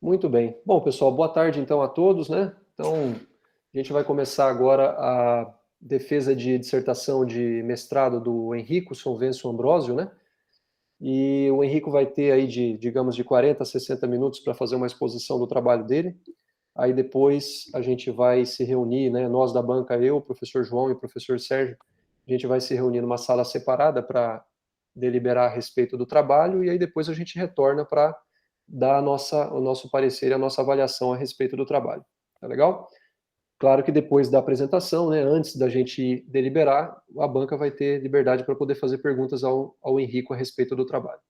Muito bem. Bom, pessoal, boa tarde então a todos, né? Então, a gente vai começar agora a defesa de dissertação de mestrado do Henrico Solvencio Ambrosio, né? E o Henrico vai ter aí digamos, de 40 a 60 minutos para fazer uma exposição do trabalho dele. Aí depois a gente vai se reunir, né? Nós da banca, eu, o professor João e o professor Sérgio, a gente vai se reunir numa sala separada para deliberar a respeito do trabalho e aí depois a gente retorna para dar o nosso parecer e a nossa avaliação a respeito do trabalho. Tá legal? Claro que depois da apresentação, né, antes da gente deliberar, a banca vai ter liberdade para poder fazer perguntas ao Henrico a respeito do trabalho.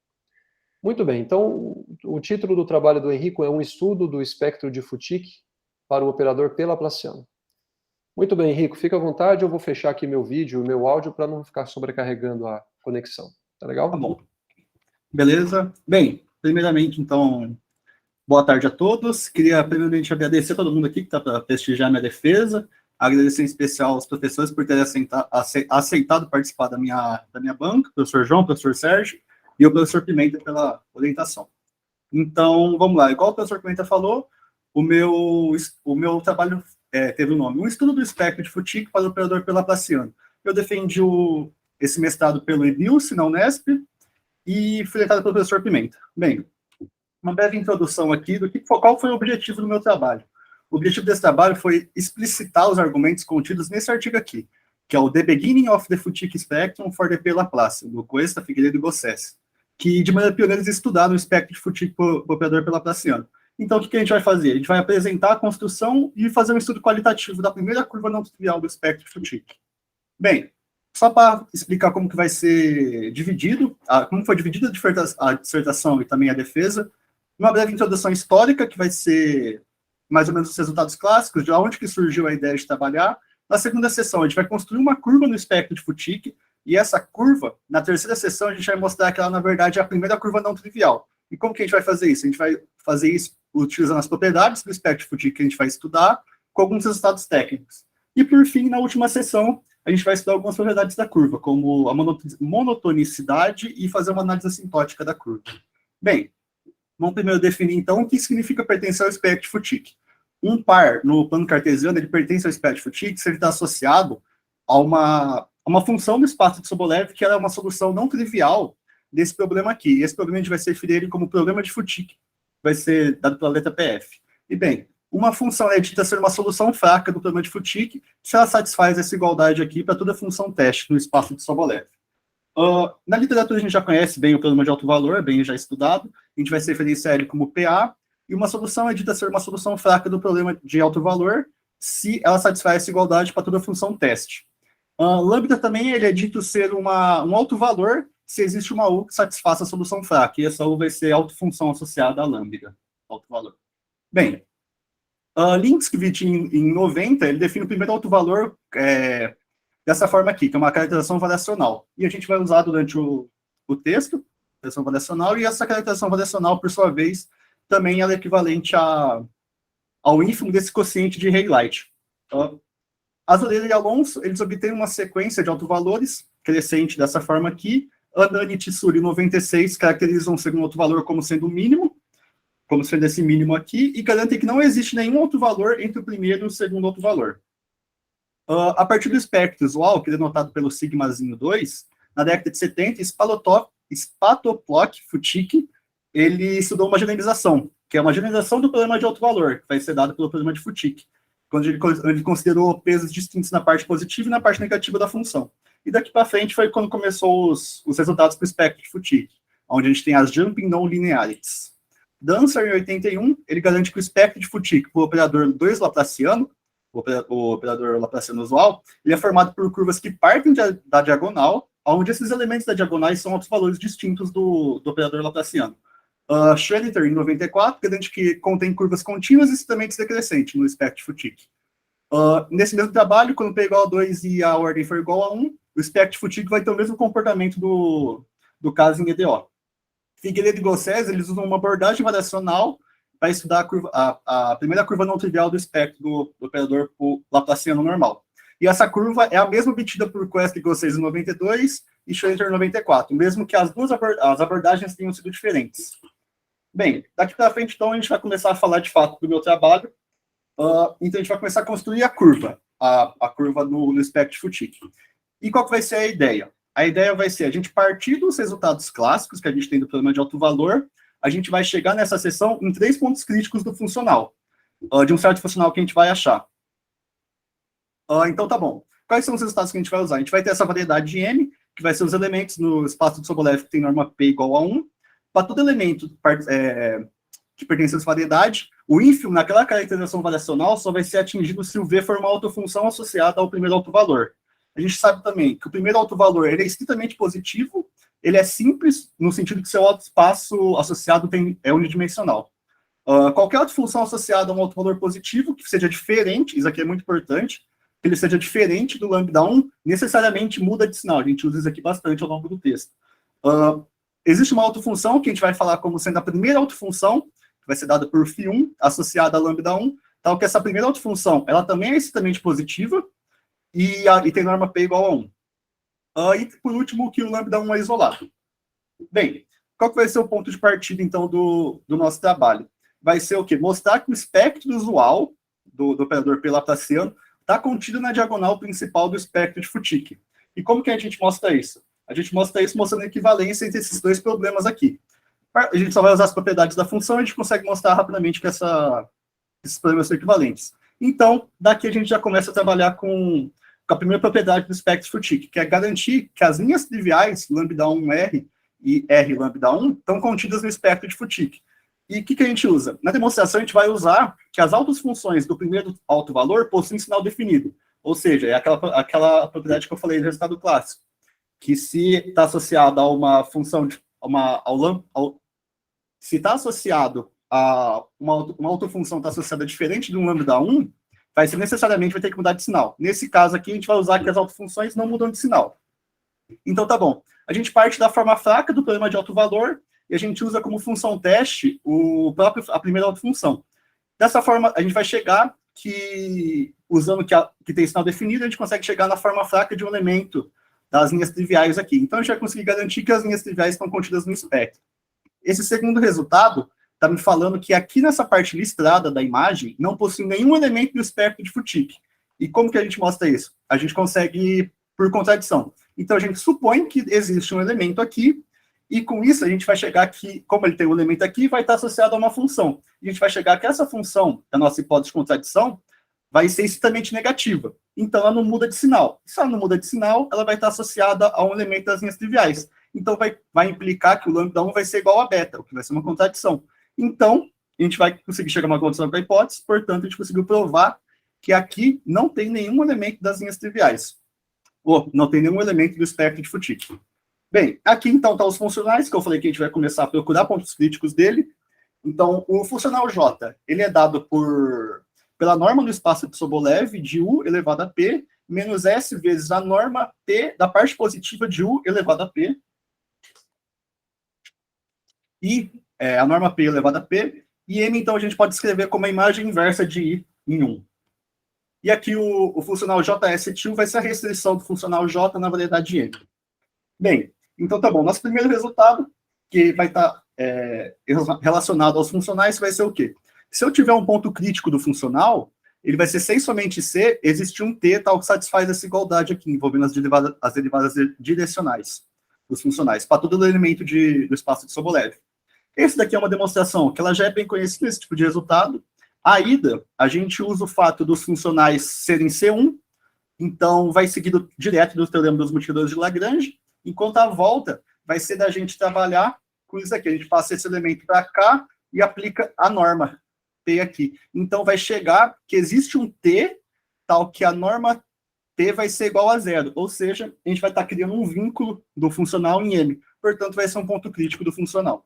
Muito bem, então o título do trabalho do Henrico é um estudo do espectro de Futic para o operador P-Laplaciano. Muito bem, Henrico, fica à vontade, eu vou fechar aqui meu vídeo e meu áudio para não ficar sobrecarregando a conexão. Tá Tá legal? bom. Beleza. Bem, primeiramente, então, boa tarde a todos. Queria, primeiramente, agradecer a todo mundo aqui que está para prestigiar minha defesa. Agradecer em especial aos professores por terem aceitado participar da minha banca, o professor João, o professor Sérgio e o professor Pimenta pela orientação. Então, vamos lá. Igual o professor Pimenta falou, o meu trabalho teve o nome Um Estudo do Espectro de Futic para o Operador P-Laplaciano. Eu defendi esse mestrado pelo ENILCE, na Unesp, e fui orientado pelo professor Pimenta. Bem, uma breve introdução aqui do qual foi o objetivo do meu trabalho. O objetivo desse trabalho foi explicitar os argumentos contidos nesse artigo aqui, que é o The Beginning of the Futic Spectrum for the P-Laplacian, do Cuesta, Figueiredo e Gossés, que de maneira pioneira eles estudaram o espectro de Futic para o operador P-Laplaciano. Então, o que a gente vai fazer? A gente vai apresentar a construção e fazer um estudo qualitativo da primeira curva não trivial do espectro de Futic. Bem, só para explicar como que vai ser dividido, como foi dividida a dissertação e também a defesa, uma breve introdução histórica, que vai ser mais ou menos os resultados clássicos, de onde que surgiu a ideia de trabalhar. Na segunda sessão, a gente vai construir uma curva no espectro de Futic, e essa curva, na terceira sessão, a gente vai mostrar que ela, na verdade, é a primeira curva não trivial. E como que a gente vai fazer isso? A gente vai fazer isso utilizando as propriedades do espectro de Futic que a gente vai estudar, com alguns resultados técnicos. E, por fim, na última sessão, a gente vai estudar algumas propriedades da curva, como a monotonicidade e fazer uma análise assintótica da curva. Bem, vamos primeiro definir, então, o que significa pertencer ao espectro de Futic. Um par, no plano cartesiano, ele pertence ao espectro de Futic se ele está associado a uma função do espaço de Sobolev, que é uma solução não trivial desse problema aqui. E esse problema a gente vai se referir ele como problema de Futic, que vai ser dado pela letra PF. E, bem, uma função é dita ser uma solução fraca do problema de Futic, se ela satisfaz essa igualdade aqui para toda função teste no espaço de Sobolev. Na literatura a gente já conhece bem o problema de alto valor, bem já estudado, a gente vai se referenciar ele como PA, e uma solução é dita ser uma solução fraca do problema de alto valor, se ela satisfaz essa igualdade para toda função teste. Lambda também ele é dito ser um alto valor, se existe uma U que satisfaça a solução fraca, e essa U vai ser a autofunção associada à lambda, alto valor. Bem, Linsky em 90, ele define o primeiro alto valor dessa forma aqui, que é uma caracterização variacional. E a gente vai usar durante o texto, caracterização variacional, e essa caracterização variacional, por sua vez, também ela é equivalente ao ínfimo desse quociente de Rayleigh. Azoreira e Alonso, eles obtêm uma sequência de autovalores crescente dessa forma aqui. Anani e Tissuri, 96, caracterizam o segundo autovalor como sendo o mínimo, como sendo esse mínimo aqui, e garantem que não existe nenhum autovalor entre o primeiro e o segundo autovalor. A partir do espectro usual, que é denotado pelo sigmazinho 2, na década de 70, Spatoplock Futic, ele estudou uma generalização, que é uma generalização do problema de alto valor, que vai ser dado pelo problema de Futic, quando ele considerou pesos distintos na parte positiva e na parte negativa da função. E daqui para frente foi quando começou os resultados para o espectro de Futic, onde a gente tem as jumping non-linearities. Dancer, em 81, ele garante que o espectro de Futic para o operador 2 Laplaciano, o operador Laplaciano usual, ele é formado por curvas que partem da diagonal, onde esses elementos da diagonais são outros valores distintos do operador Laplaciano. Schroeder, em 94, garante que contém curvas contínuas e sistemamente decrescente no espectro de Futic. Nesse mesmo trabalho, quando P igual a 2 e a ordem for igual a 1, o espectro de Futic vai ter o mesmo comportamento do caso em EDO. Figueiredo e Gossés, eles usam uma abordagem variacional para estudar a primeira curva não trivial do espectro do operador Laplaciano normal. E essa curva é a mesma obtida por Cuesta e Gossés em 92 e Schroeder em 94, mesmo que as abordagens tenham sido diferentes. Bem, daqui para frente, então, a gente vai começar a falar, de fato, do meu trabalho. Então, a gente vai começar a construir a curva, a curva no espectro de Foote. E qual que vai ser a ideia? A ideia vai ser a gente partir dos resultados clássicos que a gente tem do problema de alto valor, a gente vai chegar nessa seção em 3 pontos críticos do funcional, de um certo funcional que a gente vai achar. Então, tá bom. Quais são os resultados que a gente vai usar? A gente vai ter essa variedade de M, que vai ser os elementos no espaço de Sobolev que tem norma P igual a 1. Para todo elemento que pertence a essa variedade, o ínfimo, naquela caracterização variacional, só vai ser atingido se o V for uma autofunção associada ao primeiro autovalor. A gente sabe também que o primeiro autovalor ele é estritamente positivo, ele é simples, no sentido que seu autoespaço associado é unidimensional. Qualquer autofunção associada a um autovalor positivo, que seja diferente, isso aqui é muito importante, que ele seja diferente do lambda 1, necessariamente muda de sinal. A gente usa isso aqui bastante ao longo do texto. Existe uma autofunção que a gente vai falar como sendo a primeira autofunção, que vai ser dada por φ1, associada a lambda 1, tal que essa primeira autofunção, ela também é estritamente positiva, e tem norma P igual a 1. E, por último, que o lambda 1 é isolado. Bem, qual que vai ser o ponto de partida, então, do nosso trabalho? Vai ser o quê? Mostrar que o espectro usual do operador P laplaciano está contido na diagonal principal do espectro de Foote. E como que a gente mostra isso? A gente mostra isso mostrando a equivalência entre esses dois problemas aqui. A gente só vai usar as propriedades da função e a gente consegue mostrar rapidamente que esses problemas são equivalentes. Então, daqui a gente já começa a trabalhar com a primeira propriedade do espectro de Foote, que é garantir que as linhas triviais, lambda 1R e R lambda 1, estão contidas no espectro de Foote. E o que a gente usa? Na demonstração, a gente vai usar que as altas funções do primeiro alto valor possuem sinal definido. Ou seja, é aquela propriedade que eu falei do resultado clássico. Que se está associado a uma função, se está associado a uma autofunção está associada diferente de um lambda 1, vai ter que mudar de sinal. Nesse caso aqui, a gente vai usar que as autofunções não mudam de sinal. Então, tá bom. A gente parte da forma fraca do problema de alto valor, e a gente usa como função teste a primeira autofunção. Dessa forma, a gente vai chegar que, usando que tem sinal definido, a gente consegue chegar na forma fraca de um elemento das linhas triviais aqui. Então, a gente vai conseguir garantir que as linhas triviais estão contidas no espectro. Esse segundo resultado está me falando que aqui nessa parte listrada da imagem não possui nenhum elemento do espectro de Foote. E como que a gente mostra isso? A gente consegue por contradição. Então, a gente supõe que existe um elemento aqui, e com isso a gente vai chegar que, como ele tem um elemento aqui, vai estar associado a uma função. E a gente vai chegar que essa função, da nossa hipótese de contradição, vai ser estritamente negativa. Então, ela não muda de sinal. Se ela não muda de sinal, ela vai estar associada a um elemento das linhas triviais. Então, vai implicar que o lambda 1 vai ser igual a beta, o que vai ser uma contradição. Então, a gente vai conseguir chegar a uma condição com a hipótese, portanto, a gente conseguiu provar que aqui não tem nenhum elemento das linhas triviais. Ou não tem nenhum elemento do espectro de Foote. Bem, aqui então estão os funcionais, que eu falei que a gente vai começar a procurar pontos críticos dele. Então, o funcional J, ele é dado pela norma do espaço de Sobolev de U elevado a P, menos S vezes a norma P da parte positiva de U elevado a P. E a norma P elevado a P. E M, então, a gente pode escrever como a imagem inversa de I em 1. E aqui o funcional JS etil vai ser a restrição do funcional J na variedade de M. Bem, então tá bom. Nosso primeiro resultado, que vai estar relacionado aos funcionais, vai ser o quê? Se eu tiver um ponto crítico do funcional, ele vai ser sem somente C, existe um T tal que satisfaz essa igualdade aqui, envolvendo as derivadas direcionais dos funcionais, para todo elemento do espaço de Sobolev. Esse daqui é uma demonstração que ela já é bem conhecida, esse tipo de resultado. A ida, a gente usa o fato dos funcionais serem C1, então vai seguido direto do teorema dos multiplicadores de Lagrange, enquanto a volta vai ser da gente trabalhar com isso aqui. A gente passa esse elemento para cá e aplica a norma P aqui. Então, vai chegar que existe um T, tal que a norma T vai ser igual a zero. Ou seja, a gente vai estar criando um vínculo do funcional em M. Portanto, vai ser um ponto crítico do funcional.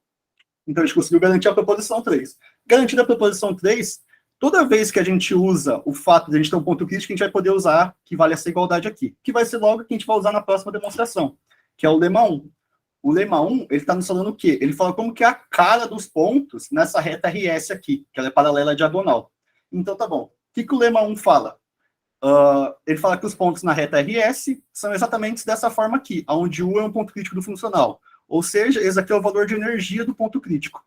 Então, a gente conseguiu garantir a proposição 3. Garantida a proposição 3, toda vez que a gente usa o fato de a gente ter um ponto crítico, a gente vai poder usar que vale essa igualdade aqui. Que vai ser logo que a gente vai usar na próxima demonstração, que é o lema 1. O lema 1, ele está nos falando o quê? Ele fala como que é a cara dos pontos nessa reta RS aqui, que ela é paralela à diagonal. Então, tá bom. O que o lema 1 fala? Ele fala que os pontos na reta RS são exatamente dessa forma aqui, onde U é um ponto crítico do funcional. Ou seja, esse aqui é o valor de energia do ponto crítico.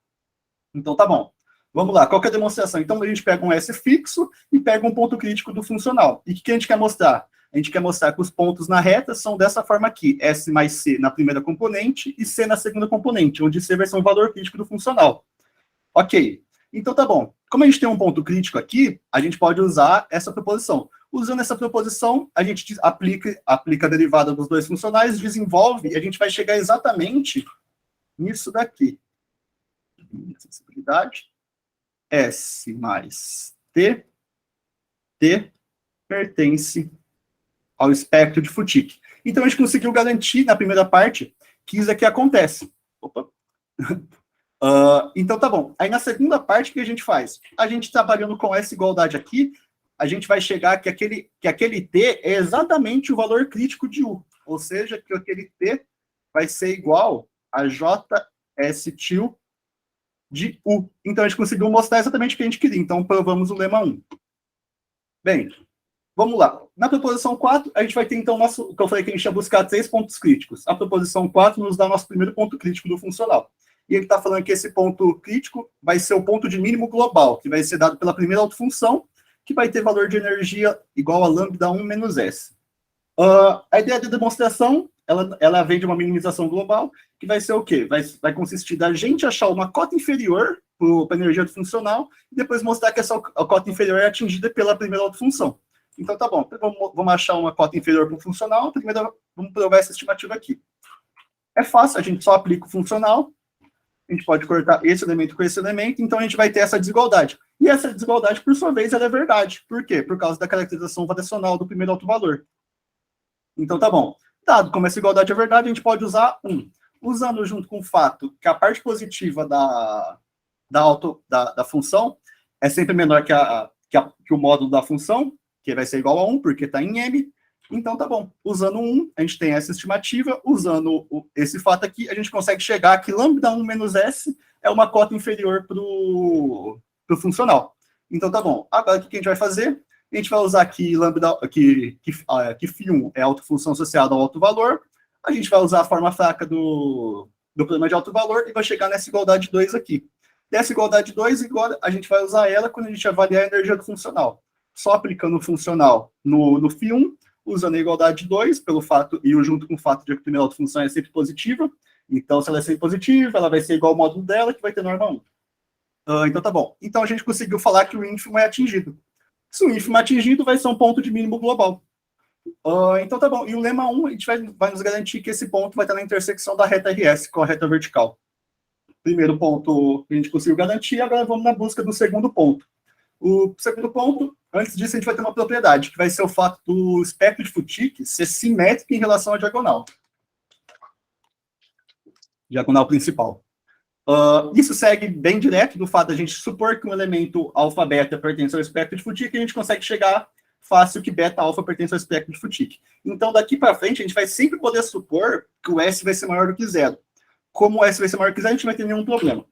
Então tá bom. Vamos lá, qual que é a demonstração? Então a gente pega um S fixo e pega um ponto crítico do funcional. E o que a gente quer mostrar? A gente quer mostrar que os pontos na reta são dessa forma aqui, S mais C na primeira componente e C na segunda componente, onde C vai ser um valor crítico do funcional. Ok, então tá bom. Como a gente tem um ponto crítico aqui, a gente pode usar essa proposição. Usando essa proposição, a gente aplica a derivada dos dois funcionais, desenvolve, e a gente vai chegar exatamente nisso daqui. Sensibilidade. S mais T pertence ao espectro de Futic. Então, a gente conseguiu garantir, na primeira parte, que isso aqui acontece. Opa. Então, tá bom. Aí, na segunda parte, o que a gente faz? A gente, trabalhando com essa igualdade aqui, a gente vai chegar que aquele T é exatamente o valor crítico de U. Ou seja, que aquele T vai ser igual a JS til de U. Então, a gente conseguiu mostrar exatamente o que a gente queria. Então, provamos o lema 1. Bem, vamos lá. Na proposição 4, a gente vai ter, então, o que eu falei que a gente ia buscar 3 pontos críticos. A proposição 4 nos dá nosso primeiro ponto crítico do funcional. E ele está falando que esse ponto crítico vai ser o ponto de mínimo global, que vai ser dado pela primeira autofunção, que vai ter valor de energia igual a lambda 1 menos S. A ideia da demonstração, ela vem de uma minimização global, que vai ser o quê? Vai consistir da gente achar uma cota inferior para a energia do funcional, e depois mostrar que essa cota inferior é atingida pela primeira autofunção. Então, tá bom, vamos achar uma cota inferior para o funcional, primeiro vamos provar essa estimativa aqui. É fácil, a gente só aplica o funcional, a gente pode cortar esse elemento com esse elemento, então a gente vai ter essa desigualdade. E essa desigualdade, por sua vez, ela é verdade. Por quê? Por causa da caracterização variacional do primeiro autovalor. Então, tá bom. Dado como essa igualdade é verdade, a gente pode usar 1. Usando junto com o fato que a parte positiva da função é sempre menor que o módulo da função, que vai ser igual a 1, porque está em M. Então, tá bom. Usando 1, a gente tem essa estimativa. Usando esse fato aqui, a gente consegue chegar que lambda 1 menos S é uma cota inferior para o funcional. Então, tá bom. Agora, o que a gente vai fazer? A gente vai usar que φ1 é a autofunção associada ao alto valor. A gente vai usar a forma fraca do problema de alto valor e vai chegar nessa igualdade 2 aqui. Dessa igualdade 2, agora, a gente vai usar ela quando a gente avaliar a energia do funcional. Só aplicando o funcional no φ1, usando a igualdade 2, pelo fato, e junto com o fato de que a primeira autofunção é sempre positiva. Então, se ela é sempre positiva, ela vai ser igual ao módulo dela, que vai ter norma 1. Então, tá bom. Então, a gente conseguiu falar que o ínfimo é atingido. Se o ínfimo é atingido, vai ser um ponto de mínimo global. Então, tá bom. E o lema 1, a gente vai nos garantir que esse ponto vai estar na intersecção da reta RS com a reta vertical. Primeiro ponto que a gente conseguiu garantir, agora vamos na busca do segundo ponto. O segundo ponto, antes disso, a gente vai ter uma propriedade, que vai ser o fato do espectro de Futic ser simétrico em relação à diagonal. Diagonal principal. Isso segue bem direto do fato de a gente supor que um elemento alfa beta pertence ao espectro de Futic, e a gente consegue chegar fácil que beta alfa pertence ao espectro de Futic. Então, daqui para frente, a gente vai sempre poder supor que o S vai ser maior do que zero. Como o S vai ser maior que zero, a gente não vai ter nenhum problema.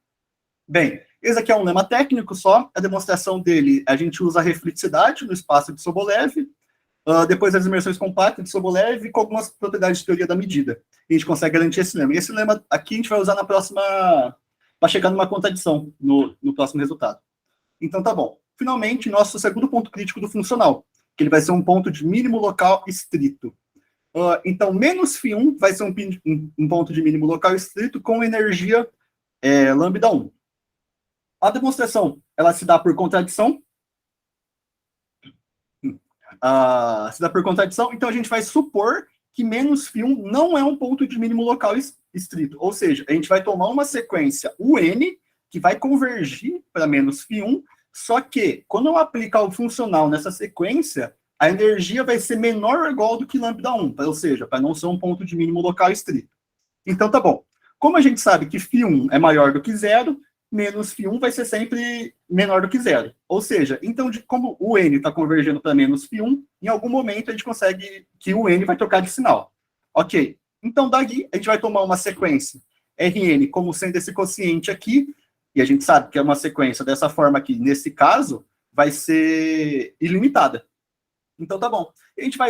Bem, esse aqui é um lema técnico só. A demonstração dele, a gente usa a refleticidade no espaço de Sobolev, depois as imersões compactas de Sobolev com algumas propriedades de teoria da medida. A gente consegue garantir esse lema. E esse lema aqui a gente vai usar na próxima, para chegar numa contradição no próximo resultado. Então, tá bom. Finalmente, nosso segundo ponto crítico do funcional, que ele vai ser um ponto de mínimo local estrito. Então, menos φ1 vai ser um ponto de mínimo local estrito com energia lambda 1. A demonstração, ela se dá por contradição. Então a gente vai supor que menos φ1 não é um ponto de mínimo local estrito. Ou seja, a gente vai tomar uma sequência UN que vai convergir para menos φ1, só que quando eu aplicar o funcional nessa sequência, a energia vai ser menor ou igual do que lambda 1, ou seja, para não ser um ponto de mínimo local estrito. Então tá bom. Como a gente sabe que φ1 é maior do que zero, menos φ1 vai ser sempre menor do que zero. Ou seja, então, como o N está convergendo para menos φ1, em algum momento a gente consegue que o N vai trocar de sinal. Ok. Então, daqui, a gente vai tomar uma sequência Rn como sendo esse quociente aqui, e a gente sabe que é uma sequência dessa forma aqui, nesse caso, vai ser ilimitada. Então, tá bom.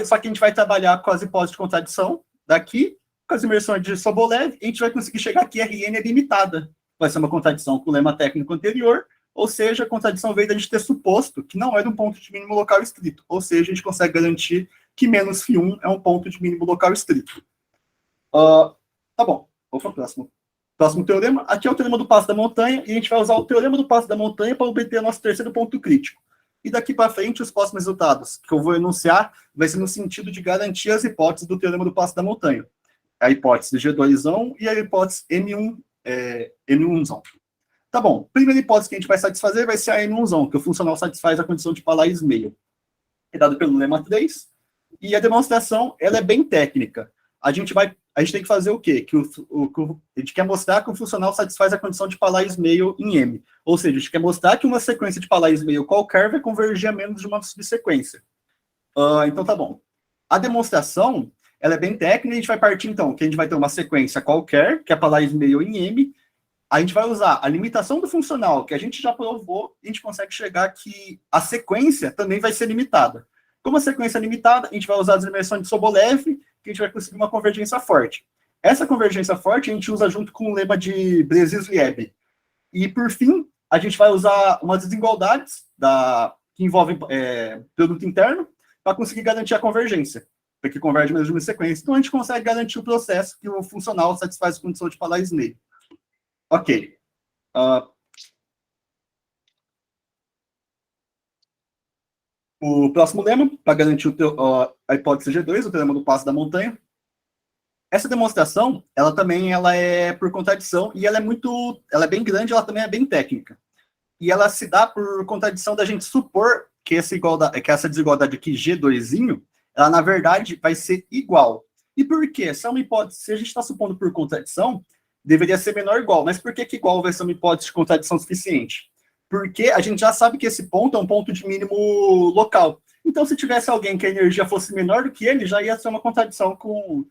Só que a gente vai trabalhar com as hipóteses de contradição daqui, com as imersões de Sobolev, e a gente vai conseguir chegar aqui, Rn é limitada. vai ser uma contradição com o lema técnico anterior, ou seja, a contradição veio da gente ter suposto que não era um ponto de mínimo local estrito, ou seja, a gente consegue garantir que menos φ1 é um ponto de mínimo local estrito. Tá bom, vamos para o próximo. Próximo teorema, aqui é o teorema do passo da montanha, e a gente vai usar o teorema do passo da montanha para obter o nosso terceiro ponto crítico. E daqui para frente, os próximos resultados que eu vou enunciar vai ser no sentido de garantir as hipóteses do teorema do passo da montanha. A hipótese G2zão e a hipótese M1zão. Tá bom, a primeira hipótese que a gente vai satisfazer vai ser a M1zão, que o funcional satisfaz a condição de Palais meio. É dado pelo lema 3, e a demonstração ela é bem técnica. A gente tem que fazer o quê? A gente quer mostrar que o funcional satisfaz a condição de Palais meio em M. Ou seja, a gente quer mostrar que uma sequência de Palais meio qualquer vai convergir a menos de uma subsequência. Então tá bom. A demonstração ela é bem técnica, e a gente vai partir então, que a gente vai ter uma sequência qualquer, que é Palais meio em M. A gente vai usar a limitação do funcional, que a gente já provou, e a gente consegue chegar que a sequência também vai ser limitada. Como a sequência é limitada, a gente vai usar a dimensão de Sobolev, que a gente vai conseguir uma convergência forte. Essa convergência forte a gente usa junto com o lema de Bresys-Lieb. E, por fim, a gente vai usar umas desigualdades que envolvem produto interno para conseguir garantir a convergência, porque converge mesmo em sequência. Então, a gente consegue garantir o processo que o funcional satisfaz a condição de Palais meio. Ok. O próximo lema, para garantir a hipótese G2, o teorema do passo da montanha. Essa demonstração, ela também é por contradição, e ela é bem grande, ela também é bem técnica. E ela se dá por contradição da gente supor que essa desigualdade aqui, G2zinho, ela, na verdade, vai ser igual. E por quê? Essa é uma hipótese, se a gente está supondo por contradição, deveria ser menor ou igual. Mas por que igual vai ser uma hipótese de contradição suficiente? Porque a gente já sabe que esse ponto é um ponto de mínimo local. Então, se tivesse alguém que a energia fosse menor do que ele, já ia ser uma contradição com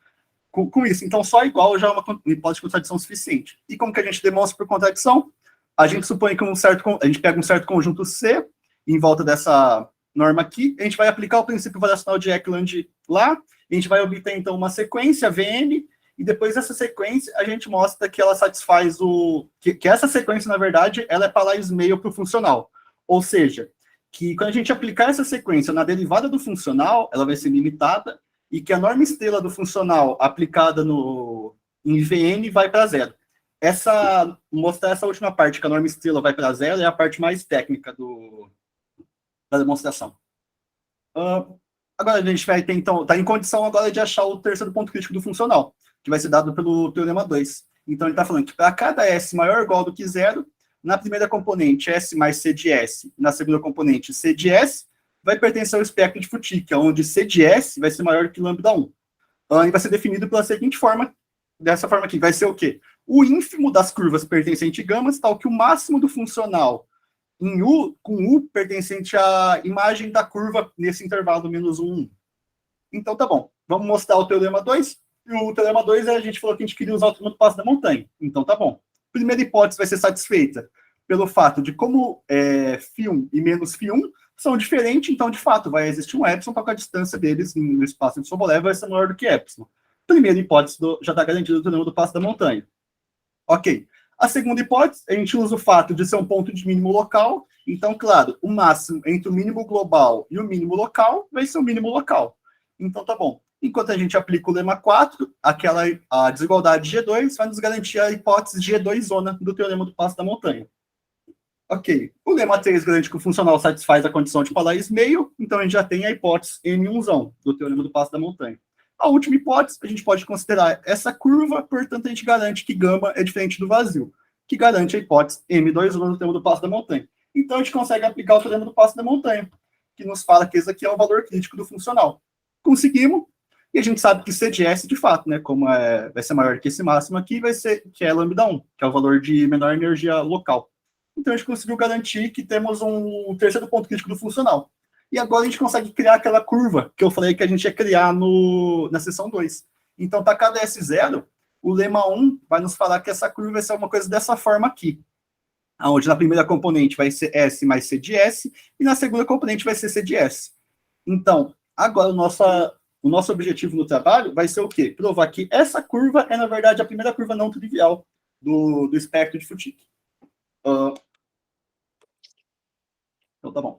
isso. Então, só igual já é uma hipótese de contradição suficiente. E como que a gente demonstra por contradição? A gente supõe que a gente pega um certo conjunto C em volta dessa norma aqui, a gente vai aplicar o princípio variacional de Ekeland lá, a gente vai obter, então, uma sequência Vn, e depois dessa sequência, a gente mostra que ela satisfaz que essa sequência, na verdade, ela é Palais meio para o funcional. Ou seja, que quando a gente aplicar essa sequência na derivada do funcional, ela vai ser limitada, e que a norma estrela do funcional aplicada em Vn vai para zero. Mostrar essa última parte, que a norma estrela vai para zero, é a parte mais técnica da demonstração. Agora a gente vai ter, então, está em condição agora de achar o terceiro ponto crítico do funcional, que vai ser dado pelo teorema 2. Então, ele está falando que para cada S maior ou igual do que zero, na primeira componente S mais C de S, na segunda componente C de S, vai pertencer ao espectro de Futic, onde C de S vai ser maior que λ1. E vai ser definido pela seguinte forma, dessa forma aqui, vai ser o quê? O ínfimo das curvas pertencente a gamas, tal que o máximo do funcional em U, com U pertencente à imagem da curva nesse intervalo -1, 1. Então, tá bom. Vamos mostrar o teorema 2. E o teorema 2, a gente falou que a gente queria usar o teorema do passo da montanha. Então, tá bom. Primeira hipótese vai ser satisfeita pelo fato de como φ1 e menos φ1 são diferentes, então, de fato, vai existir um epsilon, para que a distância deles no espaço de Sobolev vai ser maior do que epsilon. Primeira hipótese já está garantida o teorema do passo da montanha. Ok. A segunda hipótese, a gente usa o fato de ser um ponto de mínimo local. Então, claro, o máximo entre o mínimo global e o mínimo local vai ser o mínimo local. Então, tá bom. Enquanto a gente aplica o lema 4, a desigualdade G2 vai nos garantir a hipótese G2-zona do teorema do passo da montanha. Ok. O lema 3 garante que o funcional satisfaz a condição de Palais meio, então a gente já tem a hipótese M1zão do teorema do passo da montanha. A última hipótese, a gente pode considerar essa curva, portanto, a gente garante que gama é diferente do vazio, que garante a hipótese M2 do teorema do passo da montanha. Então, a gente consegue aplicar o teorema do passo da montanha, que nos fala que esse aqui é o valor crítico do funcional. Conseguimos, e a gente sabe que C de S, de fato, né, como vai ser maior que esse máximo aqui, vai ser que é λ1, que é o valor de menor energia local. Então, a gente conseguiu garantir que temos um terceiro ponto crítico do funcional. E agora a gente consegue criar aquela curva que eu falei que a gente ia criar na seção 2. Então, para cada S0, o lema 1 vai nos falar que essa curva vai ser uma coisa dessa forma aqui. Onde na primeira componente vai ser S mais C de S, e na segunda componente vai ser C de S. Então, agora o nosso objetivo no trabalho vai ser o quê? Provar que essa curva é, na verdade, a primeira curva não trivial do espectro de Futic. Então tá bom.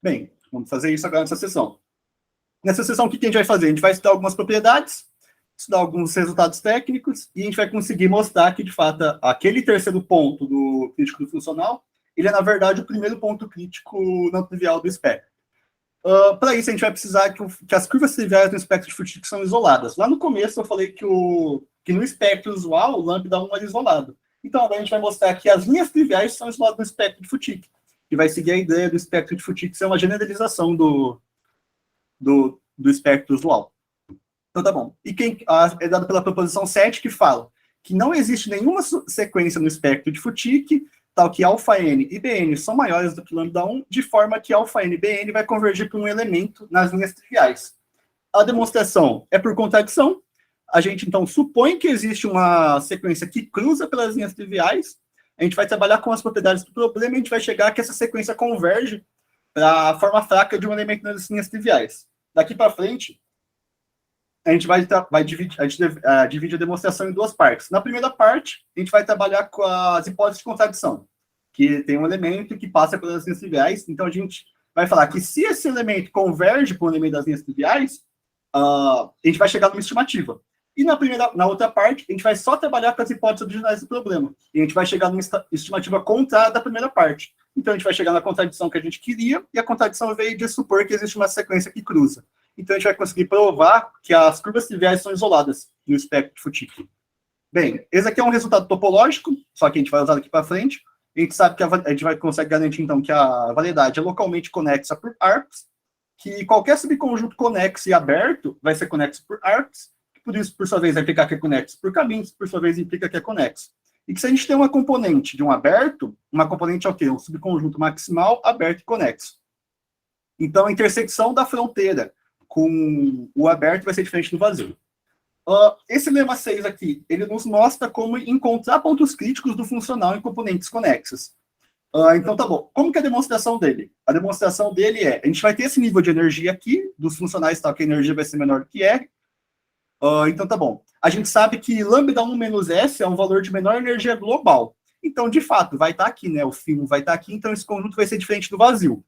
Bem, vamos fazer isso agora nessa sessão. Nessa sessão, o que a gente vai fazer? A gente vai estudar algumas propriedades, estudar alguns resultados técnicos, e a gente vai conseguir mostrar que, de fato, aquele terceiro ponto do crítico do funcional, ele é, na verdade, o primeiro ponto crítico não trivial do espectro. Para isso, a gente vai precisar que as curvas triviais no espectro de Futic são isoladas. Lá no começo, eu falei que no espectro usual, o lambda 1 é isolado. Então, agora a gente vai mostrar que as linhas triviais são isoladas no espectro de Futic, que vai seguir a ideia do espectro de Futic ser uma generalização do espectro usual. Então, tá bom. E é dado pela proposição 7, que fala que não existe nenhuma sequência no espectro de Futic, tal que αn e bn são maiores do que lambda 1, de forma que αn e bn vai convergir para um elemento nas linhas triviais. A demonstração é por contradição. A gente, então, supõe que existe uma sequência que cruza pelas linhas triviais. A gente vai trabalhar com as propriedades do problema e a gente vai chegar que essa sequência converge para a forma fraca de um elemento nas linhas triviais. Daqui para frente, a gente divide a demonstração em duas partes. Na primeira parte, a gente vai trabalhar com as hipóteses de contradição, que tem um elemento que passa pelas linhas triviais. Então, a gente vai falar que se esse elemento converge para um elemento das linhas triviais, a gente vai chegar numa estimativa. E na outra parte, a gente vai só trabalhar com as hipóteses originais do problema. E a gente vai chegar numa estimativa contrária da primeira parte. Então, a gente vai chegar na contradição que a gente queria, e a contradição veio de supor que existe uma sequência que cruza. Então, a gente vai conseguir provar que as curvas triviais são isoladas no espectro de Futic. Bem, esse aqui é um resultado topológico, só que a gente vai usar daqui para frente. A gente sabe que a gente vai conseguir garantir, então, que a validade é localmente conexa por arcs, que qualquer subconjunto conexo e aberto vai ser conexo por arcs, que por isso, por sua vez, vai implicar que é conexo por caminhos, por sua vez, implica que é conexo. E que se a gente tem uma componente de um aberto, uma componente é o quê? Um subconjunto maximal, aberto e conexo. Então, a intersecção da fronteira com o aberto vai ser diferente do vazio. Esse lema 6 aqui, ele nos mostra como encontrar pontos críticos do funcional em componentes conexas. Então, tá bom. Como que é a demonstração dele? A demonstração dele a gente vai ter esse nível de energia aqui, dos funcionais, tal que a energia vai ser menor do que R. Então, tá bom. A gente sabe que lambda 1 menos S é um valor de menor energia global. Então, de fato, vai estar aqui, né? O fio vai estar aqui, então esse conjunto vai ser diferente do vazio.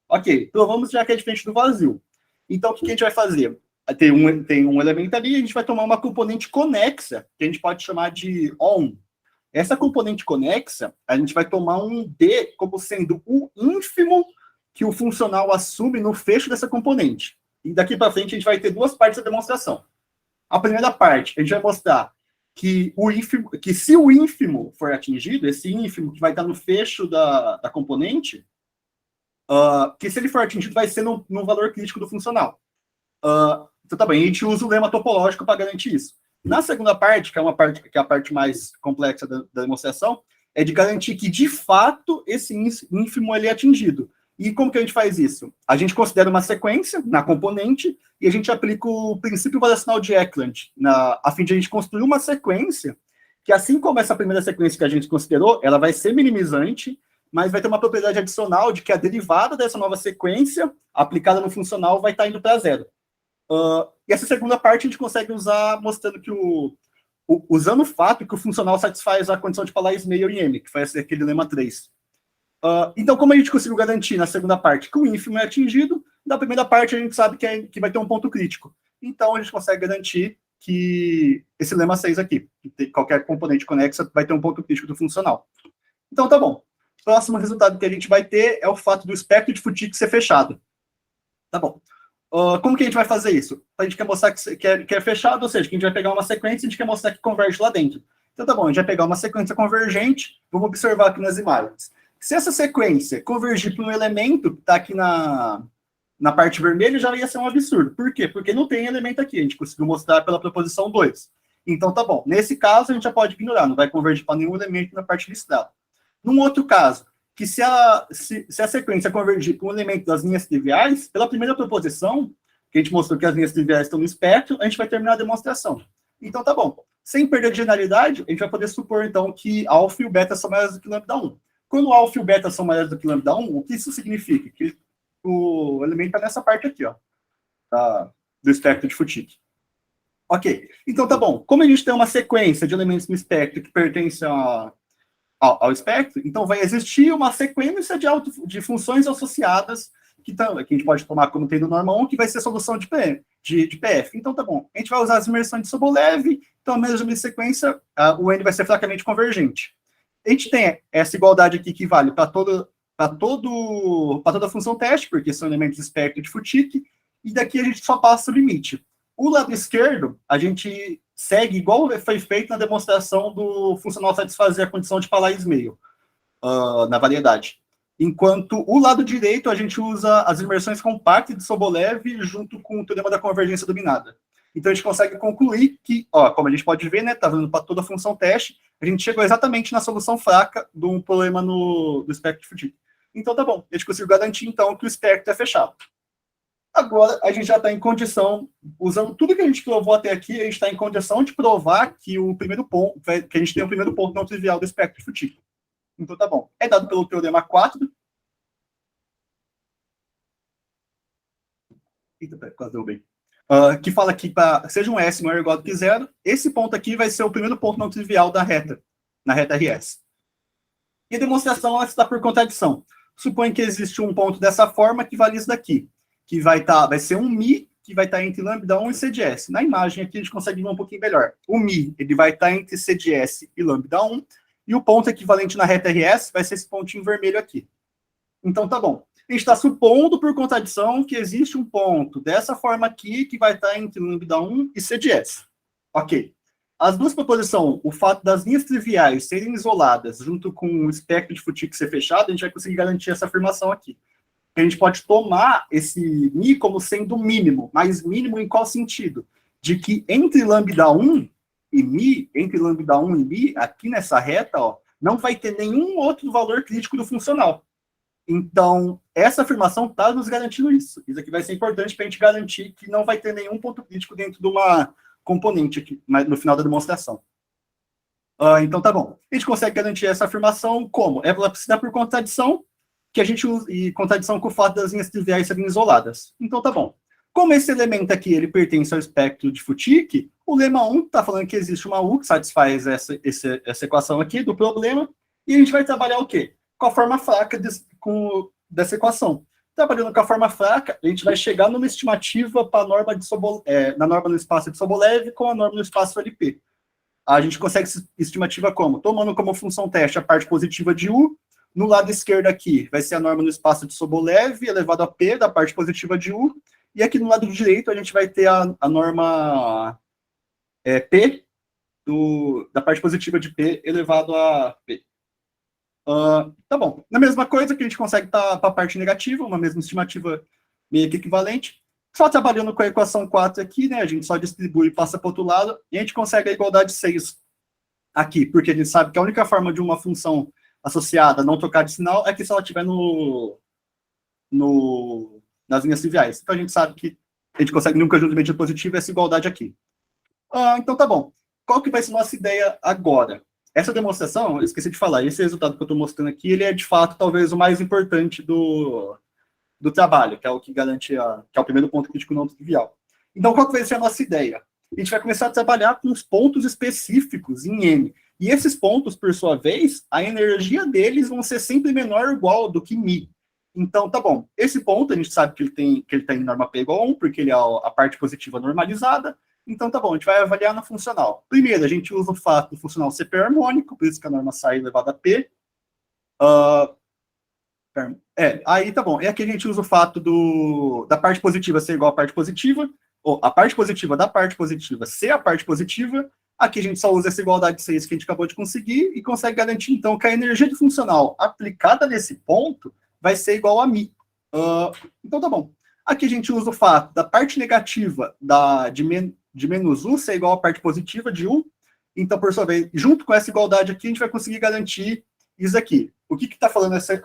Ok, provamos já que é diferente do vazio. Então, o que a gente vai fazer? Tem um elemento ali, a gente vai tomar uma componente conexa, que a gente pode chamar de ON. Essa componente conexa, a gente vai tomar um D como sendo o ínfimo que o funcional assume no fecho dessa componente. E daqui para frente, a gente vai ter duas partes da demonstração. A primeira parte, a gente vai mostrar que se o ínfimo for atingido, esse ínfimo que vai estar no fecho da componente, que se ele for atingido, vai ser no valor crítico do funcional. Então, tá bem, a gente usa o lema topológico para garantir isso. Na segunda parte, que é a parte mais complexa da demonstração, é de garantir que, de fato, esse ínfimo ele é atingido. E como que a gente faz isso? A gente considera uma sequência na componente e a gente aplica o princípio variacional de Eklund, a fim de a gente construir uma sequência que, assim como essa primeira sequência que a gente considerou, ela vai ser minimizante, mas vai ter uma propriedade adicional de que a derivada dessa nova sequência, aplicada no funcional, vai estar indo para zero. E essa segunda parte a gente consegue usar mostrando que usando o fato que o funcional satisfaz a condição de Palais-Meyer em M, que foi aquele lema 3. Então, como a gente conseguiu garantir na segunda parte que o ínfimo é atingido, na primeira parte a gente sabe que vai ter um ponto crítico. Então, a gente consegue garantir que esse lema 6 aqui, que qualquer componente conexa vai ter um ponto crítico do funcional. Então, tá bom. O próximo resultado que a gente vai ter é o fato do espectro de Futic ser fechado. Tá bom. Como que a gente vai fazer isso? A gente quer mostrar que é fechado, ou seja, que a gente vai pegar uma sequência e a gente quer mostrar que converge lá dentro. Então, tá bom, a gente vai pegar uma sequência convergente, vamos observar aqui nas imagens. Se essa sequência convergir para um elemento que está aqui na parte vermelha, já ia ser um absurdo. Por quê? Porque não tem elemento aqui, a gente conseguiu mostrar pela proposição 2. Então, tá bom. Nesse caso, a gente já pode ignorar, não vai convergir para nenhum elemento na parte listrada. Num outro caso, que se a sequência convergir para um elemento das linhas triviais, pela primeira proposição, que a gente mostrou que as linhas triviais estão no espectro, a gente vai terminar a demonstração. Então, tá bom. Sem perder de generalidade, a gente vai poder supor, então, que alfa e o beta são maiores do que lambda 1. Quando o alfa e o beta são maiores do que lambda 1, o que isso significa? Que o elemento está nessa parte aqui, ó, do espectro de Futic. Ok, então tá bom. Como a gente tem uma sequência de elementos no espectro que pertence ao espectro, então vai existir uma sequência de funções associadas que a gente pode tomar como tem no norma 1, que vai ser a solução de PF. Então tá bom. A gente vai usar as imersões de Sobolev, então a mesma sequência, o N vai ser fracamente convergente. A gente tem essa igualdade aqui que vale para toda função teste, porque são elementos do espectro de Futic, e daqui a gente só passa o limite. O lado esquerdo, a gente segue igual foi feito na demonstração do funcional satisfazer a condição de Palais-Meio, na variedade. Enquanto o lado direito, a gente usa as imersões compactas de Sobolev junto com o teorema da convergência dominada. Então, a gente consegue concluir que, como a gente pode ver, né, tá vendo para toda função teste, a gente chegou exatamente na solução fraca do problema do espectro de Futic. Então, tá bom. A gente conseguiu garantir, então, que o espectro é fechado. Agora, a gente já está em condição, usando tudo que a gente provou até aqui, a gente está em condição de provar que o primeiro ponto, que a gente tem o primeiro ponto não trivial do espectro de Futic. Então, tá bom. É dado pelo teorema 4. Eita, quase deu bem. Que fala que seja um S maior ou igual do que zero, esse ponto aqui vai ser o primeiro ponto não trivial da reta, na reta RS. E a demonstração está por contradição. Supõe que existe um ponto dessa forma que vale isso daqui, que vai ser um μ, que vai estar entre lambda 1 e C de S. Na imagem aqui a gente consegue ver um pouquinho melhor. O μ, ele vai estar entre C de S e lambda 1, e o ponto equivalente na reta RS vai ser esse pontinho vermelho aqui. Então tá bom. A gente está supondo, por contradição, que existe um ponto dessa forma aqui, que vai estar entre lambda 1 e C de S. Ok. As duas proposições, o fato das linhas triviais serem isoladas, junto com o espectro de Futic ser fechado, a gente vai conseguir garantir essa afirmação aqui. A gente pode tomar esse μ como sendo mínimo, mas mínimo em qual sentido? De que entre lambda 1 e μ, entre lambda 1 e μ, aqui nessa reta, não vai ter nenhum outro valor crítico do funcional. Então, essa afirmação está nos garantindo isso. Isso aqui vai ser importante para a gente garantir que não vai ter nenhum ponto crítico dentro de uma componente aqui, no final da demonstração. Então, tá bom. A gente consegue garantir essa afirmação como? Ela precisa por contradição, que a gente usa, e contradição com o fato das linhas triviais serem isoladas. Então, tá bom. Como esse elemento aqui, ele pertence ao espectro de Futic, o lema 1 está falando que existe uma U que satisfaz essa equação aqui do problema, e a gente vai trabalhar o quê? Com a forma fraca dessa equação. Trabalhando com a forma fraca, a gente vai chegar numa estimativa para a norma na norma no espaço de Sobolev com a norma no espaço LP. A gente consegue essa estimativa como? Tomando como função teste a parte positiva de U, no lado esquerdo aqui vai ser a norma no espaço de Sobolev elevado a P da parte positiva de U, e aqui no lado direito a gente vai ter a norma P da parte positiva de P elevado a P. Tá bom. Na mesma coisa que a gente consegue estar para a parte negativa, uma mesma estimativa meio que equivalente. Só trabalhando com a equação 4 aqui, né? A gente só distribui e passa para o outro lado, e a gente consegue a igualdade 6 aqui, porque a gente sabe que a única forma de uma função associada não trocar de sinal é que se ela estiver nas linhas triviais. Então a gente sabe que a gente consegue num conjunto de medida positiva essa igualdade aqui. Então tá bom. Qual que vai ser a nossa ideia agora? Essa demonstração, eu esqueci de falar, esse resultado que eu estou mostrando aqui, ele é de fato talvez o mais importante do trabalho, que é o que garante, que é o primeiro ponto crítico não trivial. Então, qual que vai ser a nossa ideia? A gente vai começar a trabalhar com os pontos específicos em N. E esses pontos, por sua vez, a energia deles vão ser sempre menor ou igual do que μ. Então, tá bom. Esse ponto, a gente sabe que ele está em norma P igual a 1, porque ele é a parte positiva normalizada. Então, tá bom, a gente vai avaliar na funcional. Primeiro, a gente usa o fato do funcional ser harmônico, por isso que a norma sai elevada a P. Aí tá bom. E aqui a gente usa o fato da parte positiva ser igual à parte positiva, ou a parte positiva da parte positiva ser a parte positiva. Aqui a gente só usa essa igualdade 6 que a gente acabou de conseguir e consegue garantir, então, que a energia de funcional aplicada nesse ponto vai ser igual a μ. Então tá bom. Aqui a gente usa o fato da parte negativa de menos U ser igual à parte positiva de U. Então, por sua vez, junto com essa igualdade aqui, a gente vai conseguir garantir isso aqui. O que está falando essa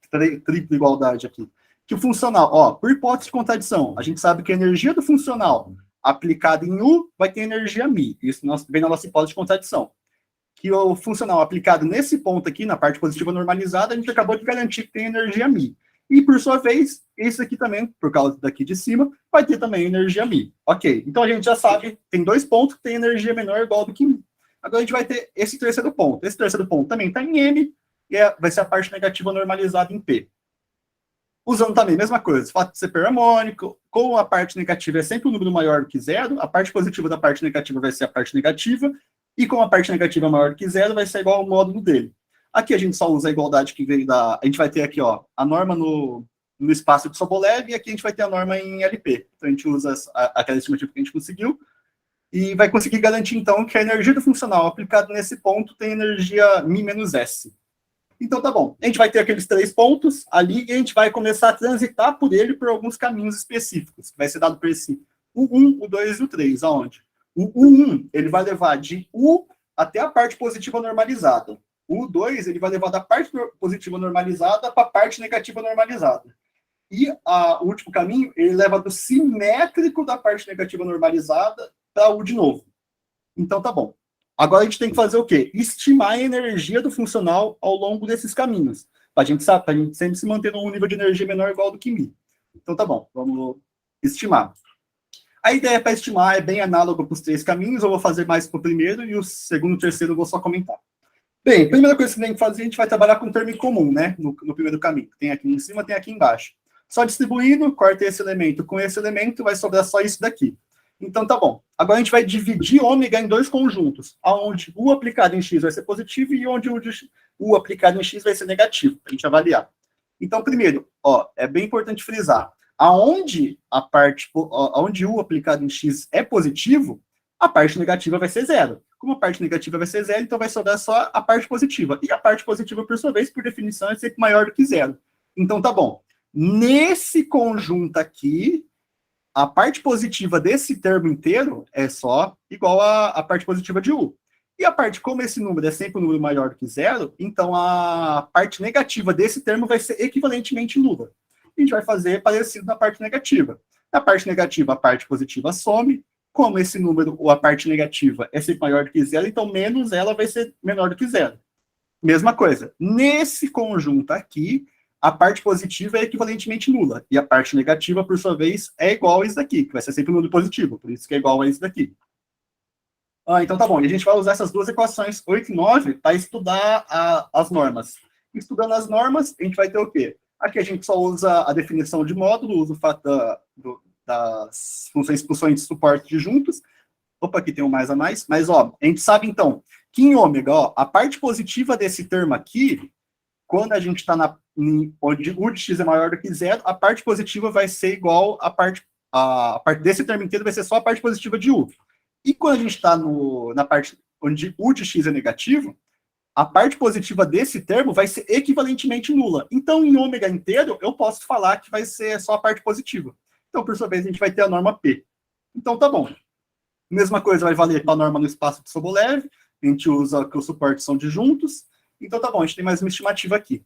tripla igualdade aqui? Que o funcional, por hipótese de contradição, a gente sabe que a energia do funcional aplicada em U vai ter energia μ. Isso vem na nossa hipótese de contradição. Que o funcional aplicado nesse ponto aqui, na parte positiva normalizada, a gente acabou de garantir que tem energia μ. E, por sua vez, esse aqui também, por causa daqui de cima, vai ter também energia μ. Ok, então a gente já sabe, tem 2 pontos que tem energia menor ou igual do que μ. Agora a gente vai ter esse terceiro ponto. Esse terceiro ponto também está em M, e vai ser a parte negativa normalizada em P. Usando também a mesma coisa, fato de ser perharmônico, com a parte negativa é sempre um número maior do que zero, a parte positiva da parte negativa vai ser a parte negativa, e como a parte negativa é maior do que zero, vai ser igual ao módulo dele. Aqui a gente só usa a igualdade que veio da... A gente vai ter aqui, ó, a norma no espaço de Sobolev, e aqui a gente vai ter a norma em LP. Então a gente usa aquela estimativa que a gente conseguiu, e vai conseguir garantir, então, que a energia do funcional aplicada nesse ponto tem energia μ menos S. Então tá bom. A gente vai ter aqueles 3 pontos ali, e a gente vai começar a transitar por ele por alguns caminhos específicos, que vai ser dado por esse U1, U2 e U3, aonde? O U1, ele vai levar de U até a parte positiva normalizada. O U2, ele vai levar da parte positiva normalizada para a parte negativa normalizada. E o último caminho, ele leva do simétrico da parte negativa normalizada para U de novo. Então tá bom. Agora a gente tem que fazer o quê? Estimar a energia do funcional ao longo desses caminhos. Para a gente sempre se manter num nível de energia menor ou igual do que μ. Então tá bom, vamos estimar. A ideia para estimar é bem análoga para os 3 caminhos. Eu vou fazer mais para o primeiro e o segundo e o terceiro eu vou só comentar. Bem, a primeira coisa que tem que fazer, a gente vai trabalhar com um termo em comum, né? No primeiro caminho. Tem aqui em cima, tem aqui embaixo. Só distribuindo, corta esse elemento com esse elemento, vai sobrar só isso daqui. Então tá bom. Agora a gente vai dividir ômega em 2 conjuntos, onde U aplicado em X vai ser positivo e onde U aplicado em X vai ser negativo, para a gente avaliar. Então, primeiro, ó, é bem importante frisar, aonde U aplicado em X é positivo, a parte negativa vai ser zero. Como a parte negativa vai ser zero, então vai sobrar só a parte positiva. E a parte positiva, por sua vez, por definição, é sempre maior do que zero. Então tá bom. Nesse conjunto aqui, a parte positiva desse termo inteiro é só igual à parte positiva de U. E a parte, como esse número é sempre um número maior do que zero, então a parte negativa desse termo vai ser equivalentemente nula. A gente vai fazer parecido na parte negativa. Na parte negativa, a parte positiva some. Como esse número, ou a parte negativa, é sempre maior do que zero, então menos ela vai ser menor do que zero. Mesma coisa. Nesse conjunto aqui, a parte positiva é equivalentemente nula. E a parte negativa, por sua vez, é igual a isso daqui, que vai ser sempre um número positivo. Por isso que é igual a isso daqui. Então tá bom. E a gente vai usar essas duas equações, 8 e 9, para estudar as normas. Estudando as normas, a gente vai ter o quê? Aqui a gente só usa a definição de módulo, usa o fato das funções de suporte de juntos. Opa, aqui tem um mais a mais. Mas, ó, a gente sabe, então, que em ômega, ó, a parte positiva desse termo aqui, quando a gente está onde U de x é maior do que zero, a parte positiva vai ser igual a parte desse termo inteiro vai ser só a parte positiva de U. E quando a gente está na parte onde U de x é negativo, a parte positiva desse termo vai ser equivalentemente nula. Então, em ômega inteiro, eu posso falar que vai ser só a parte positiva. Então, por sua vez, a gente vai ter a norma P. Então, tá bom. Mesma coisa vai valer para a norma no espaço de Sobolev. A gente usa que os suportes são disjuntos. Então, tá bom, a gente tem mais uma estimativa aqui.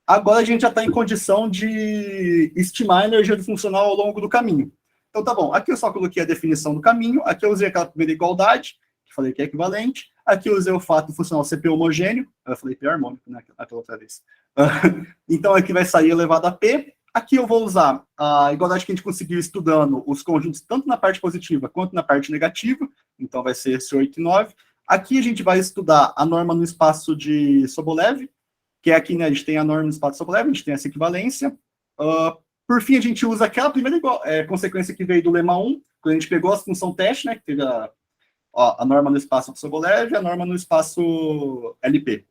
Agora a gente já está em condição de estimar a energia do funcional ao longo do caminho. Então, tá bom. Aqui eu só coloquei a definição do caminho. Aqui eu usei aquela primeira igualdade, que falei que é equivalente. Aqui eu usei o fato do funcional ser P homogêneo. Eu falei P harmônico, né? Aquela outra vez. Então, aqui vai sair elevado a P. Aqui eu vou usar a igualdade que a gente conseguiu estudando os conjuntos tanto na parte positiva quanto na parte negativa. Então, vai ser esse 8 e 9. Aqui a gente vai estudar a norma no espaço de Sobolev, que é aqui, né, a gente tem a norma no espaço de Sobolev, a gente tem essa equivalência. Por fim, a gente usa aquela primeira consequência que veio do lema 1, quando a gente pegou a função teste, né, que teve a norma no espaço de Sobolev e a norma no espaço LP.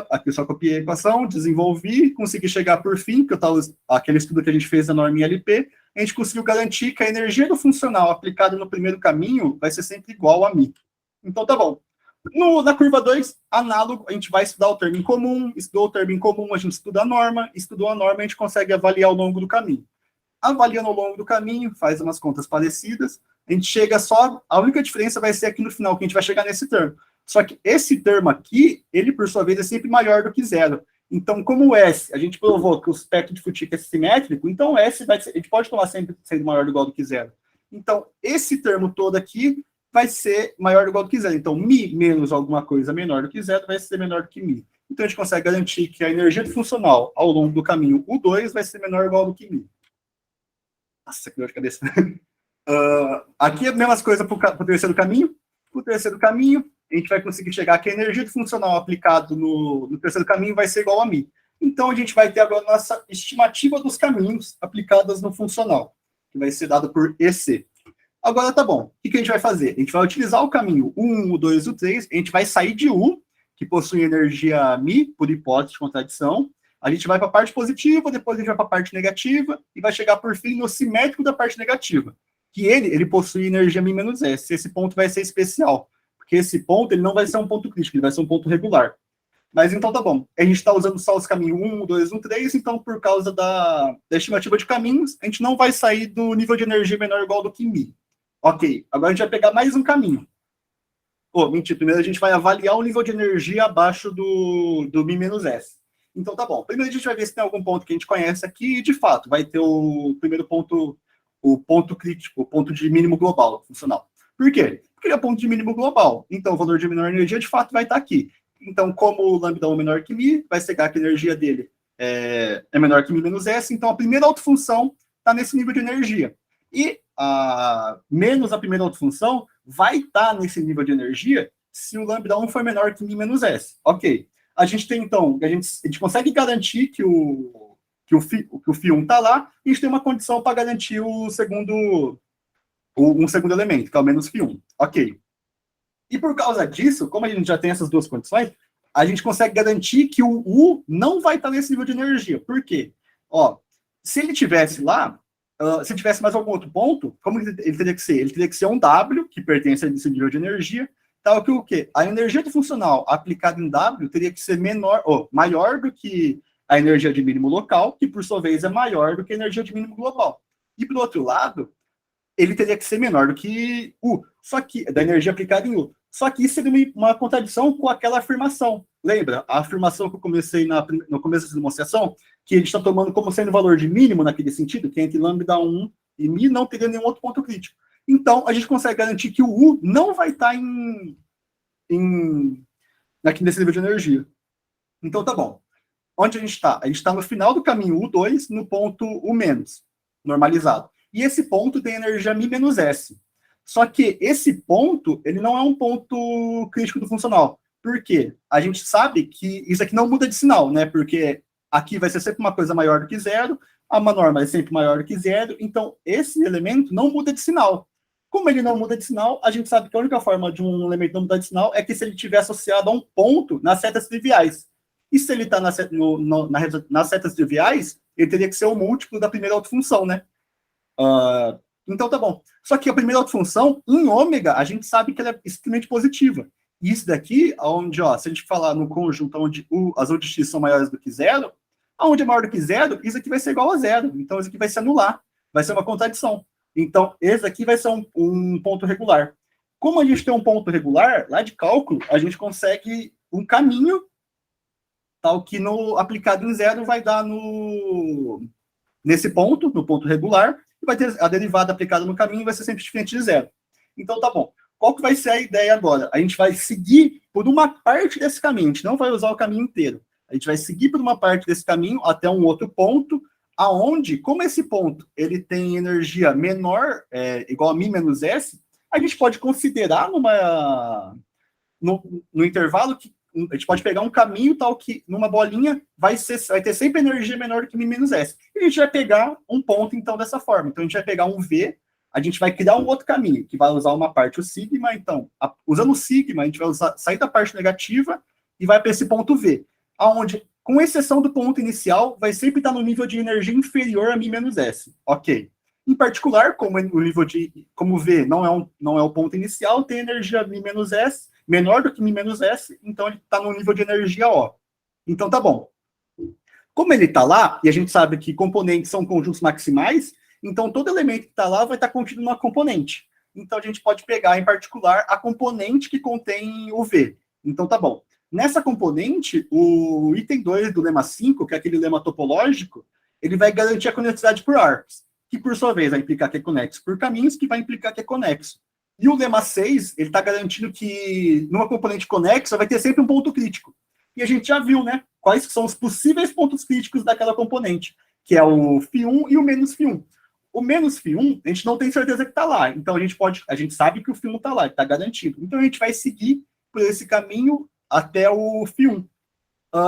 Aqui eu só copiei a equação, desenvolvi, consegui chegar por fim, que aquele estudo que a gente fez da norma em LP, a gente conseguiu garantir que a energia do funcional aplicada no primeiro caminho vai ser sempre igual a μ. Então tá bom. Na curva 2, análogo, a gente vai estudar o termo em comum, estudou o termo em comum, a gente estuda a norma, estudou a norma, a gente consegue avaliar ao longo do caminho. Avaliando ao longo do caminho, faz umas contas parecidas, a gente chega só, a única diferença vai ser aqui no final, que a gente vai chegar nesse termo. Só que esse termo aqui, ele por sua vez é sempre maior do que zero. Então, como o S, a gente provou que o espectro de Futic é simétrico, então o S a gente pode tomar sempre sendo maior ou igual do que zero. Então, esse termo todo aqui vai ser maior ou igual do que zero. Então, μ menos alguma coisa menor do que zero vai ser menor do que μ. Então, a gente consegue garantir que a energia funcional ao longo do caminho U2 vai ser menor ou igual do que μ. Nossa, que dor de cabeça. Aqui é a mesma coisa para o terceiro caminho. Para o terceiro caminho, a gente vai conseguir chegar que a energia funcional aplicada no terceiro caminho vai ser igual a μ. Então, a gente vai ter agora a nossa estimativa dos caminhos aplicadas no funcional, que vai ser dado por EC. Agora, tá bom. O que a gente vai fazer? A gente vai utilizar o caminho U1, U2 e U3, a gente vai sair de U, que possui energia μ, por hipótese de contradição, a gente vai para a parte positiva, depois a gente vai para a parte negativa, e vai chegar, por fim, no simétrico da parte negativa, que ele possui energia μ menos S. Esse ponto vai ser especial, porque esse ponto ele não vai ser um ponto crítico, ele vai ser um ponto regular. Mas então tá bom. A gente está usando só os caminhos 1, 2, 1, 3, então por causa da estimativa de caminhos, a gente não vai sair do nível de energia menor ou igual do que μ. Ok, agora a gente vai pegar mais um caminho. Mentira, primeiro a gente vai avaliar o nível de energia abaixo do μ menos S. Então tá bom. Primeiro a gente vai ver se tem algum ponto que a gente conhece aqui, e de fato, vai ter o primeiro ponto, o ponto crítico, o ponto de mínimo global funcional. Por quê? Porque ele é o ponto de mínimo global. Então o valor de menor energia, de fato, vai estar aqui. Então, como o lambda 1 é menor que μ, vai chegar que a energia dele é menor que μ menos S, então a primeira autofunção está nesse nível de energia. E menos a primeira autofunção vai estar nesse nível de energia se o lambda 1 for menor que μ menos S. Ok. A gente tem, então, a gente consegue garantir que o φ1 está lá, e a gente tem uma condição para garantir um segundo elemento, que é o menos φ1. Ok. E por causa disso, como a gente já tem essas duas condições, a gente consegue garantir que o U não vai estar nesse nível de energia. Por quê? Se ele tivesse lá, se tivesse mais algum outro ponto, como ele teria que ser? Ele teria que ser um W, que pertence a esse nível de energia, tal que o quê? A energia do funcional aplicada em W teria que ser maior do que a energia de mínimo local, que por sua vez é maior do que a energia de mínimo global. E por outro lado, ele teria que ser menor do que U, só que da energia aplicada em U. Só que isso seria uma contradição com aquela afirmação. Lembra? A afirmação que eu comecei no começo da demonstração, que a gente está tomando como sendo valor de mínimo naquele sentido, que entre lambda 1 e μ não teria nenhum outro ponto crítico. Então, a gente consegue garantir que o U não vai estar aqui nesse nível de energia. Então, tá bom. Onde a gente está? A gente está no final do caminho U2, no ponto U-, normalizado. E esse ponto tem energia μ menos S. Só que esse ponto, ele não é um ponto crítico do funcional. Por quê? A gente sabe que isso aqui não muda de sinal, né? Porque aqui vai ser sempre uma coisa maior do que zero, a norma é sempre maior do que zero, então esse elemento não muda de sinal. Como ele não muda de sinal, a gente sabe que a única forma de um elemento não mudar de sinal é que se ele estiver associado a um ponto nas setas triviais. E se ele está nas setas triviais, ele teria que ser o múltiplo da primeira autofunção, né? Então tá bom. Só que a primeira autofunção, em ômega, a gente sabe que ela é extremamente positiva. E isso daqui, onde, se a gente falar no conjunto onde as U de x são maiores do que zero, aonde é maior do que zero, isso aqui vai ser igual a zero. Então isso aqui vai se anular. Vai ser uma contradição. Então, esse aqui vai ser um ponto regular. Como a gente tem um ponto regular, lá de cálculo, a gente consegue um caminho tal que aplicado em zero vai dar nesse ponto, no ponto regular, e vai ter a derivada aplicada no caminho vai ser sempre diferente de zero. Então, tá bom. Qual que vai ser a ideia agora? A gente vai seguir por uma parte desse caminho, a gente não vai usar o caminho inteiro. A gente vai seguir por uma parte desse caminho até um outro ponto, aonde, como esse ponto ele tem energia menor, igual a μ menos S, a gente pode considerar no intervalo que a gente pode pegar um caminho tal que numa bolinha vai ter sempre energia menor do que μ menos S. E a gente vai pegar um ponto, então, dessa forma. Então, a gente vai pegar um V, a gente vai criar um outro caminho, que vai usar uma parte, o sigma. Então, usando o sigma, a gente vai sair da parte negativa e vai para esse ponto V, aonde, com exceção do ponto inicial, vai sempre estar no nível de energia inferior a μ menos S. Ok. Em particular, como V não é o ponto inicial, tem energia μ menos S, menor do que μ menos S, então ele está no nível de energia O. Então tá bom. Como ele está lá, e a gente sabe que componentes são conjuntos maximais, então todo elemento que está lá vai estar contido numa componente. Então a gente pode pegar, em particular, a componente que contém o V. Então tá bom. Nessa componente, o item 2 do lema 5, que é aquele lema topológico, ele vai garantir a conectividade por arcos, que por sua vez vai implicar que é conexo por caminhos, que vai implicar que é conexo. E o lema 6, ele está garantindo que numa componente conexa vai ter sempre um ponto crítico. e a gente já viu, né, quais são os possíveis pontos críticos daquela componente, que é o φ1 e o menos φ1. O menos φ1, a gente não tem certeza que está lá, então a gente sabe que o φ1 está lá, está garantido. Então a gente vai seguir por esse caminho até o φ1.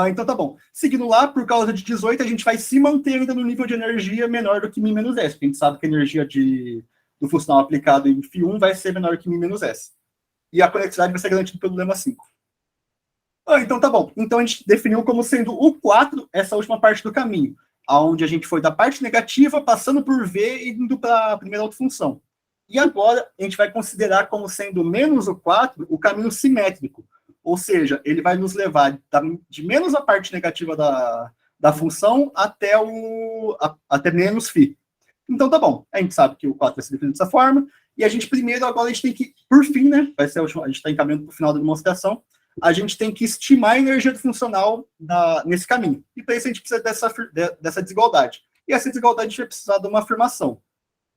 Então tá bom. Seguindo lá, por causa de 18, a gente vai se manter ainda no nível de energia menor do que μ menos S, porque a gente sabe que a energia do funcional aplicado em φ1 vai ser menor que μ menos S. E a conectividade vai ser garantida pelo lema 5. Então tá bom. Então a gente definiu como sendo o 4 essa última parte do caminho, onde a gente foi da parte negativa, passando por V e indo para a primeira autofunção. E agora a gente vai considerar como sendo menos o 4 o caminho simétrico. Ou seja, ele vai nos levar de menos a parte negativa da função até menos φ. Então tá bom. A gente sabe que o 4 vai ser definido dessa forma. E a gente primeiro, agora a gente tem que, por fim, né? Vai ser a gente está encaminhando para o final da demonstração. A gente tem que estimar a energia do funcional nesse caminho. E para isso a gente precisa dessa desigualdade. E essa desigualdade a gente vai precisar de uma afirmação.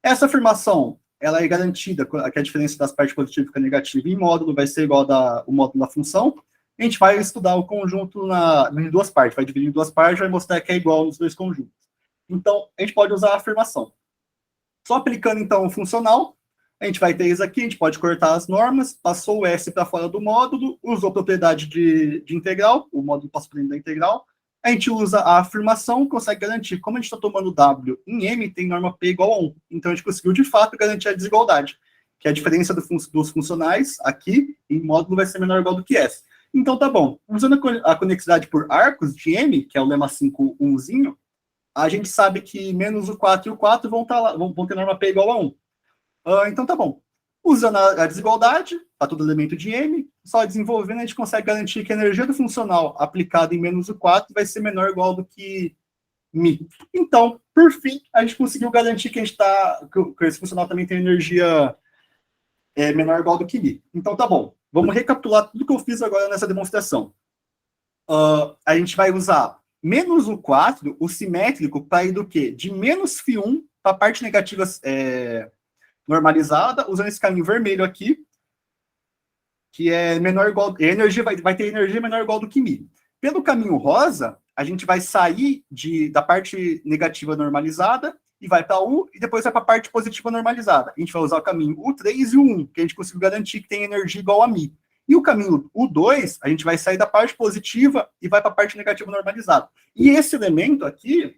Essa afirmação, ela é garantida, que a diferença das partes positivas e negativas em módulo vai ser igual ao módulo da função. A gente vai estudar o conjunto em duas partes, vai dividir em duas partes, vai mostrar que é igual nos dois conjuntos. Então, a gente pode usar a afirmação. Só aplicando, então, o funcional, a gente vai ter isso aqui, a gente pode cortar as normas, passou o S para fora do módulo, usou a propriedade de integral, o módulo passa por dentro da integral, a gente usa a afirmação, consegue garantir, como a gente está tomando W em M, tem norma P igual a 1. Então, a gente conseguiu, de fato, garantir a desigualdade, que a diferença dos funcionais aqui, em módulo, vai ser menor ou igual do que S. Então, tá bom. Usando a conexidade por arcos de M, que é o lema 5, 1zinho, a gente sabe que menos o 4 e o 4 vão ter norma P igual a 1. Então, tá bom. Usando a desigualdade, para todo elemento de M, só desenvolvendo, a gente consegue garantir que a energia do funcional aplicada em menos o 4 vai ser menor ou igual do que μ. Então, por fim, a gente conseguiu garantir que que esse funcional também tem energia menor ou igual do que μ. Então, tá bom. Vamos recapitular tudo que eu fiz agora nessa demonstração. A gente vai usar menos o 4, o simétrico, para ir do quê? De menos φ1 para a parte negativa normalizada, usando esse caminho vermelho aqui, que é menor ou igual, vai ter energia menor ou igual do que μ. Pelo caminho rosa, a gente vai sair da parte negativa normalizada e vai para U, e depois vai para a parte positiva normalizada. A gente vai usar o caminho U3 e U1, que a gente conseguiu garantir que tem energia igual a μ. E o caminho U2, a gente vai sair da parte positiva e vai para a parte negativa normalizada. E esse elemento aqui,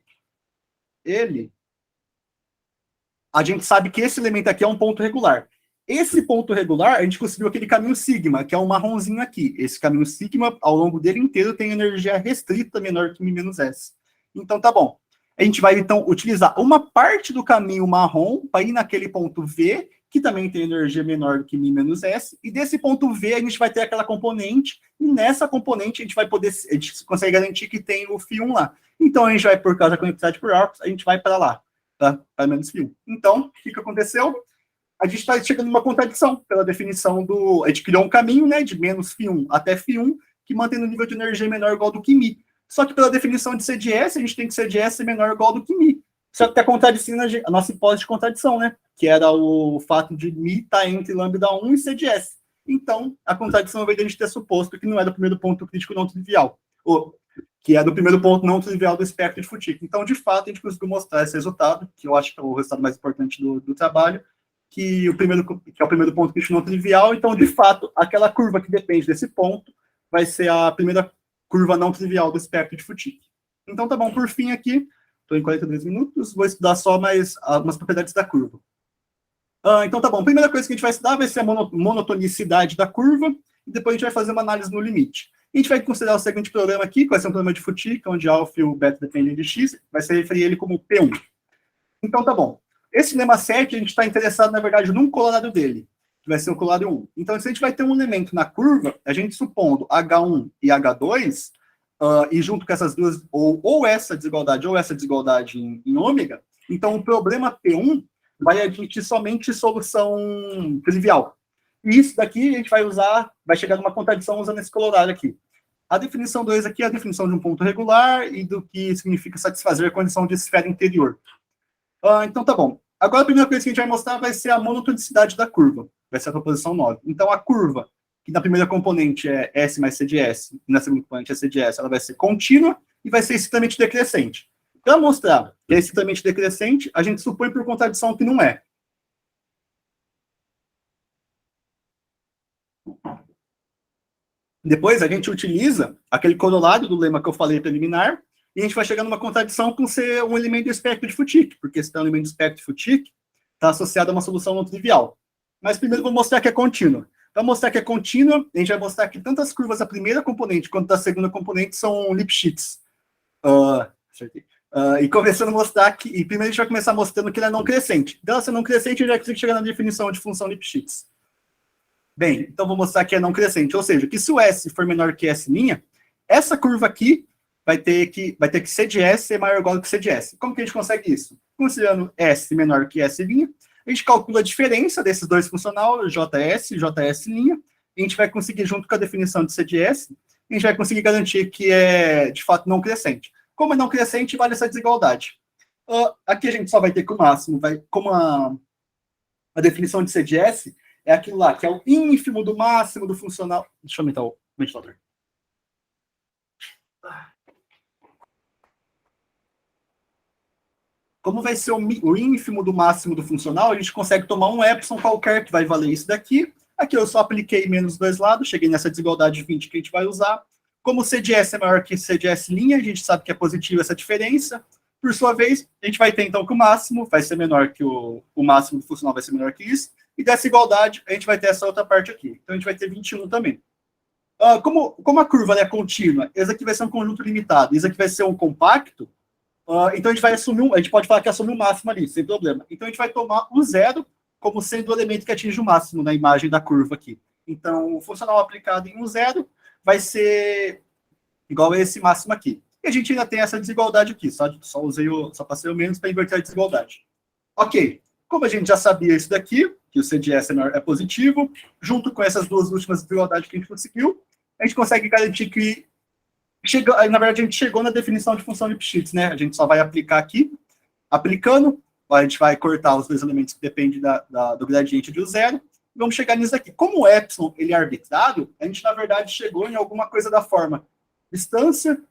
a gente sabe que esse elemento aqui é um ponto regular. Esse ponto regular, a gente conseguiu aquele caminho sigma, que é um marronzinho aqui. Esse caminho sigma, ao longo dele inteiro, tem energia restrita menor que μ menos S. Então, tá bom. A gente vai, então, utilizar uma parte do caminho marrom para ir naquele ponto V, que também tem energia menor do que μ menos S, e desse ponto V a gente vai ter aquela componente, e nessa componente a gente consegue garantir que tem o φ1 lá. Então, a gente vai, por causa da conectividade por arcos, a gente vai para lá. Para menos φ1. Então, o que aconteceu? A gente está chegando numa contradição pela definição a gente criou um caminho, né, de menos φ1 até φ1, que mantém o nível de energia menor ou igual do que μ. Só que pela definição de CDS, a gente tem que CDS menor ou igual do que μ. Só que está contradizendo a nossa hipótese de contradição, né? Que era o fato de μ estar entre lambda1 e CDS. Então, a contradição veio de a gente ter suposto que não era o primeiro ponto crítico não trivial. Que é do primeiro ponto não trivial do espectro de Foucault. Então, de fato, a gente conseguiu mostrar esse resultado, que eu acho que é o resultado mais importante do trabalho, que é o primeiro ponto crítico não trivial. Então, de fato, aquela curva que depende desse ponto vai ser a primeira curva não trivial do espectro de Foucault. Então, tá bom, por fim aqui, estou em 42 minutos, vou estudar só mais algumas propriedades da curva. Então, tá bom, a primeira coisa que a gente vai estudar vai ser a monotonicidade da curva, e depois a gente vai fazer uma análise no limite. A gente vai considerar o seguinte problema aqui, que vai ser um problema de Foucault, onde alfa e o beta dependem de x, vai se referir ele como P1. Então, tá bom. Esse lema 7, a gente está interessado, na verdade, num corolário dele, que vai ser o corolário 1. Então, se a gente vai ter um elemento na curva, a gente supondo H1 e H2, e junto com essas duas, ou essa desigualdade em ômega, então o problema P1 vai admitir somente solução trivial. E isso daqui a gente vai chegar numa contradição usando esse corolário aqui. A definição 2 aqui é a definição de um ponto regular e do que significa satisfazer a condição de esfera interior. Então, tá bom. Agora, a primeira coisa que a gente vai mostrar vai ser a monotonicidade da curva. Vai ser a proposição 9. Então, a curva, que na primeira componente é S mais C de S, e na segunda componente é C de S, ela vai ser contínua e vai ser estritamente decrescente. Para mostrar que é estritamente decrescente, a gente supõe por contradição que não é. Depois a gente utiliza aquele corolário do lema que eu falei preliminar, e a gente vai chegar numa contradição com ser um elemento do espectro de Foutique, porque se é um elemento do espectro de Foutique, está associado a uma solução não trivial. Mas primeiro eu vou mostrar que é contínua. Para mostrar que é contínua, a gente vai mostrar que tanto as curvas da primeira componente quanto da segunda componente são Lipschitz. E começando a mostrar que... E primeiro a gente vai começar mostrando que ela é não crescente. Dela ser não crescente, a gente vai conseguir chegar na definição de função Lipschitz. Bem, então vou mostrar que é não crescente. Ou seja, que se o S for menor que S', essa curva aqui vai ter que C de S ser maior ou igual que C de S. Como que a gente consegue isso? Considerando S menor que S', a gente calcula a diferença desses dois funcional, JS e JS'. A gente vai conseguir, junto com a definição de C de S, a gente vai conseguir garantir que é, de fato, não crescente. Como é não crescente, vale essa desigualdade. Aqui a gente só vai ter que o máximo, como a definição de C de S é aquilo lá, que é o ínfimo do máximo do funcional. Deixa eu aumentar o ventilador. Como vai ser o ínfimo do máximo do funcional, a gente consegue tomar um epsilon qualquer que vai valer isso daqui. Aqui eu só apliquei menos dois lados, cheguei nessa desigualdade de 20 que a gente vai usar. Como C de S é maior que C de S', a gente sabe que é positiva essa diferença. Por sua vez, a gente vai ter então que o máximo vai ser menor que o máximo do funcional vai ser menor que isso. E dessa igualdade, a gente vai ter essa outra parte aqui. Então, a gente vai ter 21 também. Como a curva é contínua, esse aqui vai ser um conjunto limitado, esse aqui vai ser um compacto, então a gente vai assumir, a gente pode falar que assume o máximo ali, sem problema. Então, a gente vai tomar o zero como sendo o elemento que atinge o máximo na imagem da curva aqui. Então, o funcional aplicado em um zero vai ser igual a esse máximo aqui. E a gente ainda tem essa desigualdade aqui, só passei o menos para inverter a desigualdade. Ok. Como a gente já sabia isso daqui, que o C de S é positivo, junto com essas duas últimas desigualdades que a gente conseguiu, a gente consegue garantir que... na verdade, a gente chegou na definição de função Lipschitz, né? A gente só vai aplicar aqui. Aplicando, a gente vai cortar os dois elementos que dependem do gradiente de zero, e vamos chegar nisso aqui. Como o epsilon ele é arbitrário, a gente, na verdade, chegou em alguma coisa da forma distância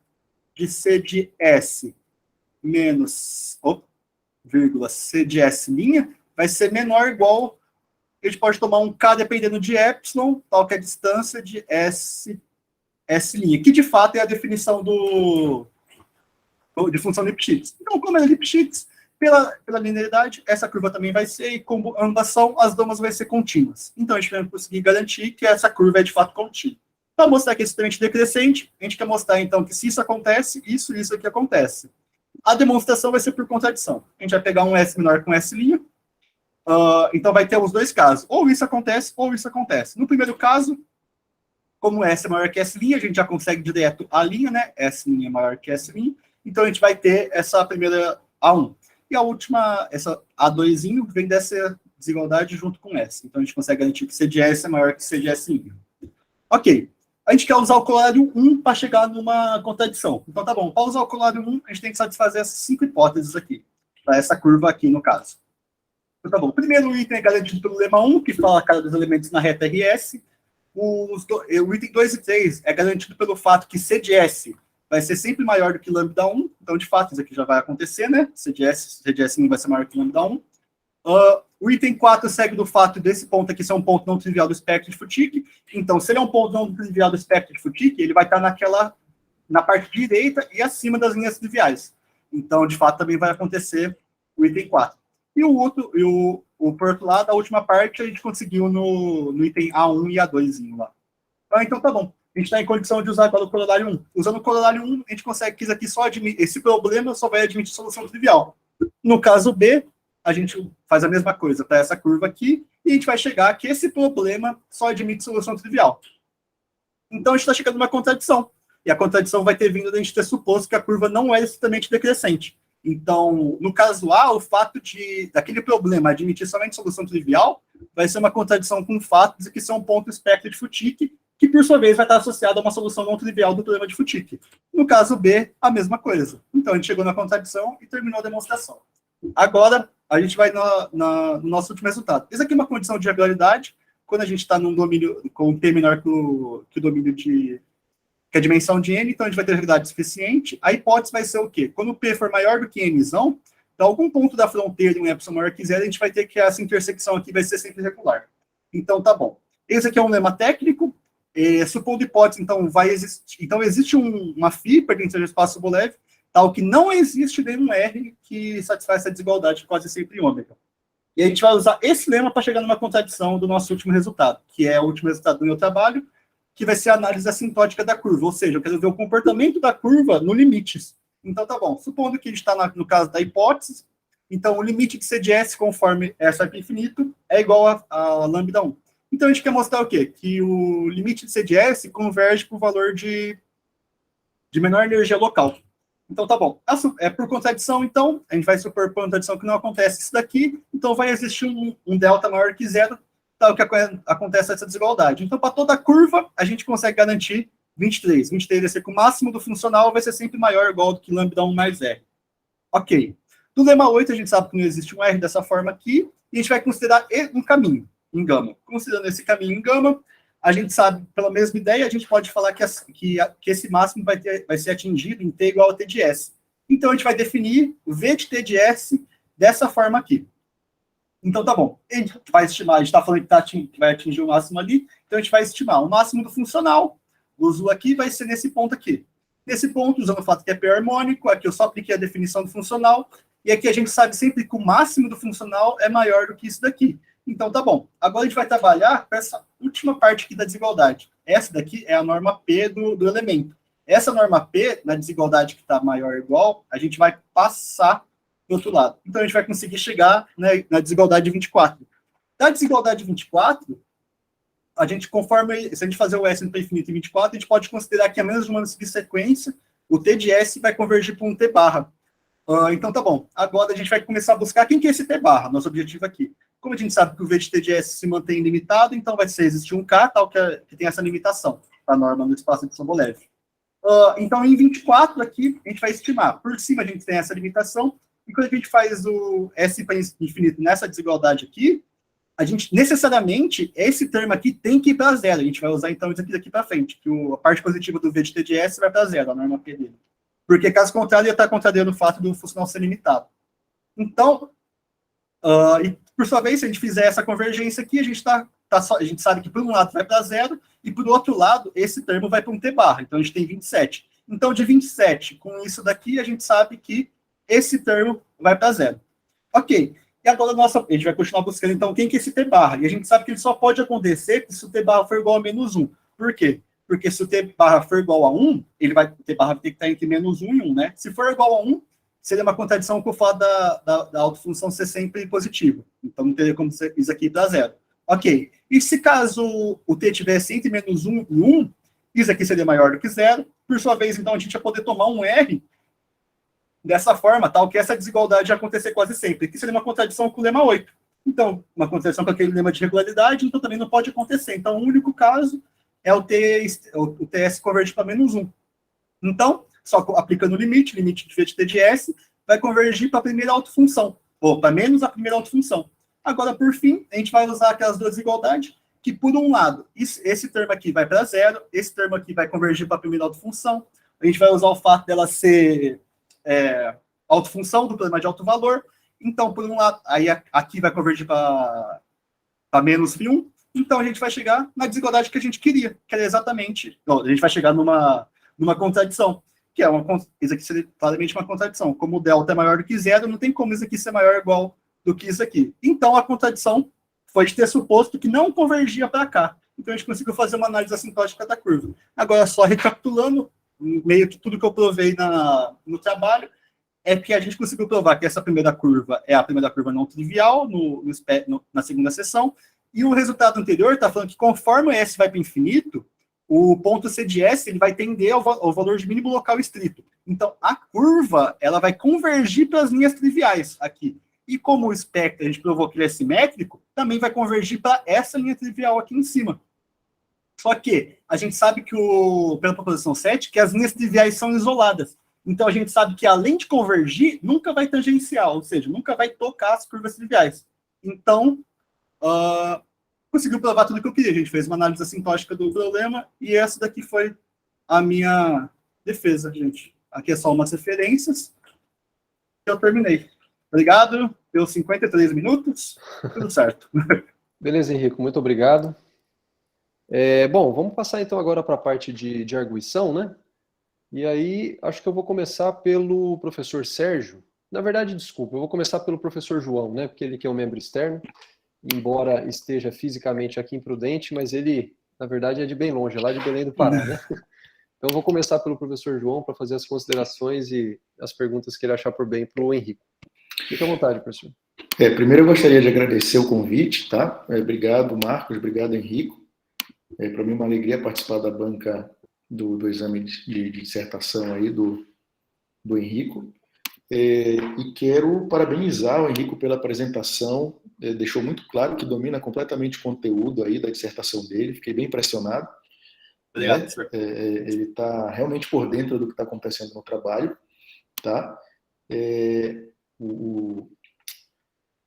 de C de S menos... vírgula C de S', vai ser menor ou igual, a gente pode tomar um K dependendo de epsilon, tal que é a distância de S', que de fato é a definição de função Lipschitz. Então, como é Lipschitz, pela linearidade, essa curva também vai ser, e como ambas são, as damas vão ser contínuas. Então, a gente vai conseguir garantir que essa curva é de fato contínua. Para mostrar que é extremamente decrescente, a gente quer mostrar, então, que se isso acontece, isso aqui acontece. A demonstração vai ser por contradição. A gente vai pegar um S menor com S', então vai ter os dois casos. Ou isso acontece, ou isso acontece. No primeiro caso, como S é maior que S', a gente já consegue direto a linha, né? S' é maior que S', então a gente vai ter essa primeira A1. E a última, essa A2, vem dessa desigualdade junto com S. Então a gente consegue garantir que C de S é maior que C de S'. Ok. A gente quer usar o corolário 1 para chegar numa contradição. Então, tá bom. Para usar o corolário 1, a gente tem que satisfazer essas 5 hipóteses aqui. Para essa curva aqui, no caso. Então, tá bom. O primeiro item é garantido pelo lema 1, que fala cada dos elementos na reta RS. O item 2 e 3 é garantido pelo fato que C de S vai ser sempre maior do que lambda 1. Então, de fato, isso aqui já vai acontecer, né? C de S vai ser maior que lambda 1. O item 4 segue do fato desse ponto aqui ser um ponto não trivial do espectro de Foutique. Então, se ele é um ponto não trivial do espectro de Foutique, ele vai estar na parte direita e acima das linhas triviais. Então, de fato, também vai acontecer o item 4. E por outro lado, a última parte a gente conseguiu no item A1 e A2 lá. Então, tá bom. A gente está em condição de usar agora o corolário 1. Usando o corolário 1, a gente consegue que isso aqui esse problema só vai admitir solução trivial. No caso B, a gente faz a mesma coisa para essa curva aqui, e a gente vai chegar que esse problema só admite solução trivial. Então, a gente está chegando numa contradição. E a contradição vai ter vindo da gente ter suposto que a curva não é estritamente decrescente. Então, no caso A, o fato daquele problema admitir somente solução trivial vai ser uma contradição com o fato de que isso é um ponto espectro de Foutique, que, por sua vez, vai estar associado a uma solução não trivial do problema de Foutique. No caso B, a mesma coisa. Então, a gente chegou na contradição e terminou a demonstração. Agora, a gente vai no nosso último resultado. Isso aqui é uma condição de regularidade, quando a gente está num domínio com P menor que o domínio que a dimensão de N, então a gente vai ter realidade suficiente. A hipótese vai ser o quê? Quando o P for maior do que Nzão, então algum ponto da fronteira em um epsilon maior que zero, a gente vai ter que essa intersecção aqui vai ser sempre regular. Então tá bom. Esse aqui é um lema técnico. Supondo hipótese, então vai existir. Então existe uma phi para dentro do espaço Sobolev, tal que não existe nenhum R que satisfaz essa desigualdade quase sempre ômega. E a gente vai usar esse lema para chegar numa contradição do nosso último resultado, que é o último resultado do meu trabalho, que vai ser a análise assintótica da curva, ou seja, eu quero ver o comportamento da curva no limites. Então tá bom, supondo que a gente está no caso da hipótese, então o limite de CDS conforme S vai para infinito é igual a lambda 1. Então a gente quer mostrar o quê? Que o limite de CDS converge para o valor de menor energia local. Então, tá bom. É por contradição, então, a gente vai supor por contradição que não acontece isso daqui, então vai existir um delta maior que zero, tal que acontece essa desigualdade. Então, para toda curva, a gente consegue garantir 23. 23 vai ser que o máximo do funcional vai ser sempre maior ou igual do que lambda 1 mais R. Ok. Do lema 8, a gente sabe que não existe um R dessa forma aqui, e a gente vai considerar um caminho em gama. Considerando esse caminho em gama, a gente sabe, pela mesma ideia, a gente pode falar que esse máximo vai ser atingido em T igual a T de S. Então, a gente vai definir o V de T de S dessa forma aqui. Então, tá bom. A gente vai estimar, a gente está falando que vai atingir o máximo ali, então a gente vai estimar o máximo do funcional. O uso aqui vai ser nesse ponto aqui. Nesse ponto, usando o fato que é P harmônico, aqui eu só apliquei a definição do funcional, e aqui a gente sabe sempre que o máximo do funcional é maior do que isso daqui. Então, tá bom. Agora a gente vai trabalhar com essa última parte aqui da desigualdade. Essa daqui é a norma P do elemento. Essa norma P, na desigualdade que está maior ou igual, a gente vai passar do outro lado. Então, a gente vai conseguir chegar, né, na desigualdade de 24. Da desigualdade de 24, a gente, conforme, se a gente fazer o S para infinito em 24, a gente pode considerar que a menos de uma subsequência, o T de S vai convergir para um T barra. Então, tá bom. Agora a gente vai começar a buscar quem que é esse T barra, nosso objetivo aqui. Como a gente sabe que o V de T de S se mantém limitado, então vai existir um K, tal que tem essa limitação, a norma no espaço de Sobolev. Então, em 24 aqui, a gente vai estimar. Por cima a gente tem essa limitação, e quando a gente faz o S para infinito nessa desigualdade aqui, a gente, necessariamente, esse termo aqui tem que ir para zero. A gente vai usar, então, isso aqui daqui para frente, que a parte positiva do V de T de S vai para zero, a norma P dele. Porque, caso contrário, ia estar contrariando o fato do funcional ser limitado. Então, e por sua vez, se a gente fizer essa convergência aqui, a gente sabe que por um lado vai para zero, e por outro lado, esse termo vai para um T barra. Então, a gente tem 27. Então, de 27, com isso daqui, a gente sabe que esse termo vai para zero. Ok. E agora a gente vai continuar buscando, então, quem que é esse T barra? E a gente sabe que ele só pode acontecer se o T barra for igual a menos 1. Por quê? Porque se o T barra for igual a 1, o T barra vai ter que estar entre menos 1 e 1, né? Se for igual a 1, seria uma contradição com o fato da autofunção ser sempre positiva. Então, não teria como ser isso aqui para zero. Ok. E se caso o T tivesse entre menos 1 e 1, isso aqui seria maior do que zero. Por sua vez, então, a gente ia poder tomar um R dessa forma, tal que essa desigualdade ia acontecer quase sempre, que seria uma contradição com o lema 8. Então, uma contradição com aquele lema de regularidade, então também não pode acontecer. Então, o único caso é o TS convergir para menos 1. Então, só aplicando o limite de V de T de S, vai convergir para a primeira autofunção, ou para menos a primeira autofunção. Agora, por fim, a gente vai usar aquelas duas desigualdades, que por um lado, esse termo aqui vai para zero, esse termo aqui vai convergir para a primeira autofunção, a gente vai usar o fato dela ser autofunção do problema de alto valor, então, por um lado, aí aqui vai convergir para menos φ1, então a gente vai chegar na desigualdade que a gente queria, que era exatamente, a gente vai chegar numa contradição, que isso aqui seria claramente uma contradição. Como o delta é maior do que zero, não tem como isso aqui ser maior ou igual do que isso aqui. Então, a contradição foi de ter suposto que não convergia para cá. Então, a gente conseguiu fazer uma análise assintótica da curva. Agora, só recapitulando, meio que tudo que eu provei no trabalho, é que a gente conseguiu provar que essa primeira curva é a primeira curva não trivial na segunda seção, e o resultado anterior está falando que conforme o S vai para o infinito, o ponto C de S ele vai tender ao valor de mínimo local estrito. Então, a curva ela vai convergir para as linhas triviais aqui. E como o espectro a gente provou que ele é simétrico, também vai convergir para essa linha trivial aqui em cima. Só que a gente sabe que, pela proposição 7, que as linhas triviais são isoladas. Então, a gente sabe que, além de convergir, nunca vai tangencial, ou seja, nunca vai tocar as curvas triviais. Então, conseguiu provar tudo que eu queria. A gente fez uma análise assintótica do problema e essa daqui foi a minha defesa, gente. Aqui é só umas referências que eu terminei. Obrigado pelos 53 minutos. Tudo certo. Beleza, Henrico, muito obrigado. Bom, vamos passar então agora para a parte de arguição, né? E aí, acho que eu vou começar pelo professor Sérgio. Na verdade, desculpa, eu vou começar pelo professor João, né? Porque ele que é um membro externo, embora esteja fisicamente aqui em Prudente, mas ele, na verdade, é de bem longe, é lá de Belém do Pará, né? Então, eu vou começar pelo professor João para fazer as considerações e as perguntas que ele achar por bem para o Henrico. Fique à vontade, professor. Primeiro eu gostaria de agradecer o convite, tá? Obrigado, Marcos, obrigado, Henrico. Para mim é uma alegria participar da banca do exame de dissertação aí do Henrico. E quero parabenizar o Henrico pela apresentação, deixou muito claro que domina completamente o conteúdo aí da dissertação dele, fiquei bem impressionado. Obrigado, senhor. Ele está realmente por dentro do que está acontecendo no trabalho, tá?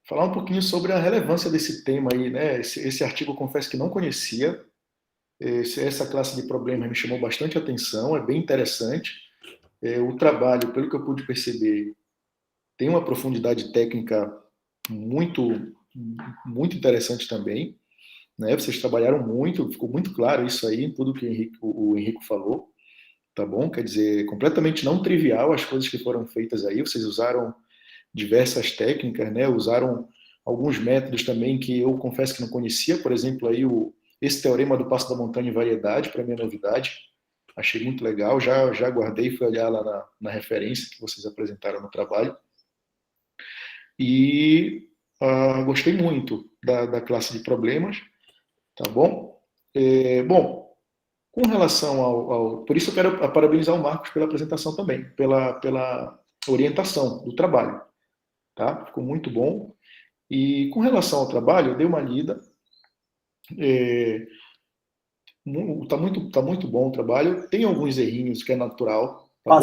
Falar um pouquinho sobre a relevância desse tema aí, né? Esse artigo eu confesso que não conhecia. Essa classe de problemas me chamou bastante atenção, é bem interessante. O trabalho, pelo que eu pude perceber, tem uma profundidade técnica muito, muito interessante também, né? Vocês trabalharam muito, ficou muito claro isso aí em tudo que o Henrico falou, tá bom? Quer dizer, completamente não trivial as coisas que foram feitas aí. Vocês usaram diversas técnicas, né? Usaram alguns métodos também que eu confesso que não conhecia, por exemplo, aí esse teorema do passo da montanha em variedade, para mim é novidade, achei muito legal, já guardei e fui olhar lá na referência que vocês apresentaram no trabalho, e gostei muito da classe de problemas, tá bom? Bom, com relação por isso eu quero parabenizar o Marcos pela apresentação também, pela orientação do trabalho, tá? Ficou muito bom. E com relação ao trabalho, eu dei uma lida, tá muito bom o trabalho, tem alguns errinhos que é natural. Tá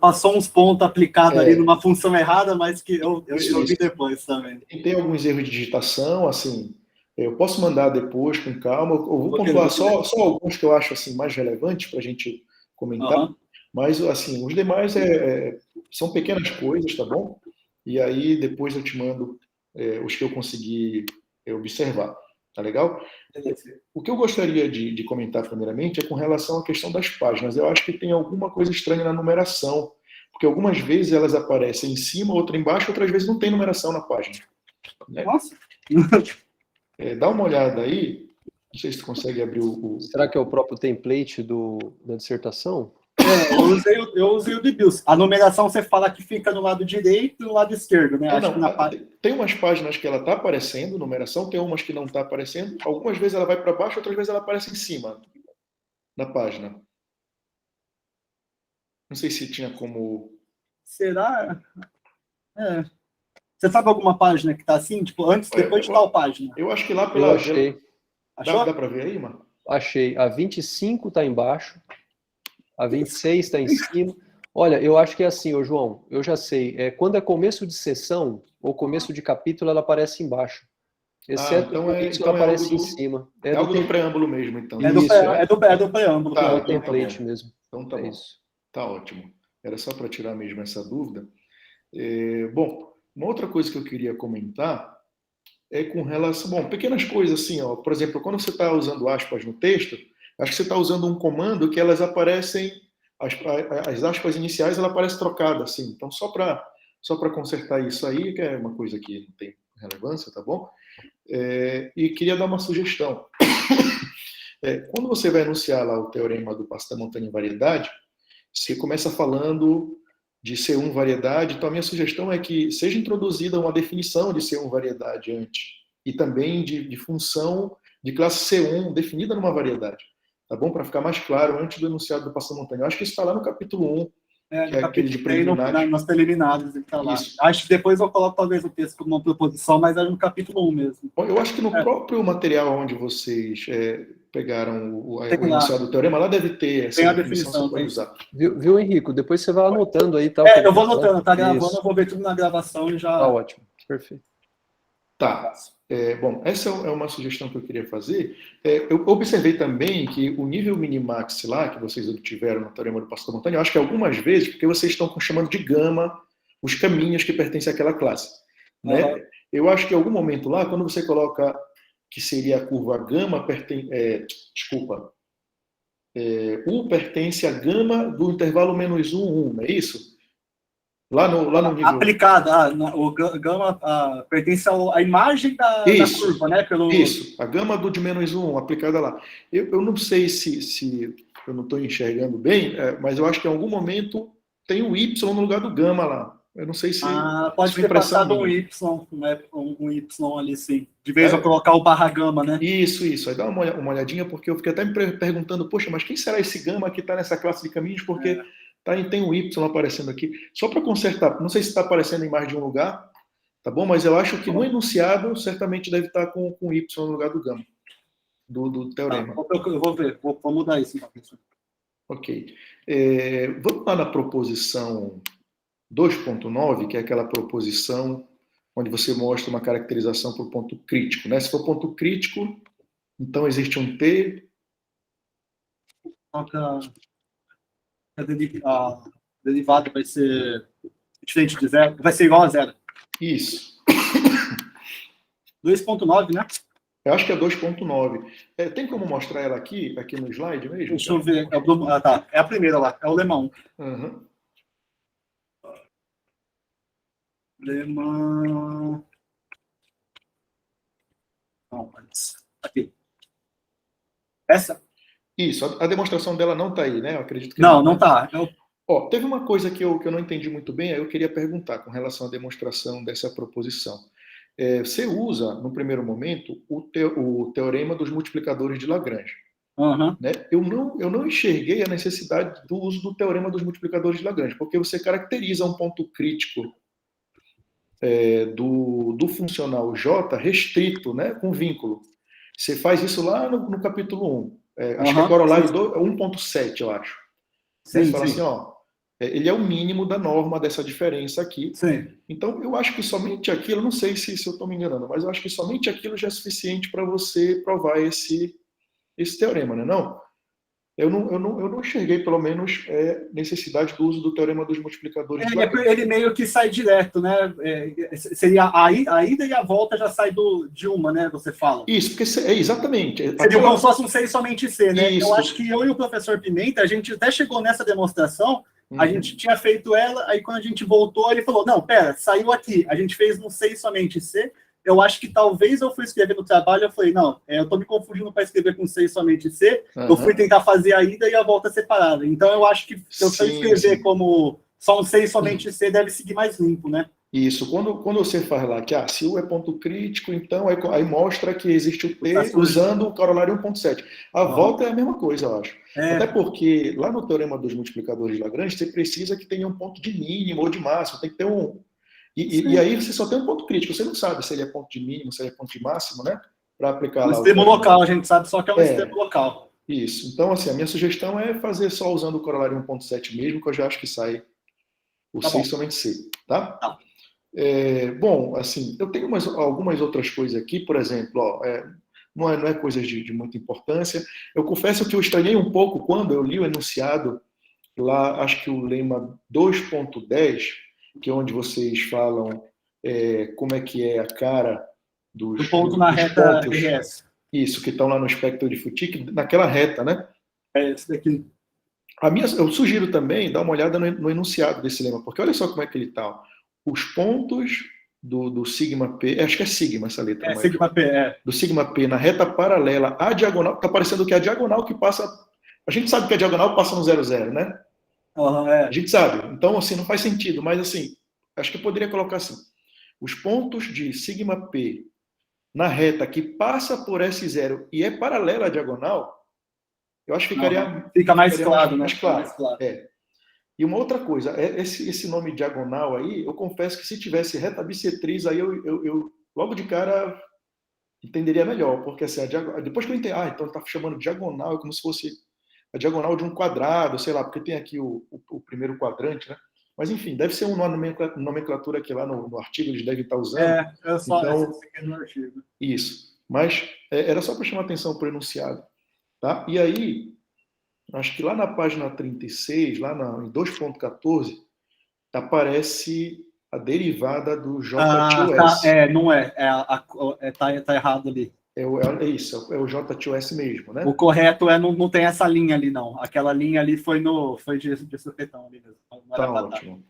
Passou uns pontos aplicados ali numa função errada, mas que eu vi depois também. Tem alguns erros de digitação, assim, eu posso mandar depois com calma, eu vou pontuar só alguns que eu acho assim, mais relevantes para a gente comentar, mas assim, os demais são pequenas coisas, tá bom? E aí depois eu te mando os que eu consegui observar, tá legal? O que eu gostaria de comentar primeiramente é com relação à questão das páginas. Eu acho que tem alguma coisa estranha na numeração, porque algumas vezes elas aparecem em cima, outra embaixo, outras vezes não tem numeração na página. Né? Nossa! Dá uma olhada aí, não sei se tu consegue abrir Será que é o próprio template da dissertação? Eu usei o de BIOS. A numeração você fala que fica no lado direito e no lado esquerdo, né? Tem umas páginas que ela está aparecendo, numeração, tem umas que não está aparecendo. Algumas vezes ela vai para baixo, outras vezes ela aparece em cima da página. Não sei se tinha como... Será? Você sabe alguma página que está assim? Tipo, antes, depois de tal página? Eu acho que lá pela... Eu achei. Dá para ver aí, mano? Achei. A 25 está embaixo. A 26 está em cima. Olha, eu acho que é assim, ô João, eu já sei. Quando é começo de sessão ou começo de capítulo, ela aparece embaixo. Exceto então ela aparece em cima. É algo do preâmbulo mesmo, então. É do preâmbulo. É o template mesmo. Então tá bom. Isso. Tá ótimo. Era só para tirar mesmo essa dúvida. Bom, uma outra coisa que eu queria comentar é com relação... Bom, pequenas coisas assim, ó. Por exemplo, quando você está usando aspas no texto, acho que você está usando um comando que elas aparecem, as aspas iniciais, ela aparece trocada, assim. Então, só para consertar isso aí, que é uma coisa que não tem relevância, tá bom? E queria dar uma sugestão. Quando você vai anunciar lá o teorema do passo da montanha em variedade, você começa falando de C1 variedade, então a minha sugestão é que seja introduzida uma definição de C1 variedade antes, e também de função de classe C1 definida numa variedade. Tá bom? Para ficar mais claro, antes do enunciado do passo da montanha. Eu acho que isso está lá no capítulo 1, que é aquele de preliminares. Nas preliminares, ele está lá. Acho que depois eu coloco talvez o texto como uma proposição, mas é no capítulo 1 mesmo. Eu acho que no próprio material onde vocês pegaram o enunciado do teorema, lá deve ter essa definição para usar. Viu, Henrico? Depois você vai anotando aí. Tá, eu vou anotando, tá gravando, eu vou ver tudo na gravação e já... Tá ótimo, perfeito. Tá. Bom, essa é uma sugestão que eu queria fazer. Eu observei também que o nível minimax lá, que vocês obtiveram no Teorema do Pastor Montanha, eu acho que algumas vezes, porque vocês estão chamando de gama os caminhos que pertencem àquela classe. Né? Uhum. Eu acho que em algum momento lá, quando você coloca que seria a curva gama, U pertence à gama do intervalo -1, 1, não é isso? Lá no nível... Aplicada, o gama pertence à imagem da curva, né? Isso, a gama do de -1 aplicada lá. Eu não sei se eu não estou enxergando bem, mas eu acho que em algum momento tem um Y no lugar do gama lá. Eu não sei se... pode ter passado um Y, né? Um Y ali, sim. De vez eu colocar o barra gama, né? Isso. Aí dá uma olhadinha, porque eu fiquei até me perguntando, poxa, mas quem será esse gama que está nessa classe de caminhos? Porque tem um Y aparecendo aqui. Só para consertar, não sei se está aparecendo em mais de um lugar, tá bom? Mas eu acho que no enunciado certamente deve estar com Y no lugar do gama, do teorema. Eu vou ver, vou mudar isso então, professor. Ok. Vamos lá na proposição 2.9, que é aquela proposição onde você mostra uma caracterização para o ponto crítico. Né? Se for ponto crítico, então existe um T. A derivada vai ser diferente de zero, vai ser igual a zero. Isso. 2.9, né? Eu acho que é 2.9. Tem como mostrar ela aqui no slide mesmo? Deixa eu ver. Tá. É a primeira lá, é o lemão. Uhum. Lemão. Não, aqui. Essa? Isso, a demonstração dela não está aí, né? Eu acredito que não está. Teve uma coisa que eu não entendi muito bem, aí eu queria perguntar com relação à demonstração dessa proposição. Você usa, no primeiro momento, o teorema dos multiplicadores de Lagrange. Uhum. Né? Eu não enxerguei a necessidade do uso do teorema dos multiplicadores de Lagrange, porque você caracteriza um ponto crítico do funcional J restrito, né, com vínculo. Você faz isso lá no capítulo 1. Acho que é corolário 1.7, eu acho. Você fala assim, ele é o mínimo da norma dessa diferença aqui. Sim. Então, eu acho que somente aquilo, não sei se eu estou me enganando, mas eu acho que somente aquilo já é suficiente para você provar esse teorema, né? Não? Eu não enxerguei, pelo menos, necessidade do uso do teorema dos multiplicadores de Lagrange. Ele meio que sai direto, né? Seria a ida e a volta já sai de uma, né? Você fala. Isso, porque exatamente. Seria como se fosse um C somente C, né? Isso. Eu acho que eu e o professor Pimenta, a gente até chegou nessa demonstração, a gente tinha feito ela, aí quando a gente voltou, ele falou, não, pera, saiu aqui. A gente fez no C somente C. Eu acho que talvez eu fui escrever no trabalho, eu falei, não, eu tô me confundindo para escrever com C somente C, eu fui tentar fazer a ida e a volta separada. Então eu acho que se eu escrever como só um C somente C, deve seguir mais limpo, né? Isso, quando você faz lá que se U é ponto crítico, então aí mostra que existe o T usando o corolário 1.7. A volta é a mesma coisa, eu acho. Até porque lá no teorema dos multiplicadores de Lagrange, você precisa que tenha um ponto de mínimo ou de máximo, tem que ter um... E aí você só tem um ponto crítico, você não sabe se ele é ponto de mínimo, se ele é ponto de máximo, né? Para aplicar lá. O extremo local, a gente sabe só que é um extremo local. Isso. Então, assim, a minha sugestão é fazer só usando o corolário 1.7 mesmo, que eu já acho que sai o C somente C, tá? Bom, assim, eu tenho algumas outras coisas aqui, por exemplo, não é coisas de muita importância. Eu confesso que eu estranhei um pouco quando eu li o enunciado lá, acho que o lema 2.10, que é onde vocês falam como é que é a cara do ponto na reta RS. Isso, que estão lá no espectro de Foutique, naquela reta, né? Esse daqui. Eu sugiro também dar uma olhada no enunciado desse lema, porque olha só como é que ele está. Os pontos do sigma P, acho que é sigma essa letra. Sigma P, do sigma P na reta paralela à diagonal, está parecendo que é a diagonal que passa... A gente sabe que a diagonal passa no 0,0, né? A gente sabe. Então, assim, não faz sentido, mas, assim, acho que eu poderia colocar assim. Os pontos de sigma P na reta que passa por S0 e é paralela à diagonal, eu acho que fica mais claro, né? Mais claro. E uma outra coisa, esse nome diagonal aí, eu confesso que se tivesse reta bissetriz, aí eu logo de cara entenderia melhor, porque assim, depois que eu entendi, então ele está chamando diagonal, é como se fosse a diagonal de um quadrado, sei lá, porque tem aqui o primeiro quadrante, né? Mas, enfim, deve ser uma nomenclatura que lá no artigo eles devem estar usando. Eu só então, no artigo. Isso. Mas era só para chamar atenção para o enunciado. Tá? E aí, acho que lá na página 36, lá em 2.14, aparece a derivada do JTOS. Não é. Tá errado ali. É isso, é o JTOS mesmo, né? O correto não tem essa linha ali, não. Aquela linha ali foi de supetão ali mesmo. Tá ótimo.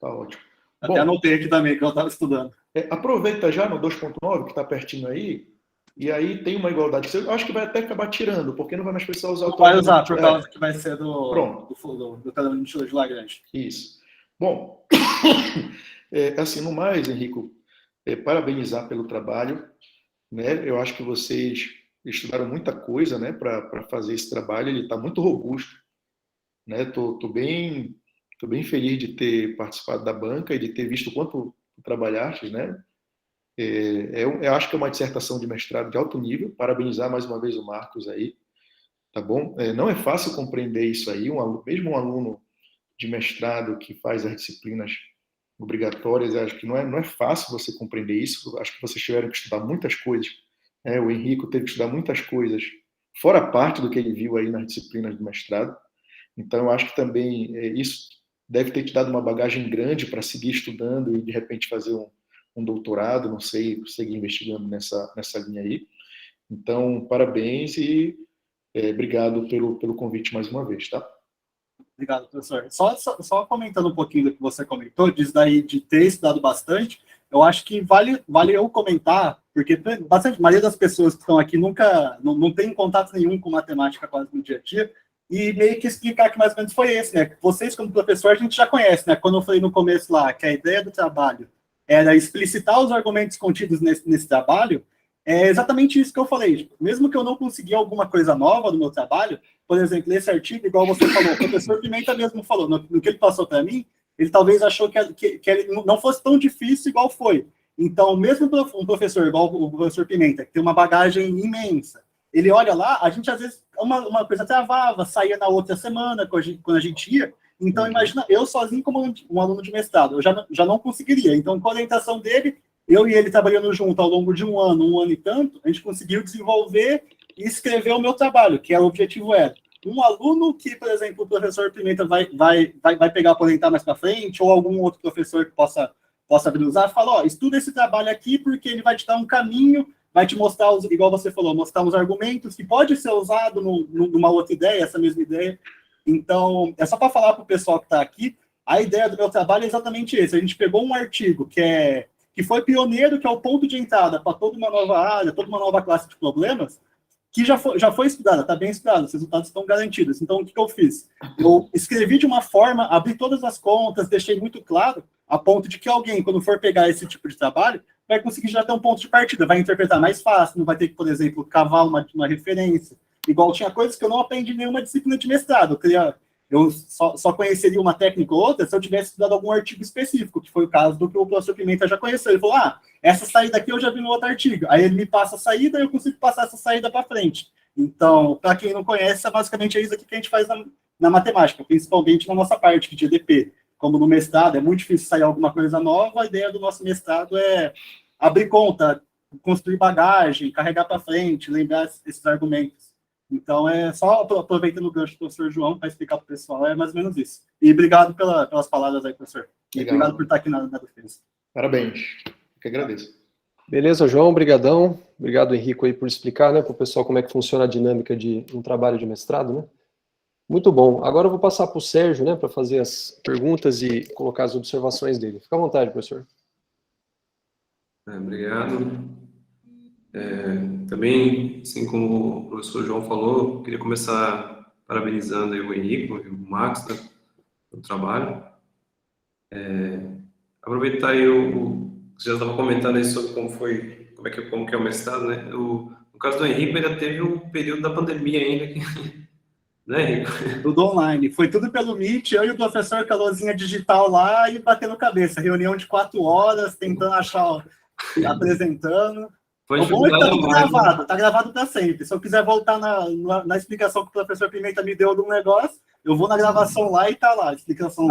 Tá ótimo. Até anotei aqui também, que eu estava estudando. Aproveita já no 2.9, que está pertinho aí, e aí tem uma igualdade. Eu acho que vai até acabar tirando, porque não vai mais precisar usar o... Não vai usar, por causa que vai ser do teorema de Lagrange. Isso. Bom, assim, no mais, Henrico, parabenizar pelo trabalho, né? Eu acho que vocês estudaram muita coisa, né, para fazer esse trabalho. Ele está muito robusto, né? Tô bem feliz de ter participado da banca e de ter visto o quanto trabalhaste, né? Eu acho que é uma dissertação de mestrado de alto nível. Parabenizar mais uma vez o Marcos aí, tá bom? Não é fácil compreender isso aí. Mesmo um aluno de mestrado que faz as disciplinas obrigatórias, acho que não é fácil você compreender isso. Acho que vocês tiveram que estudar muitas coisas. O Henrico teve que estudar muitas coisas, fora parte do que ele viu aí nas disciplinas do mestrado. Então, eu acho que também isso deve ter te dado uma bagagem grande para seguir estudando e, de repente, fazer um doutorado, não sei, seguir investigando nessa linha aí. Então, parabéns e obrigado pelo convite mais uma vez, tá? Obrigado, professor. Só comentando um pouquinho do que você comentou, diz daí de ter estudado bastante, eu acho que vale eu comentar, porque a maioria das pessoas que estão aqui não tem contato nenhum com matemática quase no dia a dia, e meio que explicar que mais ou menos foi esse, né? Vocês, como professor, a gente já conhece, né? Quando eu falei no começo lá que a ideia do trabalho era explicitar os argumentos contidos nesse trabalho, é exatamente isso que eu falei. Tipo, mesmo que eu não conseguir alguma coisa nova no meu trabalho, por exemplo, esse artigo, igual você falou, o professor Pimenta mesmo falou, no que ele passou para mim, ele talvez achou que ele não fosse tão difícil igual foi. Então, mesmo um professor igual o professor Pimenta, que tem uma bagagem imensa, ele olha lá, a gente às vezes, uma coisa travava, saía na outra semana, quando a gente ia. Então, imagina, eu sozinho como um aluno de mestrado, eu já não conseguiria. Então, com a orientação dele, eu e ele trabalhando junto ao longo de um ano e tanto, a gente conseguiu desenvolver e escrever o meu trabalho, que o objetivo era um aluno que, por exemplo, o professor Pimenta vai pegar para orientar mais para frente, ou algum outro professor que possa usar, fala, estuda esse trabalho aqui, porque ele vai te dar um caminho, vai te mostrar, igual você falou, mostrar uns argumentos que pode ser usado numa outra ideia, essa mesma ideia. Então, é só para falar para o pessoal que está aqui, a ideia do meu trabalho é exatamente esse. A gente pegou um artigo que foi pioneiro, que é o ponto de entrada para toda uma nova área, toda uma nova classe de problemas, que já foi estudada, está bem estudada, os resultados estão garantidos. Então, o que eu fiz? Eu escrevi de uma forma, abri todas as contas, deixei muito claro, a ponto de que alguém, quando for pegar esse tipo de trabalho, vai conseguir já ter um ponto de partida, vai interpretar mais fácil, não vai ter que, por exemplo, cavar uma referência. Igual tinha coisas que eu não aprendi em nenhuma disciplina de mestrado. Eu só conheceria uma técnica ou outra se eu tivesse estudado algum artigo específico, que foi o caso do que o professor Pimenta já conheceu. Ele falou, essa saída aqui eu já vi no outro artigo. Aí ele me passa a saída e eu consigo passar essa saída para frente. Então, para quem não conhece, basicamente é isso aqui que a gente faz na matemática, principalmente na nossa parte de EDP. Como no mestrado, é muito difícil sair alguma coisa nova, a ideia do nosso mestrado é abrir conta, construir bagagem, carregar para frente, lembrar esses argumentos. Então, só aproveitando o gancho do professor João para explicar para o pessoal, é mais ou menos isso. E obrigado pelas palavras aí, professor. Obrigado por estar aqui na defesa. Parabéns. Eu que agradeço. Beleza, João, brigadão. Obrigado, Henrico, aí por explicar, né, para o pessoal como é que funciona a dinâmica de um trabalho de mestrado, né? Muito bom. Agora eu vou passar para o Sérgio, né, para fazer as perguntas e colocar as observações dele. Fica à vontade, professor. Obrigado. Também, assim como o professor João falou, queria começar parabenizando aí o Henrico e o Max, né, pelo trabalho. Aproveitar aí você já estava comentando aí sobre como que é o mestrado, né? No caso do Henrico, ainda teve o período da pandemia ainda, né, Henrico? Tudo online. Foi tudo pelo Meet, eu e o professor com a luzinha digital lá e batendo cabeça. Reunião de 4 horas, tentando achar, apresentando. O bom é que tá tudo gravado, tá gravado para sempre. Se eu quiser voltar na explicação que o professor Pimenta me deu de um negócio, eu vou na gravação lá e tá lá, a explicação.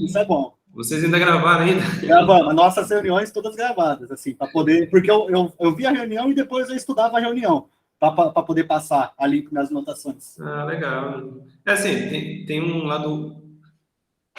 Isso é bom. Vocês ainda gravaram ainda? Gravamos, nossas reuniões todas gravadas, assim, para poder. Porque eu via a reunião e depois eu estudava a reunião, para poder passar ali nas anotações. Ah, legal. É assim, tem um lado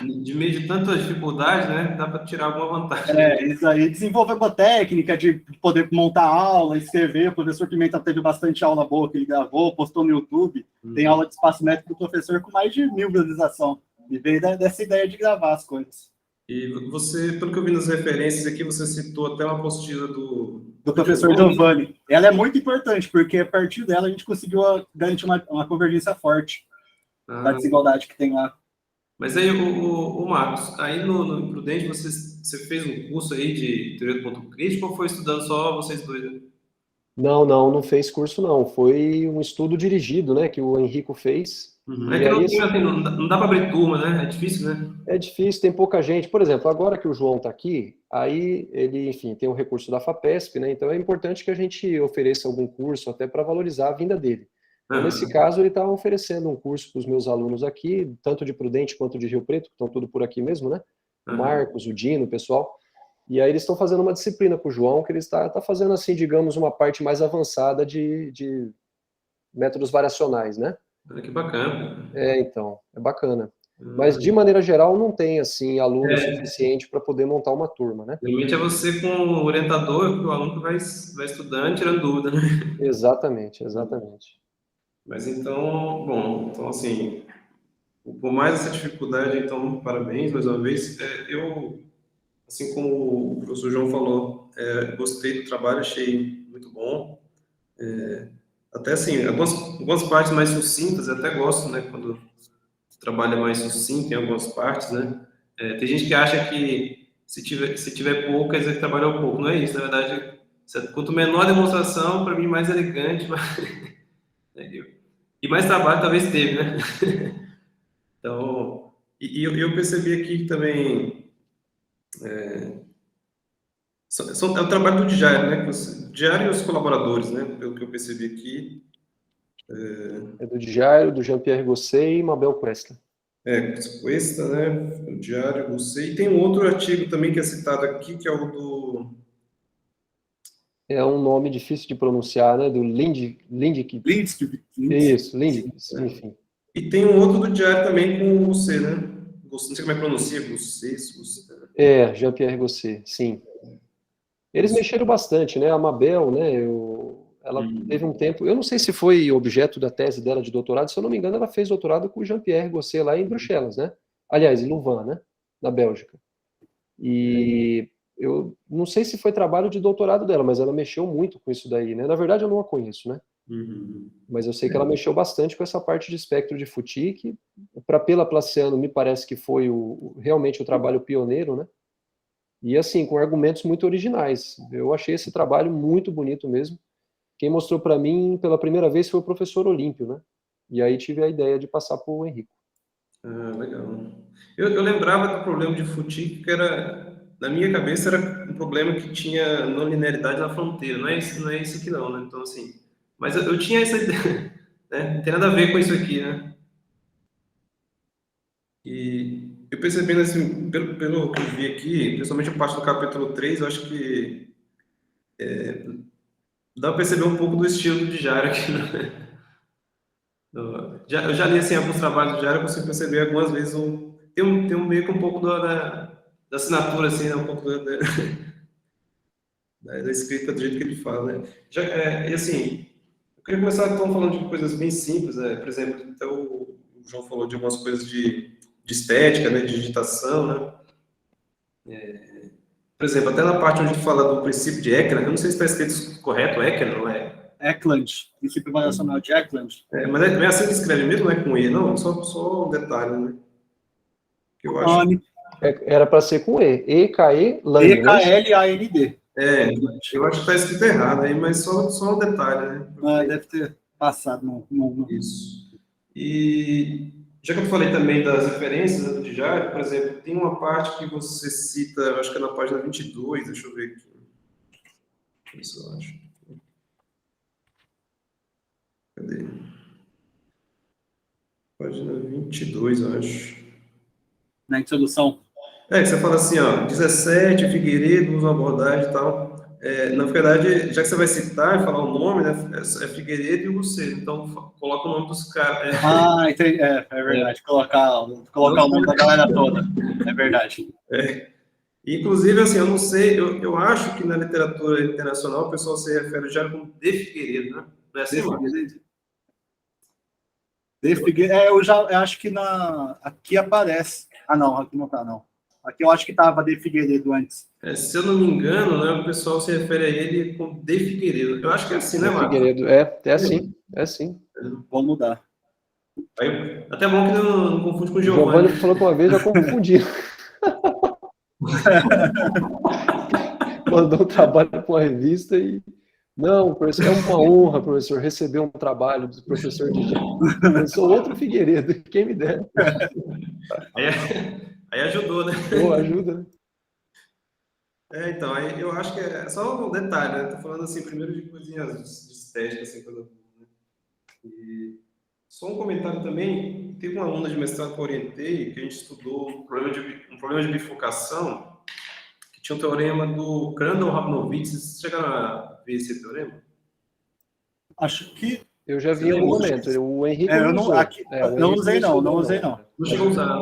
de meio de tanta dificuldade, né? Dá para tirar alguma vantagem. Isso aí, desenvolver uma técnica de poder montar aula, escrever. O professor Pimenta teve bastante aula boa que ele gravou, postou no YouTube. Tem aula de espaço métrico do professor com mais de 1000 visualizações. E veio dessa ideia de gravar as coisas. E você, pelo que eu vi nas referências aqui, você citou até uma apostila do professor Giovanni. Ela é muito importante, porque a partir dela a gente conseguiu garantir uma convergência forte da desigualdade que tem lá. Mas aí, o Marcos, aí no Imprudente você fez um curso aí de teoria do ponto crítico ou foi estudando só vocês dois? Né? Não fez curso não, foi um estudo dirigido, né, que o Henrico fez. É que não, assim, não dá para abrir turma, né? É difícil, né? É difícil, tem pouca gente. Por exemplo, agora que o João está aqui, aí ele, enfim, tem o recurso da FAPESP, né? Então é importante que a gente ofereça algum curso até para valorizar a vinda dele. Então, nesse caso, ele está oferecendo um curso para os meus alunos aqui, tanto de Prudente quanto de Rio Preto, que estão tudo por aqui mesmo, né? O Marcos, o Dino, o pessoal. E aí eles estão fazendo uma disciplina com o João, que ele está fazendo, assim, digamos, uma parte mais avançada de métodos variacionais, né? Olha que bacana. Então, é bacana. Mas, de maneira geral, não tem, assim, aluno suficiente para poder montar uma turma, né? Realmente é você com o orientador, o aluno que vai estudando, tirando dúvida, né? Exatamente. Mas então, bom, então assim, por mais essa dificuldade, então, parabéns mais uma vez. Eu, assim como o professor João falou, gostei do trabalho, achei muito bom. Até assim, algumas partes mais sucintas, eu até gosto, né, quando trabalha mais sucinto em algumas partes, né? Tem gente que acha que se tiver pouco, quer dizer que trabalhou pouco. Não é isso, na verdade, quanto menor a demonstração, para mim, mais elegante, e mais trabalho talvez teve, né? Então, eu percebi aqui também, é o trabalho do diário, né? Diário e os colaboradores, né? Pelo que eu percebi aqui. É do Jairo, do Jean-Pierre Gosset e Mabel Cuesta. Cuesta, né? O diário, você. E tem um outro artigo também que é citado aqui, que é o do... É um nome difícil de pronunciar, né? Do Lindsky. Isso, Lindsky, enfim. E tem um outro do diário também com você, né? Não sei como é que pronuncia, você. Jean-Pierre Gosset, sim. Eles mexeram bastante, né? A Mabel, né? Ela teve um tempo... Eu não sei se foi objeto da tese dela de doutorado. Se eu não me engano, ela fez doutorado com o Jean-Pierre Gosset lá em Bruxelas, né? Aliás, em Louvain, né? Na Bélgica. E eu não sei se foi trabalho de doutorado dela, mas ela mexeu muito com isso daí, né? Na verdade, eu não a conheço, né? Mas eu sei que ela mexeu bastante com essa parte de espectro de Fouti, que para Pela-Placiano me parece que foi realmente o trabalho pioneiro, né? E assim, com argumentos muito originais. Eu achei esse trabalho muito bonito mesmo. Quem mostrou para mim pela primeira vez foi o professor Olímpio, né? E aí tive a ideia de passar para o Henrico. Ah, legal. Eu lembrava do problema de Fouti, que era, na minha cabeça, era um problema que tinha não linearidade na fronteira. Não é isso aqui não, né? Então, assim, mas eu tinha essa ideia, né? Não tem nada a ver com isso aqui, né? E eu percebendo, assim, pelo que eu vi aqui, principalmente a parte do capítulo 3, eu acho que dá para perceber um pouco do estilo de Jário aqui, né? Eu já li, assim, alguns trabalhos do Jário, eu consigo perceber algumas vezes tem um meio que um pouco da assinatura, assim, né? Um pouco da escrita do jeito que ele fala, né? E assim, eu queria começar então falando de coisas bem simples, né? Por exemplo, até o João falou de algumas coisas de estética, né? De digitação, né? Por exemplo, até na parte onde fala do princípio de Eckland, eu não sei se está escrito correto, Eckland, não é? Eckland, princípio variacional de Eckland. Mas não é assim que escreve mesmo, não é com E, não? Só um detalhe, né? Que eu acho... Era para ser com E. E-K-E-Land. E-K-L-A-N-D. Eu acho que está escrito errado aí, mas só um detalhe, né? Deve ter passado. Não. Isso. E já que eu falei também das referências, né, do Djaria, por exemplo, tem uma parte que você cita, eu acho que é na página 22, deixa eu ver aqui. Deixa eu ver se eu acho. Cadê? Página 22, eu acho. Na introdução. Que você fala assim, ó, 17, Figueiredo, usa uma abordagem e tal. Na verdade, já que você vai citar e falar o nome, né, é Figueiredo e o Lucero, então coloca o nome dos caras. Entendi. É verdade. Colocar o nome da galera toda. É verdade. Inclusive, assim, eu não sei, eu acho que na literatura internacional o pessoal se refere já como de Figueiredo, né? Não é assim, De Figueiredo. Eu acho que aqui aparece. Não, aqui não tá, não. Aqui eu acho que estava de Figueiredo antes. Se eu não me engano, né, o pessoal se refere a ele como de Figueiredo. Eu acho que é assim, né, Marcos? Figueiredo, é assim. Vou mudar. Até bom que não confunde com o Giovanni falou que uma vez já confundi. Mandou um trabalho para uma revista e... Não, professor, é uma honra, professor, receber um trabalho do professor DJ. Eu sou outro Figueiredo, quem me dera. Aí ajudou, né? Pô, ajuda, né? Então, aí eu acho que é só um detalhe, né? Tô falando, assim, primeiro de coisinhas de estética, assim, coisa boa, né? E só um comentário também, teve uma aluna de mestrado que eu orientei, que a gente estudou um problema de bifurcação, que tinha um teorema do Crandall-Rabinowitz. Vocês chegaram a ver esse teorema? Acho que... Eu já vi em algum momento, o Henrique eu não usou. Não usei, não usei, não. Não chegou a usar, né?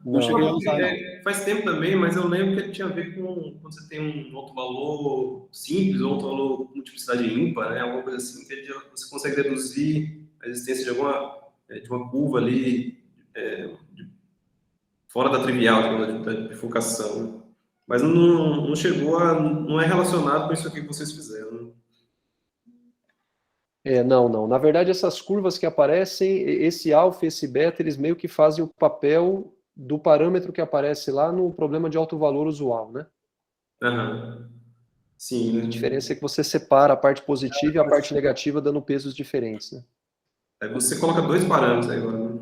Não cheguei a usar, não. Faz tempo também, mas eu lembro que ele tinha a ver com quando você tem um outro valor simples, ou outro valor com multiplicidade ímpar, né? Alguma coisa assim, que você consegue deduzir a existência de uma curva ali fora da trivial, digamos, da bifurcação, né? Mas não chegou não é relacionado com isso aqui que vocês fizeram, né? Não. Na verdade, essas curvas que aparecem, esse alfa e esse beta, eles meio que fazem o papel do parâmetro que aparece lá no problema de alto valor usual, né? Sim, né? A diferença é que você separa a parte positiva e a parte negativa dando pesos diferentes, né? Aí você coloca dois parâmetros aí agora, né?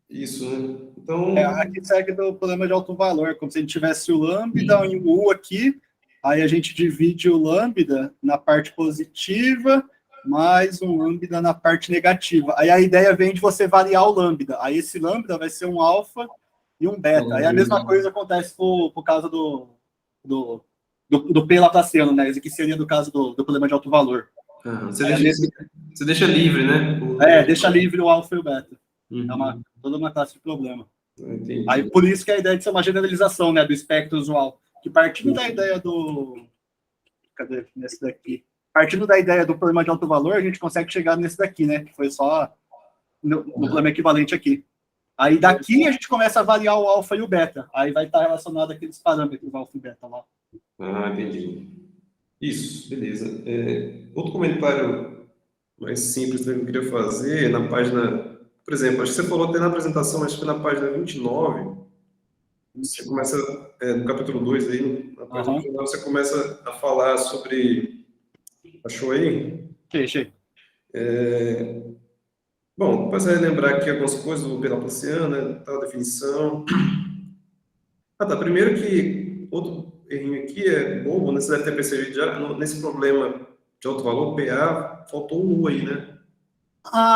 Isso, né? Então... aqui segue do problema de alto valor, como se a gente tivesse o lambda e o U aqui, aí a gente divide o lambda na parte positiva, mais um lambda na parte negativa. Aí a ideia vem de você variar o lambda. Aí esse lambda vai ser um alfa e um beta. Aí a mesma coisa acontece por causa do P laplaciano, né? Esse aqui seria do caso do problema de alto valor. Você deixa livre, né? Deixa livre o alfa e o beta. É toda uma classe de problema. Entendi. Aí por isso que a ideia de ser uma generalização, né, do espectro usual, que partindo da ideia cadê nesse daqui? Partindo da ideia do problema de alto valor, a gente consegue chegar nesse daqui, né, que foi só no problema equivalente aqui. Aí daqui a gente começa a variar o alfa e o beta. Aí vai estar relacionado àqueles parâmetros alfa e beta lá. Entendi. Isso, beleza. Outro comentário mais simples que eu queria fazer na página... Por exemplo, acho que você falou até na apresentação, acho que na página 29, você começa, no capítulo 2 aí, na página 29, você começa a falar sobre... Achou aí? Achei. Bom, depois você vai lembrar aqui algumas coisas do Laplaciano, né, tal definição. Tá, primeiro que outro errinho aqui é bobo, né, você deve ter percebido já, nesse problema de alto valor, PA, faltou um U aí, né?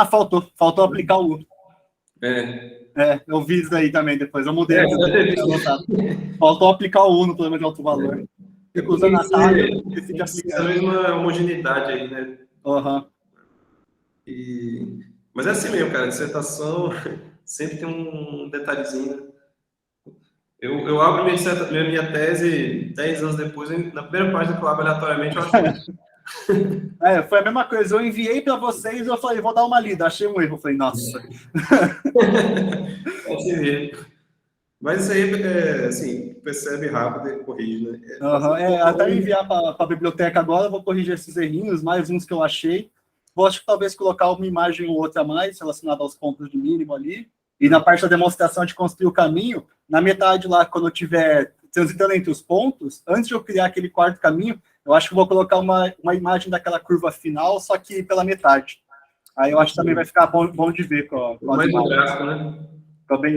Faltou aplicar o U. Eu vi isso aí também depois. Eu mudei aqui. Faltou aplicar o U no problema de alto valor. Usando a tabela, decidi aplicar. A mesma homogeneidade aí, né? Mas é assim mesmo, cara. Dissertação sempre tem um detalhezinho, né? Eu abro minha tese 10 anos depois, na primeira página que eu abro aleatoriamente, eu acho isso. Foi a mesma coisa. Eu enviei para vocês e eu falei, vou dar uma lida. Achei um erro. Eu falei, nossa. É assim mesmo. Mas isso aí, assim, percebe rápido e corrige, né? Até enviar para a biblioteca agora, eu vou corrigir esses errinhos, mais uns que eu achei. Acho que talvez colocar uma imagem ou outra a mais relacionada aos pontos de mínimo ali. E na parte da demonstração de construir o caminho, na metade lá, quando eu estiver transitando entre os pontos, antes de eu criar aquele quarto caminho, eu acho que vou colocar uma imagem daquela curva final, só que pela metade. Aí eu acho que também vai ficar bom de ver com as imagens. Gráfico, né?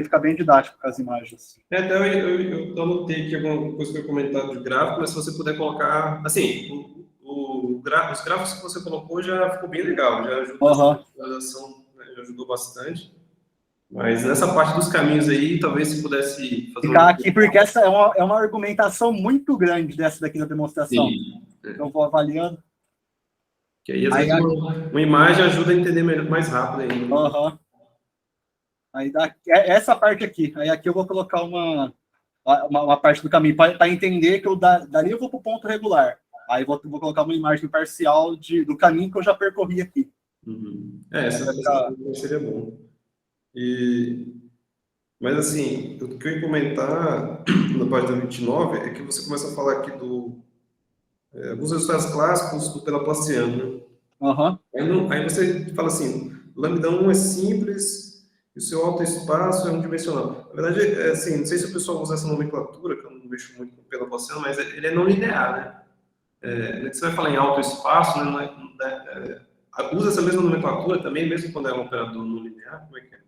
Fica bem didático com as imagens. Até eu anotei aqui alguma coisa que eu comentado de gráfico, mas se você puder colocar... Assim, os gráficos que você colocou já ficou bem legal, já ajuda a visualização, né? ajudou bastante. Mas nessa parte dos caminhos aí, talvez se pudesse fazer ficar aqui, porque essa é uma argumentação muito grande dessa daqui da demonstração. Sim. Então, eu vou avaliando. Que aí, às vezes, uma imagem ajuda a entender mais rápido ainda. Uhum. Aí essa parte aqui. Aí aqui eu vou colocar uma parte do caminho para entender que dali eu vou para o ponto regular. Aí vou colocar uma imagem parcial do caminho que eu já percorri aqui. Uhum. Essa seria bom. Mas, assim, o que eu ia comentar na página 29 é que você começa a falar aqui alguns resultados clássicos do Pelaplaciano, né? Uhum. Aí você fala assim, lambda 1 é simples e o seu autoespaço é unidimensional. Na verdade, assim, não sei se o pessoal usa essa nomenclatura, que eu não mexo muito com o Pelaplaciano, mas ele é não linear, né? Você vai falar em autoespaço, né? Usa essa mesma nomenclatura também, mesmo quando é um operador não linear? Como é que é?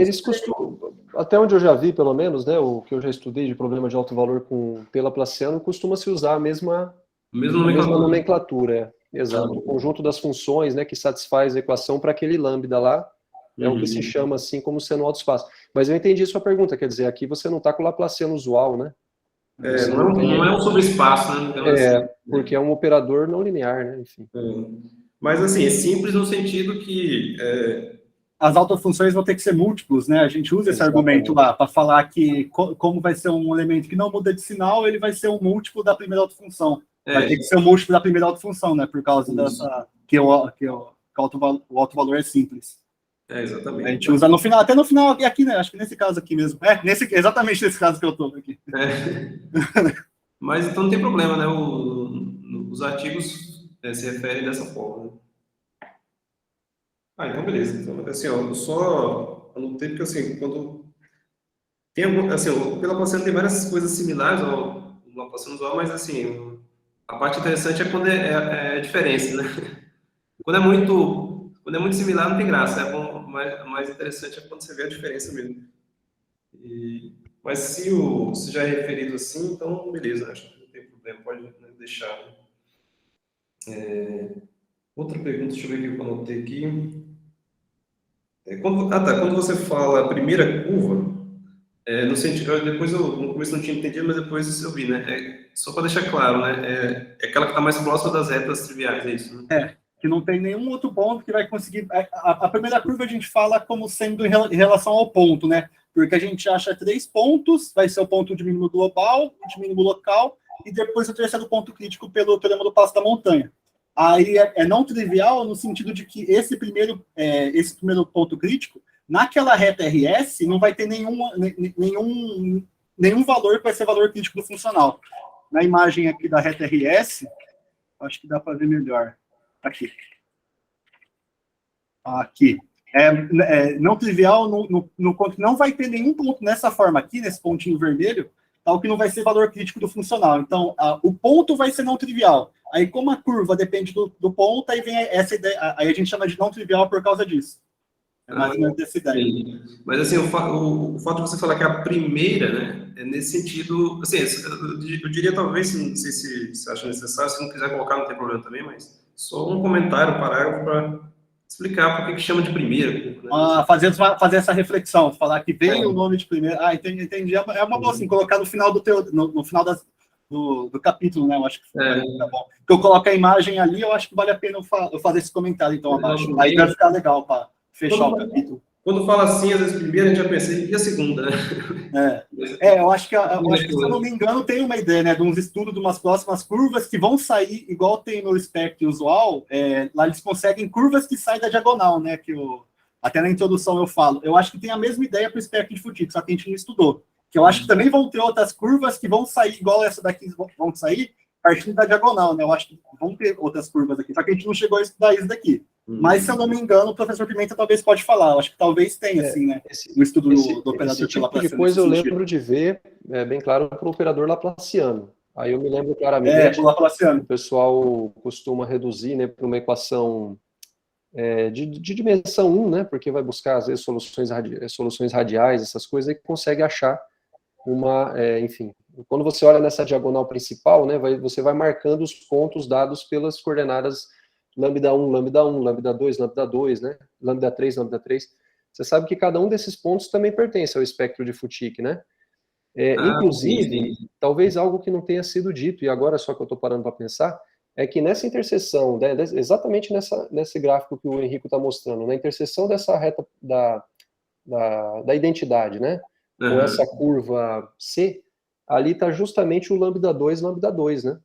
Eles costumam, até onde eu já vi, pelo menos, né, o que eu já estudei de problema de alto valor com Pelaplaciano, costuma-se usar a mesma nomenclatura. Exato. O conjunto das funções, né, que satisfaz a equação para aquele lambda lá, é o que se chama assim como sendo autoespaço. Mas eu entendi sua pergunta, quer dizer, aqui você não está com o Laplaciano usual, né? Não é um subespaço, né? Então, assim, porque é um operador não linear, né? Enfim. Mas, assim, é simples no sentido que... As autofunções vão ter que ser múltiplos, né? A gente usa esse argumento lá para falar que, como vai ser um elemento que não muda de sinal, ele vai ser um múltiplo da primeira autofunção. Vai ter que ser um múltiplo da primeira autofunção, né? Por causa dessa... que o alto valor é simples. Exatamente. A gente usa no final, até no final aqui, né? Acho que nesse caso aqui mesmo. Exatamente nesse caso que eu estou aqui. Mas então não tem problema, né? Os artigos se referem dessa forma, né? Então beleza. Então, assim, ó, eu só anotei porque, assim, quando tem algum... Assim, o Pelaplaciano tem várias coisas similares ao Laplaciano usual, mas, assim, a parte interessante é quando é a diferença, né? Quando é muito similar, não tem graça. É bom, mais interessante é quando você vê a diferença mesmo. Mas se já é referido assim, então beleza, acho que não tem problema, pode deixar. Outra pergunta, deixa eu ver o que eu anotei aqui. Quando você fala a primeira curva, no sentido, depois no começo não tinha entendido, mas depois eu vi, né? Só para deixar claro, né? É aquela que está mais próxima das retas triviais, é isso, né? Que não tem nenhum outro ponto que vai conseguir... A primeira curva a gente fala como sendo em relação ao ponto, né? Porque a gente acha 3 pontos, vai ser o ponto de mínimo global, de mínimo local, e depois o terceiro ponto crítico pelo teorema do passo da montanha. Aí é não trivial no sentido de que esse primeiro ponto crítico, naquela reta RS, não vai ter nenhum valor que vai ser valor crítico do funcional. Na imagem aqui da reta RS, acho que dá para ver melhor. Aqui. Não trivial, não vai ter nenhum ponto nessa forma aqui, nesse pontinho vermelho, tal que não vai ser valor crítico do funcional. Então, o ponto vai ser não trivial. Aí, como a curva depende do ponto, aí vem essa ideia, aí a gente chama de não trivial por causa disso. É mais ou menos dessa ideia. Mas, assim, o fato de você falar que a primeira, né, é nesse sentido, assim, eu diria talvez, não sei se você acha necessário, se não quiser colocar, não tem problema também, mas só um comentário, um parágrafo para explicar por que chama de primeira. Né? Fazer essa reflexão, falar que veio o nome de primeira. Entendi. É uma boa, assim, colocar no final no final do capítulo, né? Eu acho que tá bom. Porque eu coloco a imagem ali, eu acho que vale a pena eu fazer esse comentário, então, abaixo. Aí vai ficar legal para fechar o capítulo. Quando fala assim, às vezes, primeira, a gente já pensa, e a segunda, né? Eu acho que, se eu não me engano, tem uma ideia, né, de uns estudos de umas próximas curvas que vão sair, igual tem no espectro usual, lá eles conseguem curvas que saem da diagonal, né, até na introdução eu falo. Eu acho que tem a mesma ideia para o espectro de Foucault, só que a gente não estudou. Que eu acho que também vão ter outras curvas que vão sair, igual essa daqui, vão sair partindo da diagonal, né, eu acho que vão ter outras curvas aqui, só que a gente não chegou a estudar isso daqui. Mas, se eu não me engano, o professor Pimenta talvez pode falar. Eu acho que talvez tenha, assim, né? O estudo do operador esse tipo de coisa eu lembro de ver, bem claro, para o operador Laplaciano. Aí eu me lembro claramente, o pessoal costuma reduzir, né, para uma equação de dimensão 1, né, porque vai buscar, às vezes, soluções radiais, essas coisas, e consegue achar enfim, quando você olha nessa diagonal principal, né, você vai marcando os pontos dados pelas coordenadas lambda 1, lambda 1, lambda 2, lambda 2, né? Lambda 3, lambda 3. Você sabe que cada um desses pontos também pertence ao espectro de Futic, né? Inclusive, sim. talvez algo que não tenha sido dito, e agora só que eu estou parando para pensar, é que nessa interseção, né, exatamente nesse gráfico que o Henrico está mostrando, na interseção dessa reta da identidade, né, com essa curva C, ali está justamente o lambda 2, lambda 2, né?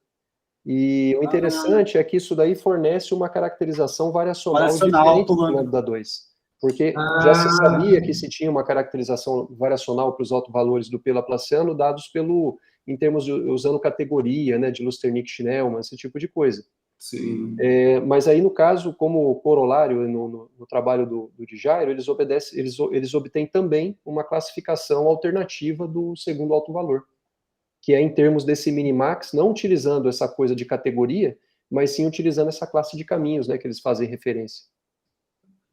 E o interessante é que isso daí fornece uma caracterização variacional diferente do lambda 2. Porque já se sabia que se tinha uma caracterização variacional para os autovalores do P laplaciano dados em termos de, usando categoria, né, de Lusternik-Schnellmann, esse tipo de coisa. Sim. Mas aí, no caso, como corolário no trabalho do de Jairo, eles obtêm também uma classificação alternativa do segundo autovalor, que é em termos desse minimax, não utilizando essa coisa de categoria, mas sim utilizando essa classe de caminhos, né, que eles fazem referência.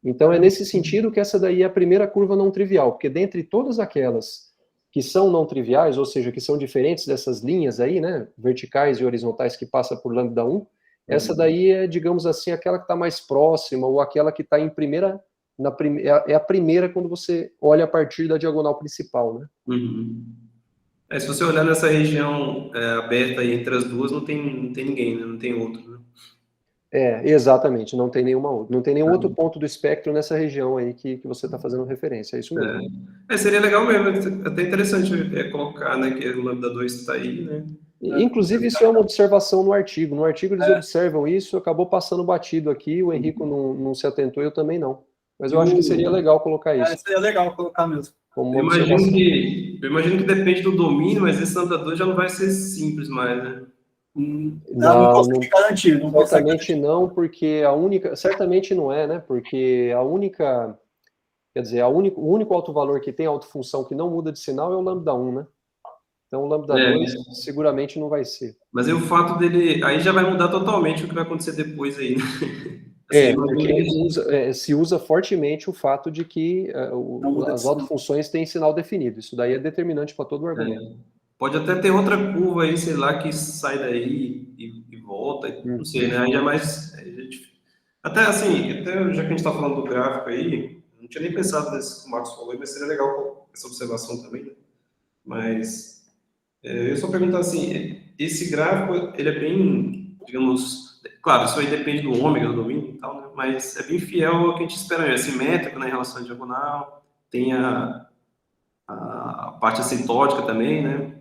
Então, é nesse sentido que essa daí é a primeira curva não trivial, porque dentre todas aquelas que são não triviais, ou seja, que são diferentes dessas linhas aí, né, verticais e horizontais que passa por lambda 1, essa daí é, digamos assim, aquela que está mais próxima, ou aquela que está em primeira, é a primeira quando você olha a partir da diagonal principal, né? Uhum. Se você olhar nessa região aberta aí entre as duas, não tem ninguém, né? Não tem outro, né? Exatamente, não tem nenhuma outra. Não tem nenhum outro ponto do espectro nessa região aí que você está fazendo referência, é isso mesmo. Seria legal mesmo, até interessante colocar, né, que o lambda 2 está aí, né? Inclusive, isso é uma observação no artigo. No artigo eles observam isso, acabou passando batido aqui, o Henrico não se atentou, eu também não. Mas eu acho que seria legal colocar isso. Seria legal colocar mesmo. Como Eu uma observação. imagino que depende do domínio, mas esse lambda 2 já não vai ser simples mais, né? Não consigo garantir. Certamente não, porque certamente não é, né? Porque quer dizer, o único autovalor que tem autofunção que não muda de sinal é o lambda 1, né? Então o lambda 2 seguramente não vai ser. Mas aí o fato dele, aí já vai mudar totalmente o que vai acontecer depois aí, né? Porque se usa fortemente o fato de que as autofunções têm sinal definido. Isso daí é determinante para todo o argumento. Pode até ter outra curva aí, sei lá, que sai daí e volta, não sei, né? Aí é mais... Até assim, já que a gente está falando do gráfico aí, não tinha nem pensado nisso que o Marcos falou, mas seria legal essa observação também, né? Mas eu só perguntar assim, esse gráfico, ele é bem, digamos, claro, isso aí depende do ômega, do domínio e tal, né? Mas é bem fiel ao que a gente espera, é simétrico, né, em relação à diagonal, tem a parte assintótica também, né?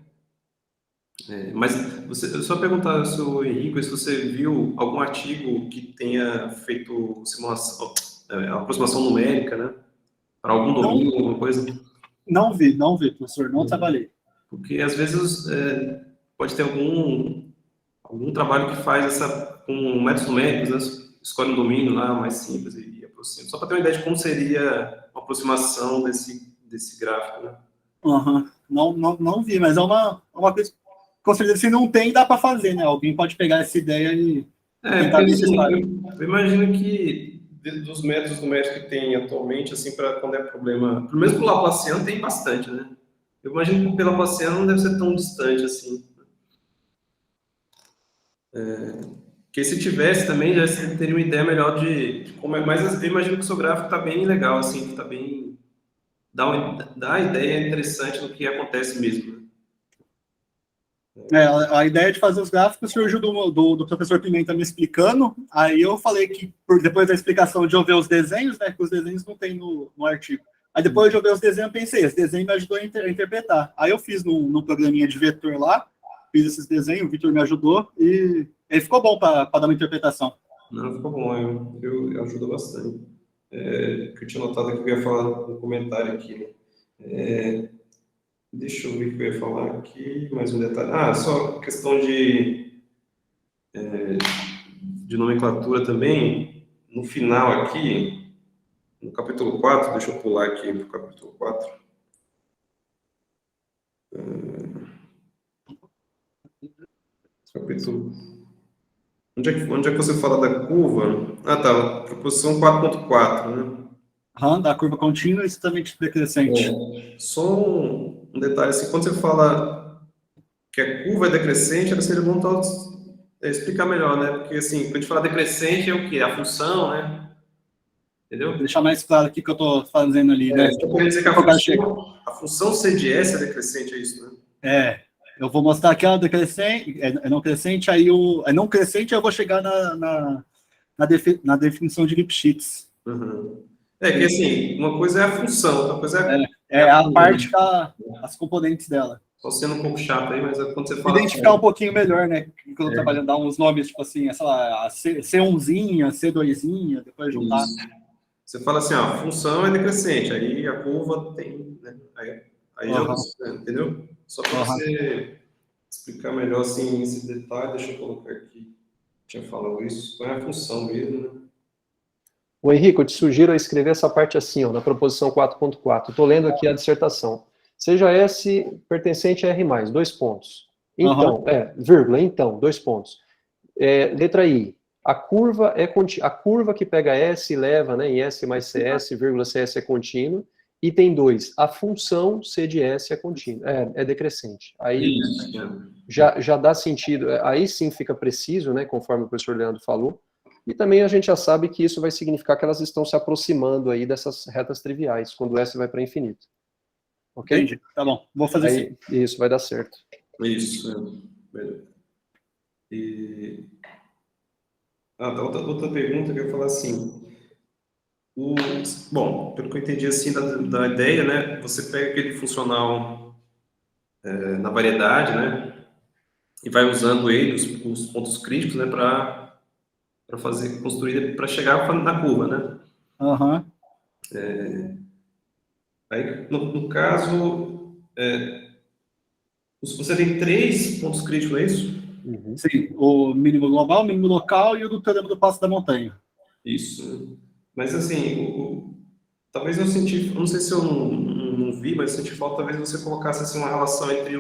Mas eu só perguntar, seu Henrique, se você viu algum artigo que tenha feito simulação, aproximação numérica, né? Para algum domínio, alguma coisa? Não vi, professor, não trabalhei. Porque às vezes pode ter algum trabalho que faz com métodos numéricos, né? Escolhe um domínio lá mais simples e aproxima. Só para ter uma ideia de como seria a aproximação desse gráfico, né? Não vi, mas é uma coisa que, com certeza, se não tem, dá para fazer, né? Alguém pode pegar essa ideia e tentar necessitar. Eu imagino que dos métodos numéricos que tem atualmente, assim, para quando é problema, pelo menos para o Laplaciano tem bastante, né? Eu imagino que o Laplaciano não deve ser tão distante assim. Porque se tivesse também, já teria uma ideia melhor de como é. Mas eu imagino que o seu gráfico está bem legal, assim, que está bem. Dá a ideia interessante do que acontece mesmo. A ideia de fazer os gráficos surgiu do professor Pimenta me explicando. Aí eu falei que, depois da explicação de eu ver os desenhos, né, que os desenhos não tem no artigo. Aí depois de eu ver os desenhos, eu pensei, esse desenho me ajudou a interpretar. Aí eu fiz num programinha de vetor lá, fiz esses desenhos, o Vitor me ajudou, e ele ficou bom para dar uma interpretação. Não, ficou bom, eu ajudo bastante. Que eu tinha notado que eu ia falar no comentário aqui, né? Deixa eu ver o que eu ia falar aqui, mais um detalhe. Só questão de nomenclatura também. No final aqui, no capítulo 4, deixa eu pular aqui para o capítulo 4. Capítulo... Onde é que você fala da curva? Tá, proposição 4.4, né? Da curva contínua e extremamente decrescente. Só um detalhe, assim, quando você fala que a curva é decrescente, seria bom estar explicar melhor, né? Porque, assim, quando a gente fala decrescente, é o quê? A função, né? Entendeu? Vou deixar mais claro aqui que eu estou fazendo ali, né? Eu queria dizer que a função C de S é decrescente, é isso, né? Eu vou mostrar aqui a decrescente, não crescente, aí não crescente eu vou chegar na definição de Lipschitz. Uhum. Que assim, uma coisa é a função, outra coisa a parte as componentes dela. Só sendo um pouco chato aí, mas quando você fala... Identificar um pouquinho melhor, né? Quando eu tô trabalhando, dar uns nomes, tipo assim, sei lá, C1zinha, C2zinha, depois juntar. Isso. Você fala assim, a função é decrescente, aí a curva tem, né? Aí já você, entendeu? Só para você explicar melhor, assim, esse detalhe, deixa eu colocar aqui. Tinha falado isso, então é a função mesmo, né? O Henrique, eu te sugiro escrever essa parte assim, ó, na proposição 4.4. Estou lendo aqui a dissertação. Seja S pertencente a R+, 2 pontos. Então, vírgula, então, 2 pontos. Letra I. A curva que pega S e leva, né, em S mais CS, vírgula CS é contínuo. Item 2. A função C de S é contínua, é decrescente. Aí já dá sentido, aí sim fica preciso, né, conforme o professor Leandro falou. E também a gente já sabe que isso vai significar que elas estão se aproximando aí dessas retas triviais, quando o S vai para infinito. Ok? Entendi. Tá bom. Vou fazer assim. Isso, vai dar certo. Isso. Outra pergunta que eu ia falar assim. Bom, pelo que eu entendi assim da ideia, né? Você pega aquele funcional na variedade, né? E vai usando ele, os pontos críticos, né? Para construir, para chegar na curva, né? Aí, no caso, você tem 3 pontos críticos, não é isso? Uhum. Sim, o mínimo global, o mínimo local e o do teorema do passo da montanha. Isso. Mas, assim, talvez eu não sei se eu não vi, mas eu senti falta, talvez você colocasse assim, uma relação entre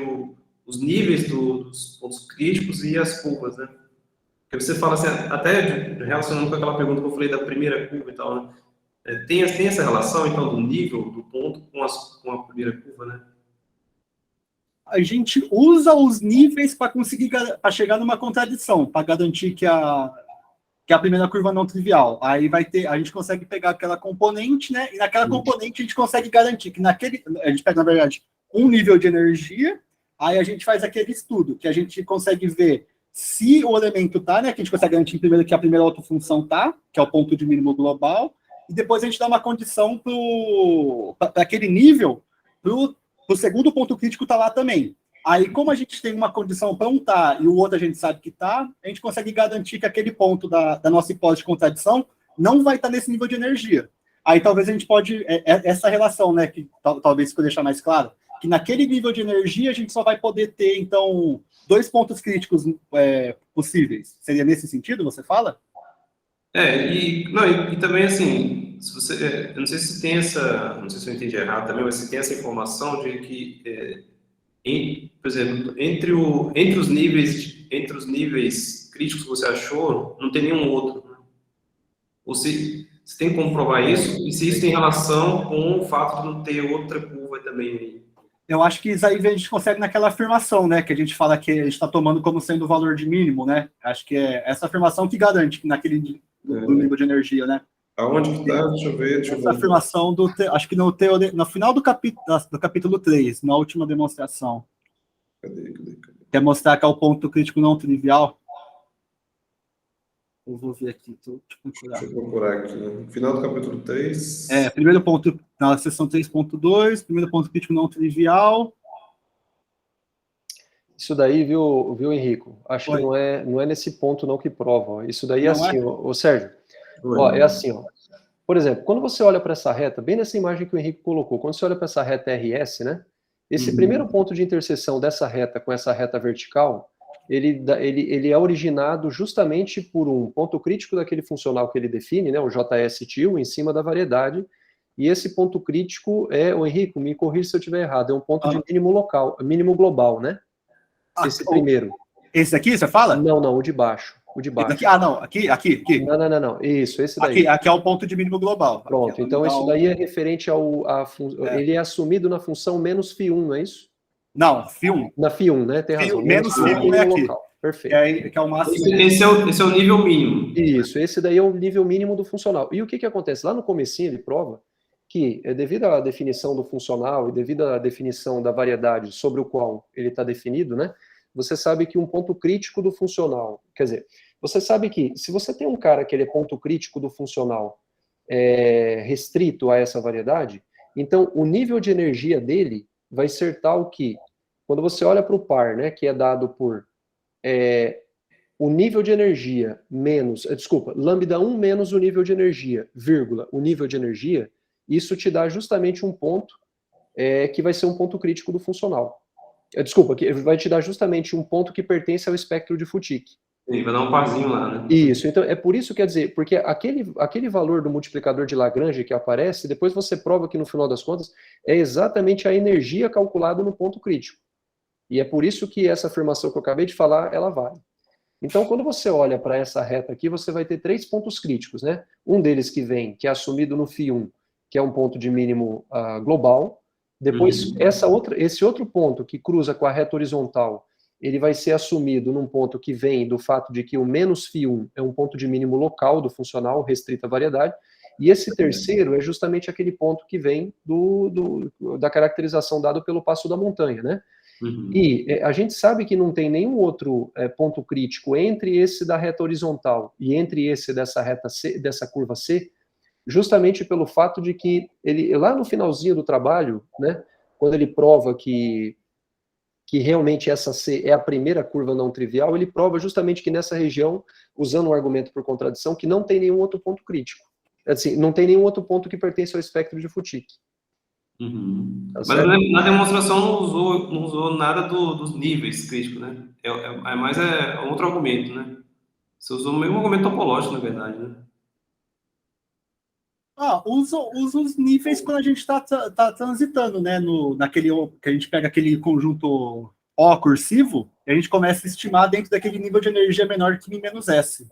os níveis dos pontos críticos e as curvas, né? Porque você fala assim, até relacionando com aquela pergunta que eu falei da primeira curva e tal, né? Tem essa relação, então, do nível do ponto com a primeira curva, né? A gente usa os níveis para conseguir chegar numa contradição, para garantir que a primeira curva não trivial. Aí a gente consegue pegar aquela componente, né? E naquela componente a gente consegue garantir que a gente pega, na verdade, um nível de energia, aí a gente faz aquele estudo, que a gente consegue ver se o elemento tá, né? Que a gente consegue garantir primeiro que a primeira autofunção tá, que é o ponto de mínimo global, e depois a gente dá uma condição para aquele nível, o segundo ponto crítico tá lá também. Aí, como a gente tem uma condição para um tá e o outro a gente sabe que tá, a gente consegue garantir que aquele ponto da nossa hipótese de contradição não vai estar nesse nível de energia. Aí, talvez a gente pode... essa relação, né, que talvez ficou deixar mais claro, que naquele nível de energia a gente só vai poder ter, então, 2 pontos críticos possíveis. Seria nesse sentido, você fala? E também, assim, se você, eu não sei se tem não sei se eu entendi errado também, mas se tem essa informação de que, por exemplo, entre os níveis críticos que você achou, não tem nenhum outro. Né? Ou se tem como provar isso, e se isso tem relação com o fato de não ter outra curva também. Eu acho que isso aí a gente consegue naquela afirmação, né, que a gente fala que a gente está tomando como sendo o valor de mínimo, né? Acho que é essa afirmação que garante que naquele do nível de energia, né? Aonde que tá? Deixa eu ver. Essa afirmação acho que no final do capítulo 3, na última demonstração. Cadê? Quer mostrar que é o ponto crítico não trivial? Eu vou ver aqui, deixa eu procurar aqui. No final do capítulo 3. Primeiro ponto, na seção 3.2, primeiro ponto crítico não trivial. Isso daí, viu, Henrico? Acho que não é nesse ponto não que prova. Ó. Isso daí é assim, ô Sérgio. Ó, é assim, ó. Por exemplo, quando você olha para essa reta, bem nessa imagem que o Henrique colocou, quando você olha para essa reta RS, né? Esse primeiro ponto de interseção dessa reta com essa reta vertical, ele é originado justamente por um ponto crítico daquele funcional que ele define, né? O JS til, em cima da variedade. E esse ponto crítico o Henrique, me corrija se eu estiver errado, é um ponto de mínimo global, né? Esse primeiro. Esse aqui, você fala? Não, o de baixo. O de baixo. Aqui. Não. Isso, esse daí. Aqui é o ponto de mínimo global. Pronto, então isso daí é referente ele é assumido na função menos φ1, não é isso? Não, φ1. Na φ1, né? Tem razão. Menos φ1 é aqui. perfeito. Que é o máximo. Esse é o nível mínimo. Isso, esse daí é o nível mínimo do funcional. E o que acontece? Lá no comecinho ele prova que, devido à definição do funcional e devido à definição da variedade sobre o qual ele está definido, né, você sabe que um ponto crítico do funcional, quer dizer, você sabe que se você tem um cara que ele é ponto crítico do funcional restrito a essa variedade, então o nível de energia dele vai ser tal que, quando você olha para o par, né, que é dado por o nível de energia menos, lambda 1 menos o nível de energia, vírgula, o nível de energia, isso te dá justamente um ponto que vai ser um ponto crítico do funcional. Que vai te dar justamente um ponto que pertence ao espectro de Foutique. Sim, vai dar um parzinho lá, né? Isso, então é por isso, quer dizer, porque aquele valor do multiplicador de Lagrange que aparece, depois você prova que no final das contas é exatamente a energia calculada no ponto crítico. E é por isso que essa afirmação que eu acabei de falar, ela vale. Então, quando você olha para essa reta aqui, você vai ter 3 pontos críticos, né? Um deles que é assumido no φ1, que é um ponto de mínimo global. Depois, esse outro ponto que cruza com a reta horizontal, ele vai ser assumido num ponto que vem do fato de que o menos φ1 é um ponto de mínimo local do funcional, restrito à variedade. E esse terceiro é justamente aquele ponto que vem da caracterização dada pelo passo da montanha, né? E a gente sabe que não tem nenhum outro ponto crítico entre esse da reta horizontal e entre esse dessa reta C, dessa curva C, justamente pelo fato de que ele, lá no finalzinho do trabalho, né, quando ele prova que realmente essa C é a primeira curva não trivial, ele prova justamente que nessa região, usando um argumento por contradição, que não tem nenhum outro ponto crítico. Assim, não tem nenhum outro ponto que pertence ao espectro de Foutique. Tá, mas na demonstração não usou nada dos níveis críticos, né? É mais outro argumento, né? Você usou o mesmo argumento topológico, na verdade, né? Usa os níveis quando a gente está transitando, né? Naquele que a gente pega aquele conjunto O cursivo, e a gente começa a estimar dentro daquele nível de energia menor que μ menos S.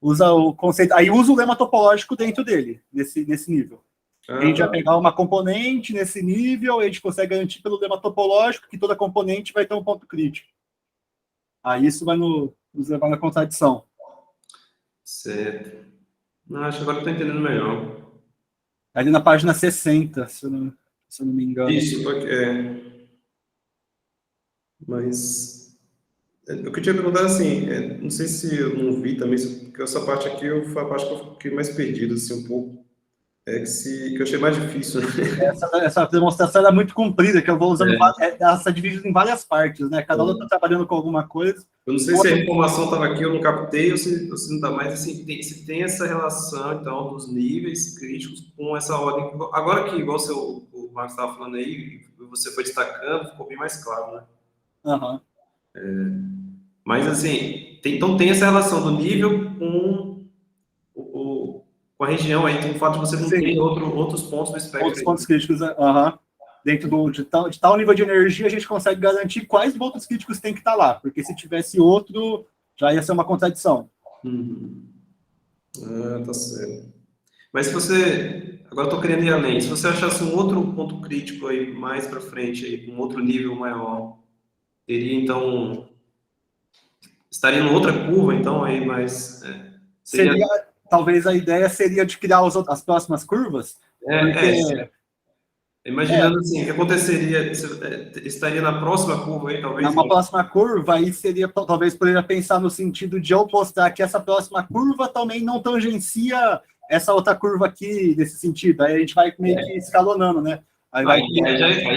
Usa o conceito, aí usa o lema topológico dentro dele, nesse nível. A gente vai pegar uma componente nesse nível, e a gente consegue garantir pelo lema topológico que toda componente vai ter um ponto crítico. Aí isso vai nos levar na contradição. Certo. Acho que agora eu estou entendendo melhor. Ali na página 60, se eu não me engano. Isso, mas o que eu tinha perguntado assim, não sei se eu não vi também, porque essa parte aqui foi a parte que eu fiquei mais perdido, assim, um pouco. Que eu achei mais difícil, né? Essa demonstração era muito comprida, que eu vou usando ela está dividida em várias partes, né? Cada um está trabalhando com alguma coisa. Eu não sei se a informação estava aqui, eu não captei, ou se não está mais, assim, se tem essa relação, então, dos níveis críticos com essa ordem. Agora que, igual o Marcos estava falando aí, você foi destacando, ficou bem mais claro, né? Mas, assim, então tem essa relação do nível com a região aí, tem o fato de você não ter outros pontos do espectro. Outros pontos críticos, dentro de tal nível de energia, a gente consegue garantir quais pontos críticos tem que estar lá, porque se tivesse outro, já ia ser uma contradição. Tá certo. Mas se você, agora estou querendo ir além, se você achasse um outro ponto crítico aí, mais para frente, aí, com outro nível maior, teria, então, estaria em outra curva, então, aí, mas... Talvez a ideia seria de criar as próximas curvas. Imaginando assim, o que aconteceria, estaria na próxima curva aí, talvez? Na próxima curva, aí seria, talvez, poderia pensar no sentido de eu mostrar que essa próxima curva também não tangencia essa outra curva aqui, nesse sentido. Aí a gente vai meio que escalonando, né? Aí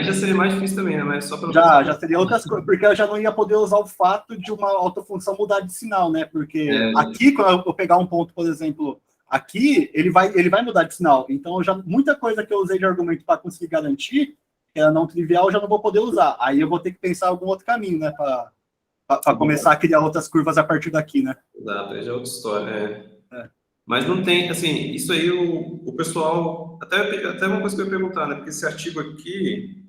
já seria mais difícil também, né? Mas só já seria outras coisas, porque eu já não ia poder usar o fato de uma autofunção mudar de sinal, né? Porque aqui, quando eu pegar um ponto, por exemplo, aqui, ele vai mudar de sinal. Então, muita coisa que eu usei de argumento para conseguir garantir, que era não trivial, eu já não vou poder usar. Aí eu vou ter que pensar algum outro caminho, né? Para começar a criar outras curvas a partir daqui, né? Exato, aí já é outra história, Mas não tem, assim, isso aí o pessoal... Até uma coisa que eu ia perguntar, né? Porque esse artigo aqui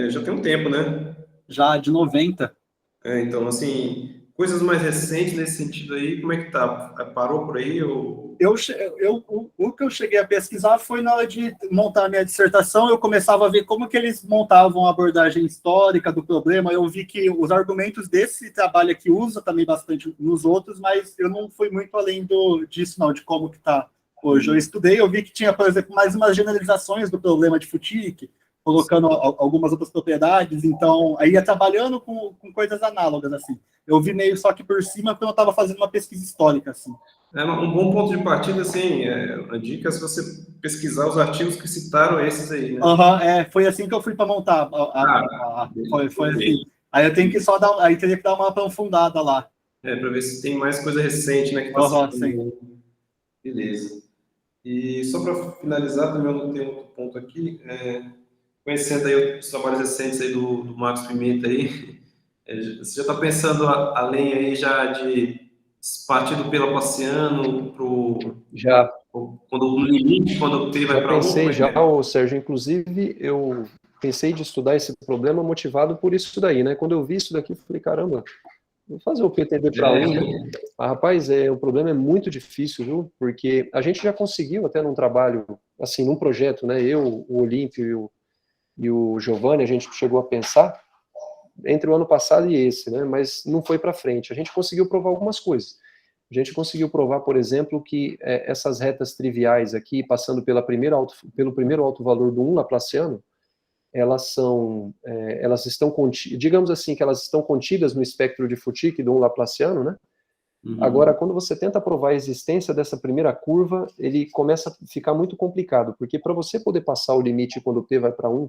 já tem um tempo, né? Já, de 90. Então, assim, coisas mais recentes nesse sentido aí, como é que tá? Parou por aí ou O que eu cheguei a pesquisar foi na hora de montar a minha dissertação, eu começava a ver como que eles montavam a abordagem histórica do problema, eu vi que os argumentos desse trabalho aqui usa também bastante nos outros, mas eu não fui muito além disso não, de como que está hoje. Eu estudei, eu vi que tinha, por exemplo, mais umas generalizações do problema de Futic, colocando algumas outras propriedades, então, aí ia trabalhando com coisas análogas, assim. Eu vi meio só que por cima, porque eu estava fazendo uma pesquisa histórica, assim. Um bom ponto de partida, assim, a dica é se você pesquisar os artigos que citaram esses aí, né? Foi assim que eu fui para montar. Foi assim. Aí eu tenho que só dar, aí teria que dar uma aprofundada lá. Para ver se tem mais coisa recente, né? Que tá sendo... Beleza. E só para finalizar, também eu notei outro ponto aqui, conhecendo aí os trabalhos recentes aí do Marcos Pimenta aí, você já está pensando além aí já de partido pelo Laplaciano Já. No limite, quando o T vai para 1? Pensei Sérgio, inclusive eu pensei de estudar esse problema motivado por isso daí, né? Quando eu vi isso daqui, eu falei, caramba, vou fazer o PTD para 1, né? Mas, rapaz, o problema é muito difícil, viu? Porque a gente já conseguiu até num trabalho, assim, num projeto, né? Eu, o Olímpio e o Giovanni, a gente chegou a pensar entre o ano passado e esse, né? Mas não foi para frente. A gente conseguiu provar algumas coisas. A gente conseguiu provar, por exemplo, que essas retas triviais aqui, passando pelo primeiro alto valor do 1 laplaciano, elas estão contidas, digamos assim, que elas estão contidas no espectro de Futic do 1 laplaciano, né? Agora, quando você tenta provar a existência dessa primeira curva, ele começa a ficar muito complicado, porque para você poder passar o limite quando o T vai para 1,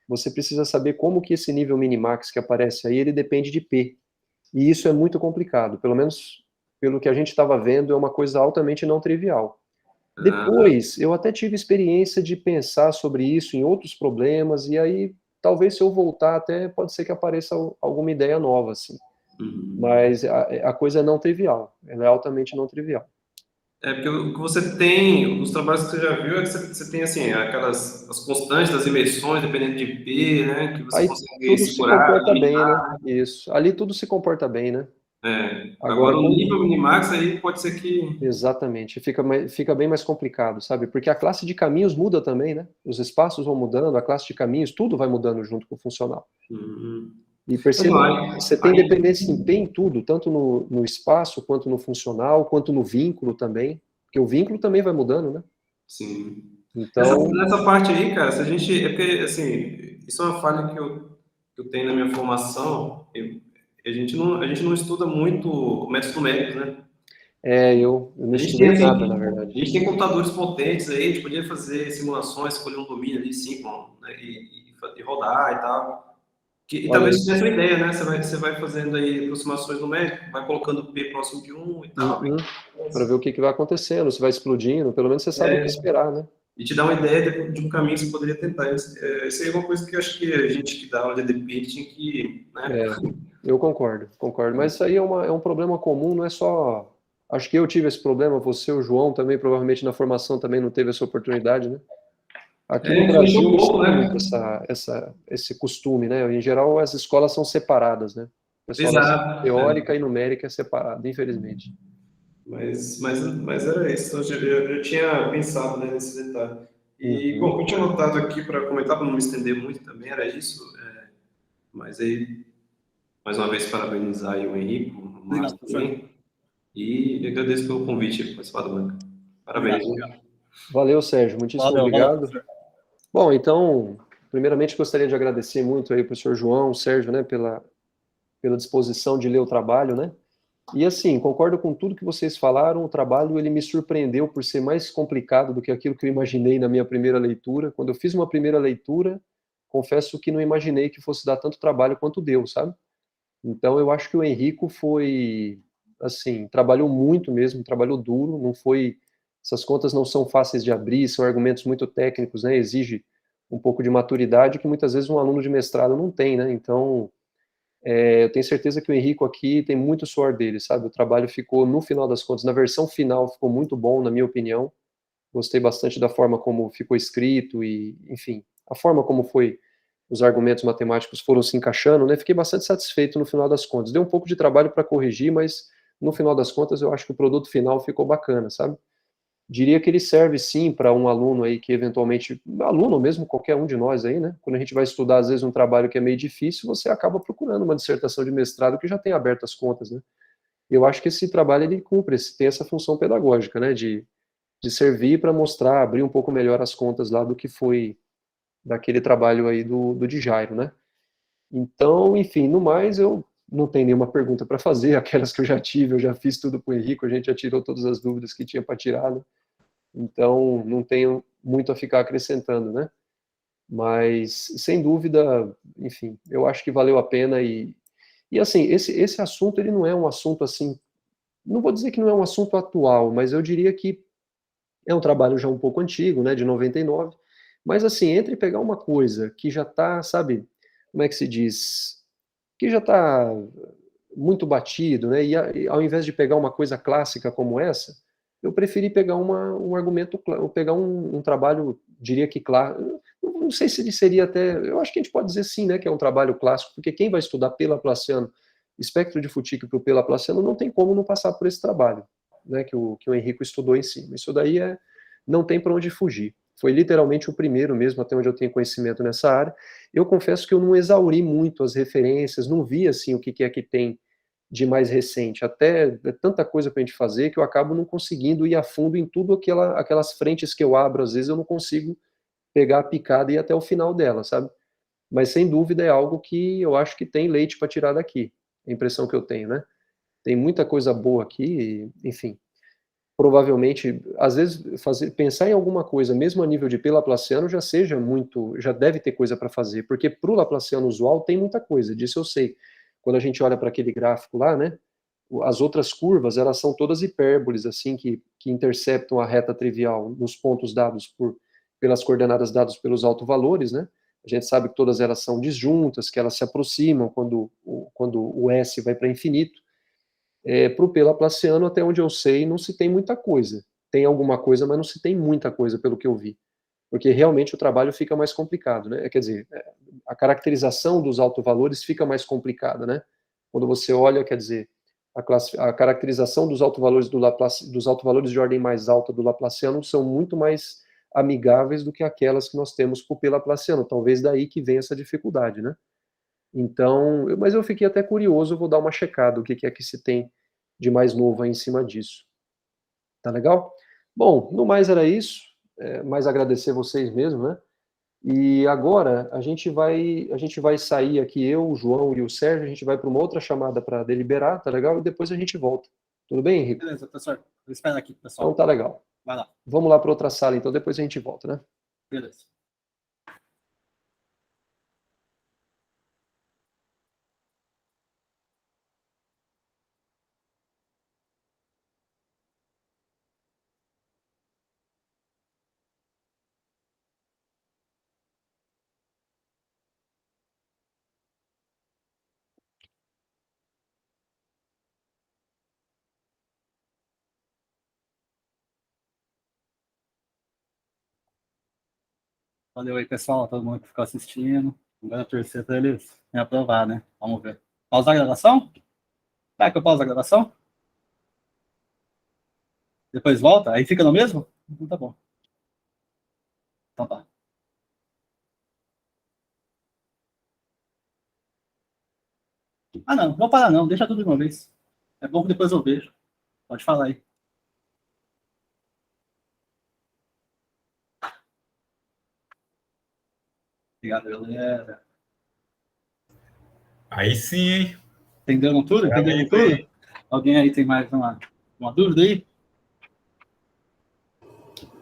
você precisa saber como que esse nível minimax que aparece aí, ele depende de P. E isso é muito complicado, pelo menos pelo que a gente estava vendo, é uma coisa altamente não trivial. Depois, eu até tive experiência de pensar sobre isso em outros problemas, e aí, talvez se eu voltar, até pode ser que apareça alguma ideia nova, assim. Mas a coisa é não trivial, ela é altamente não trivial. Porque o que você tem, os trabalhos que você já viu, é que você tem, assim, as constantes das imersões, dependendo de P, né, que você Aí consegue tudo segurar, se comporta limitar, bem, né? Isso. Ali tudo se comporta bem, né? Agora o nível minimax aí pode ser que... Exatamente, fica bem mais complicado, sabe? Porque a classe de caminhos muda também, né? Os espaços vão mudando, a classe de caminhos, tudo vai mudando junto com o funcional. E perceba, você tem dependência em P em tudo, tanto no espaço, quanto no funcional, quanto no vínculo também, porque o vínculo também vai mudando, né? Sim. Então... Nessa parte aí, cara, se a gente... É porque, assim, isso é uma falha que eu tenho na minha formação, a gente não estuda muito métodos numéricos, né? Eu não estudei nada, na verdade. A gente tem computadores potentes aí, a gente podia fazer simulações, escolher um domínio ali, Simplon, né, e rodar e tal. E talvez tivesse uma ideia, né? Você vai fazendo aí aproximações numéricas, vai colocando P próximo de 1 e tal. Para ver o que vai acontecendo, se vai explodindo, pelo menos você sabe o que esperar, né? E te dá uma ideia de um caminho que você poderia tentar. Isso aí é uma coisa que eu acho que a gente que dá aula de EDP tinha que... Né? Eu concordo. Mas isso aí é um problema comum, não é só... Acho que eu tive esse problema, você, o João, também, provavelmente na formação também não teve essa oportunidade, né? Aqui no Brasil não tem muito esse costume, né? Em geral, as escolas são separadas, né? O pessoal teórica e numérica é separado, infelizmente. Mas era isso. Eu tinha pensado, né, nesse detalhe. E, bom, eu tinha anotado aqui para comentar, para não me estender muito também, era isso. Mas aí, mais uma vez, parabenizar aí o Henrique, o Márcio também. E agradeço pelo convite para participar do banco. Parabéns. Valeu, Sérgio. Muitíssimo obrigado. Bom, então, primeiramente gostaria de agradecer muito aí para o senhor João, o Sérgio, né, pela disposição de ler o trabalho, né? E assim, concordo com tudo que vocês falaram, o trabalho ele me surpreendeu por ser mais complicado do que aquilo que eu imaginei na minha primeira leitura. Quando eu fiz uma primeira leitura, confesso que não imaginei que fosse dar tanto trabalho quanto deu, sabe? Então eu acho que o Henrico foi, assim, trabalhou muito mesmo, trabalhou duro, não foi... Essas contas não são fáceis de abrir, são argumentos muito técnicos, né? Exige um pouco de maturidade que muitas vezes um aluno de mestrado não tem, né? Então... eu tenho certeza que o Henrico aqui tem muito suor dele, sabe? O trabalho ficou, no final das contas, na versão final, ficou muito bom, na minha opinião. Gostei bastante da forma como ficou escrito e, enfim, a forma como os argumentos matemáticos foram se encaixando, né? Fiquei bastante satisfeito no final das contas. Deu um pouco de trabalho para corrigir, mas no final das contas eu acho que o produto final ficou bacana, sabe? diria que ele serve sim para um aluno aí que eventualmente, aluno ou mesmo qualquer um de nós aí, né? Quando a gente vai estudar, às vezes, um trabalho que é meio difícil, você acaba procurando uma dissertação de mestrado que já tem aberto as contas, né? Eu acho que esse trabalho, ele cumpre, tem essa função pedagógica, né? De servir para mostrar, abrir um pouco melhor as contas lá do que foi daquele trabalho aí do Djairo, né? Então, enfim, no mais, eu não tenho nenhuma pergunta para fazer, aquelas que eu já tive, eu já fiz tudo com o Henrico, a gente já tirou todas as dúvidas que tinha para tirar, né? Então, não tenho muito a ficar acrescentando, né? Mas, sem dúvida, enfim, eu acho que valeu a pena e assim, esse assunto, ele não é um assunto assim, não vou dizer que não é um assunto atual, mas eu diria que é um trabalho já um pouco antigo, né, de 99, mas assim, entre pegar uma coisa que já está, sabe, como é que se diz, que já está muito batido, né, e ao invés de pegar uma coisa clássica como essa, eu preferi pegar um argumento, pegar um trabalho, diria que claro, não sei se ele seria até, eu acho que a gente pode dizer sim, né, que é um trabalho clássico, porque quem vai estudar Laplaciano, espectro de Fukiki para o Laplaciano, não tem como não passar por esse trabalho, né, que o Henrico estudou em cima. Isso daí não tem para onde fugir. Foi literalmente o primeiro mesmo, até onde eu tenho conhecimento nessa área. Eu confesso que eu não exauri muito as referências, não vi assim o que é que tem de mais recente. Até é tanta coisa para a gente fazer que eu acabo não conseguindo ir a fundo em tudo aquelas frentes que eu abro, às vezes eu não consigo pegar a picada e ir até o final dela, sabe? Mas sem dúvida é algo que eu acho que tem leite para tirar daqui. A impressão que eu tenho, né? Tem muita coisa boa aqui, enfim. Provavelmente, às vezes, pensar em alguma coisa, mesmo a nível de P. Laplaciano, já deve ter coisa para fazer, porque para o Laplaciano usual tem muita coisa, disso eu sei. Quando a gente olha para aquele gráfico lá, né, as outras curvas, elas são todas hipérboles, assim, que interceptam a reta trivial nos pontos dados pelas coordenadas dadas pelos autovalores, né? A gente sabe que todas elas são disjuntas, que elas se aproximam quando o S vai para infinito. Para o P. Laplaciano, até onde eu sei, não se tem muita coisa. Tem alguma coisa, mas não se tem muita coisa, pelo que eu vi. Porque realmente o trabalho fica mais complicado, né? Quer dizer, a caracterização dos autovalores fica mais complicada, né? Quando você olha, quer dizer, a caracterização dos autovalores dos autovalores de ordem mais alta do Laplaciano são muito mais amigáveis do que aquelas que nós temos para o P. Laplaciano. Talvez daí que venha essa dificuldade, né? Então, mas eu fiquei até curioso, vou dar uma checada, o que é que se tem de mais novo aí em cima disso. Tá legal? Bom, no mais era isso, mais agradecer vocês mesmo, né? E agora a gente vai sair aqui, eu, o João e o Sérgio, a gente vai para uma outra chamada para deliberar, tá legal? E depois a gente volta. Tudo bem, Henrique? Beleza, professor. Vou esperar aqui, pessoal. Então tá legal. Vai lá. Vamos lá para outra sala, então depois a gente volta, né? Beleza. Valeu aí, pessoal, todo mundo que ficou assistindo. Agora torcer para eles me aprovar, né? Vamos ver. Pausar a gravação? Vai que eu pauso a gravação? Depois volta? Aí fica no mesmo? Então tá bom. Então tá. Ah, não. Vou parar não. Deixa tudo de uma vez. É bom que depois eu vejo. Pode falar aí. Obrigado, galera. Aí sim, hein? Entenderam tudo? Entenderam tudo? Alguém aí tem mais uma dúvida aí?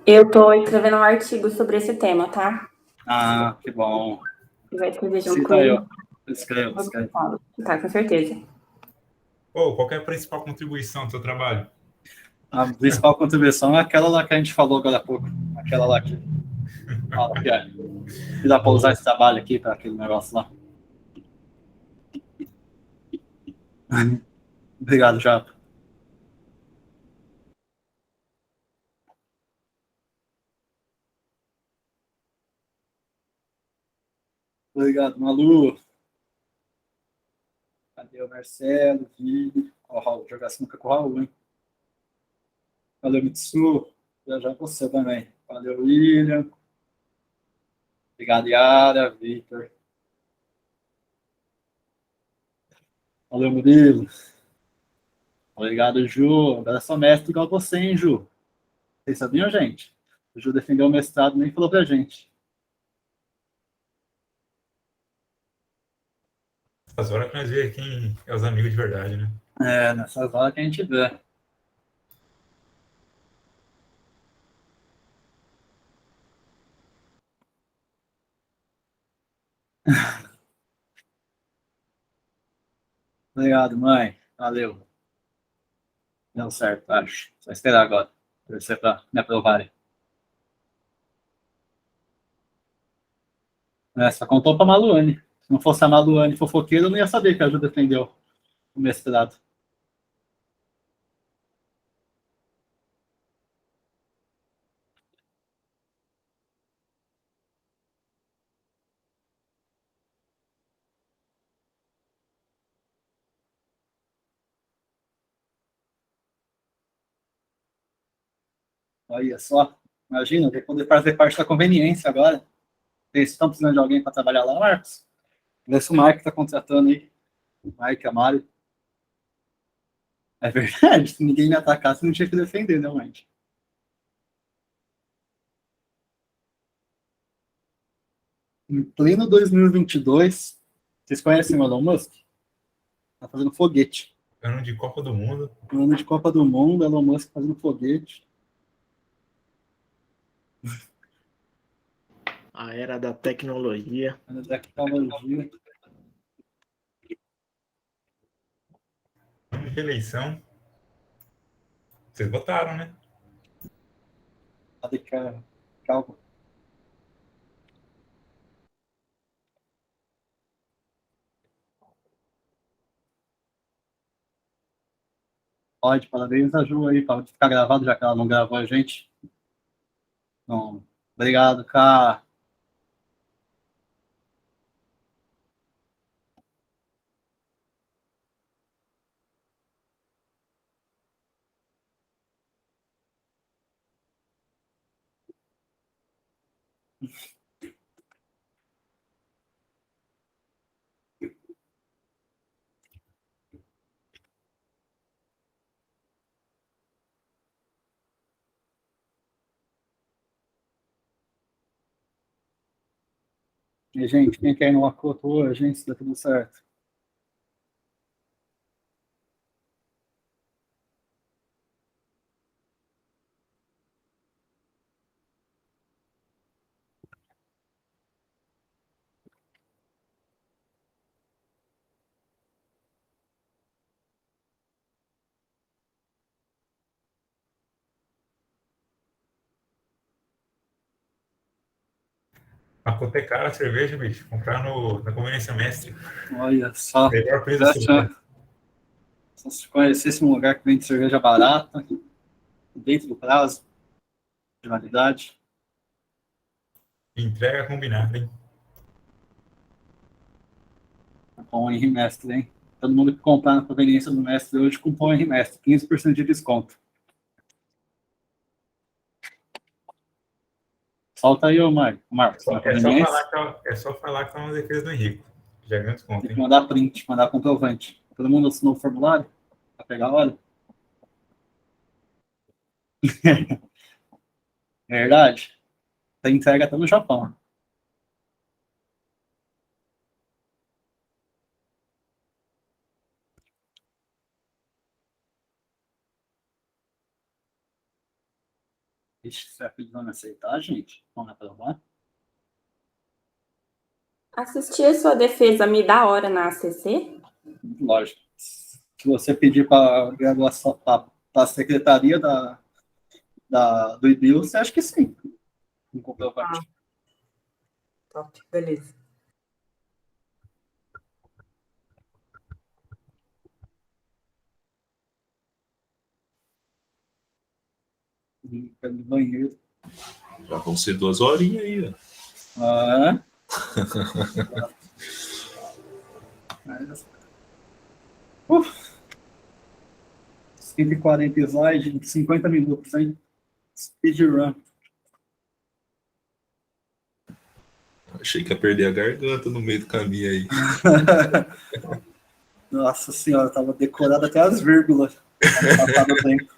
Eu tô escrevendo um artigo sobre esse tema, tá? Ah, que bom. Vai escrever junto Cita com aí, ele. ó. Escreve. Tá, com certeza. Qual é a principal contribuição do seu trabalho? A principal contribuição é aquela lá que a gente falou agora há pouco. Aquela lá que fala que é. E dá para usar esse trabalho aqui para aquele negócio lá. Obrigado, Japa. Obrigado, Malu. Cadê o Marcelo? Ó, Raul, jogar sinuca com o Raul, hein? Valeu, Mitsu. Já você também. Valeu, William. Obrigado, Yara, Victor. Valeu, Murilo. Obrigado, Ju. Agora sou mestre igual você, hein, Ju? Vocês sabiam, gente? O Ju defendeu o mestrado, nem falou pra gente. Essas horas que nós vemos quem é os amigos de verdade, né? É, nessas horas que a gente vê. Obrigado, mãe. Valeu. Deu certo, acho. Só esperar agora. Torcer pra me aprovarem. É, só contou pra Maluane. Se não fosse a Maluane fofoqueira, eu não ia saber que a Ju defendeu o mestrado. Olha só. Imagina, eu vou poder fazer parte da conveniência agora. Vocês estão precisando de alguém para trabalhar lá, Marcos? Vê se o Mark está contratando aí. O Mark, a Mari. É verdade, se ninguém me atacasse, não tinha que defender, né, Mike? Em pleno 2022, vocês conhecem o Elon Musk? Tá fazendo foguete. Ano de Copa do Mundo. No ano de Copa do Mundo, Elon Musk fazendo foguete. A era da tecnologia. Ano da tecnologia. Ano de eleição. Vocês votaram, né? Calma. Pode, parabéns a Ju aí, pode ficar gravado, já que ela não gravou a gente. Então, obrigado, cara. E, gente, quem quer ir no Akoto hoje, hein? Se dá tudo certo. Apotecar a cerveja, bicho. Comprar na conveniência mestre. Olha só. Melhor preço da cidade. Se conhecesse um lugar que vende cerveja barata, dentro do prazo, de validade. Entrega combinada, hein? Com o Henry Mestre, hein? Todo mundo que comprar na conveniência do Mestre hoje com o Henry Mestre, 15% de desconto. Solta aí, ô Marcos. É só falar que tá uma defesa do Henrique. Já ganhou desconto, Tem hein? que mandar print, mandar comprovante. Todo mundo assinou o formulário? Pra pegar a hora? Verdade. Tem entrega até no Japão. Ixi, será que eles vão me aceitar, gente? Vão me aprovar? Assistir a sua defesa me dá hora na ACC? Lógico. Se você pedir para graduação, para a secretaria do IBIL, você acha que sim. Um comprovante. Top, beleza. No banheiro. Já vão ser 2 horinhas aí, ó. Ah. 140 slides, 50 minutos, hein? Speedrun. Achei que ia perder a garganta no meio do caminho aí. Nossa senhora, tava decorado até as vírgulas. Passado o tempo.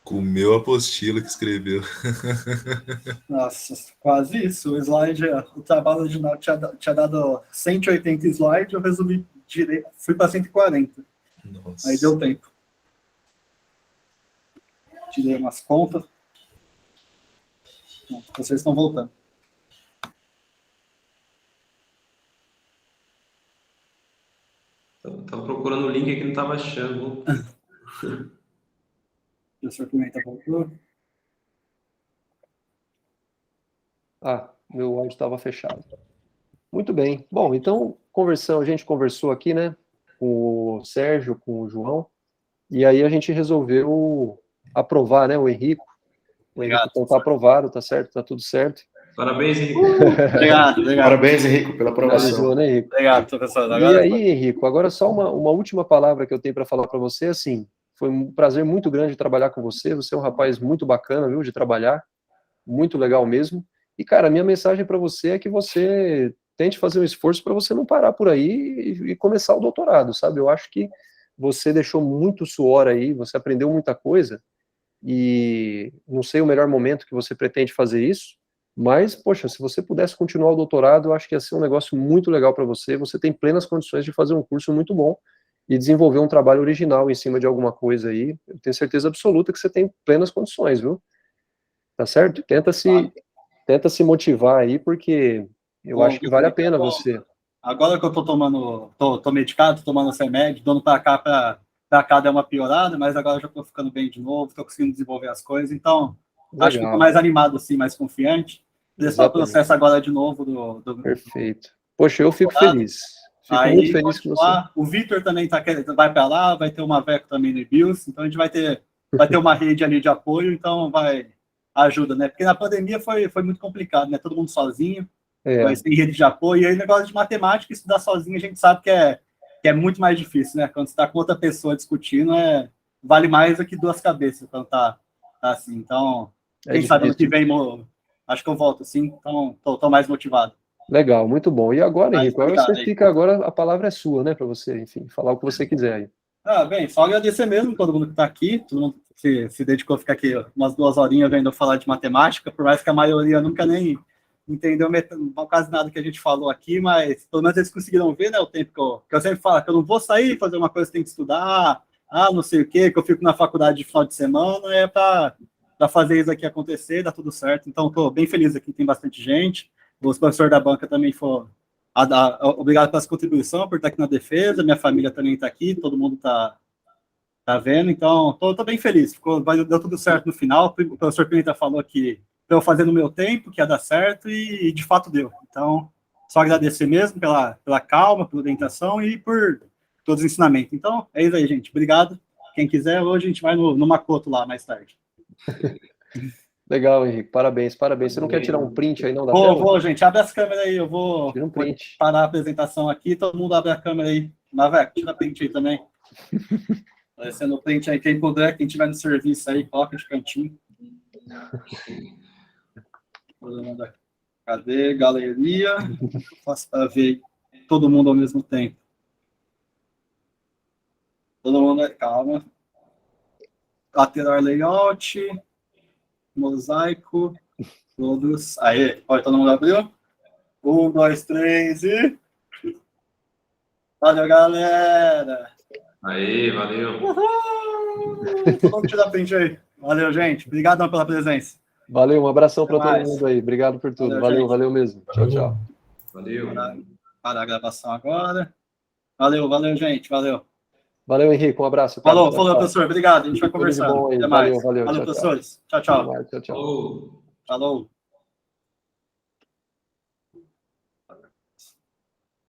Comeu a apostila que escreveu. Nossa, quase isso. O slide, o trabalho original tinha dado 180 slides, eu resumi direito, fui para 140. Nossa. Aí deu tempo. Tirei umas contas. Bom, vocês estão voltando. Tava procurando o link aqui, não tava achando. O professor Pimenta voltou. Ah, meu áudio estava fechado. Muito bem. Bom, então, a gente conversou aqui, né, com o Sérgio, com o João, e aí a gente resolveu aprovar, né, o Henrico. O Henrico então está aprovado, tá certo? Tá tudo certo. Parabéns, Henrique. Obrigado. Parabéns, Henrico, pela aprovação. Finalizou, né, Henrico? Obrigado, professor. E aí, Henrico, agora só uma última palavra que eu tenho para falar para você, assim, foi um prazer muito grande trabalhar com você, você é um rapaz muito bacana, viu, de trabalhar, muito legal mesmo, e, cara, a minha mensagem para você é que você tente fazer um esforço para você não parar por aí e começar o doutorado, sabe? Eu acho que você deixou muito suor aí, você aprendeu muita coisa, e não sei o melhor momento que você pretende fazer isso, mas, poxa, se você pudesse continuar o doutorado, eu acho que ia ser um negócio muito legal para você, você tem plenas condições de fazer um curso muito bom e desenvolver um trabalho original em cima de alguma coisa aí, eu tenho certeza absoluta que você tem plenas condições, viu? Tá certo? Tenta se motivar aí, porque eu acho que vale a pena você. Agora que eu tô medicado, tô tomando remédio, dando pra cá deu uma piorada, mas agora já tô ficando bem de novo, tô conseguindo desenvolver as coisas, então Legal. acho que tô mais animado assim, mais confiante. Começar o processo agora de novo Perfeito. Poxa, eu fico feliz. Fico muito feliz com você. O Vitor também vai para lá, vai ter uma VECO também no IBIOS, então a gente vai ter uma rede ali de apoio, então ajuda, né? Porque na pandemia foi muito complicado, né? Todo mundo sozinho, vai sem rede de apoio, e aí o negócio de matemática, estudar sozinho, a gente sabe que é muito mais difícil, né? Quando você está com outra pessoa discutindo, vale mais do que duas cabeças quando tá assim. Então, quem sabe ano que vem, acho que eu volto, assim, então tô mais motivado. Legal, muito bom. E agora, Henrique, agora a palavra é sua, né, para você, enfim, falar o que você quiser aí. Bem, só agradecer mesmo todo mundo que está aqui, todo mundo que se dedicou a ficar aqui umas 2 horinhas vendo eu falar de matemática, por mais que a maioria nunca nem entendeu quase nada que a gente falou aqui, mas pelo menos eles conseguiram ver, né, o tempo que eu sempre falo, que eu não vou sair fazer uma coisa que tem que estudar, não sei o quê, que eu fico na faculdade de final de semana, é para fazer isso aqui acontecer, dá tudo certo. Então, estou bem feliz aqui, tem bastante gente. Os professores da banca também foram. Obrigado pela contribuição, por estar aqui na defesa. Minha família também está aqui, todo mundo está vendo. Então, estou bem feliz. Deu tudo certo no final. O professor Pimenta falou que eu fazer no meu tempo, que ia dar certo, e de fato deu. Então, só agradecer mesmo pela calma, pela orientação e por todos os ensinamentos. Então, é isso aí, gente. Obrigado. Quem quiser, hoje a gente vai no Makoto lá mais tarde. Legal, Henrique. Parabéns. Você não quer tirar um print aí, não, da tela? Vou, gente. Abre as câmeras aí. Eu vou parar a apresentação aqui. Todo mundo abre a câmera aí. Naveco, tira print aí também. Aparecendo o print aí. Quem puder, quem tiver no serviço aí, coloca de cantinho. Cadê? Galeria. Faço para ver todo mundo ao mesmo tempo. Todo mundo, calma. Lateral layout. Mosaico. Todos. Aí, pode todo mundo abriu? 1, 2, 3 e. Valeu, galera! Aí, valeu! Vamos tirar print aí. Valeu, gente. Obrigadão pela presença. Valeu, um abração para todo mundo aí. Obrigado por tudo. Valeu mesmo. Tchau. Valeu. Parar a gravação agora. Valeu, gente. Valeu. Valeu, Henrique. Um abraço. Cara. Falou, professor. Obrigado. A gente vai conversar. Até mais. Valeu, professores. Tchau. Tchau. Falou.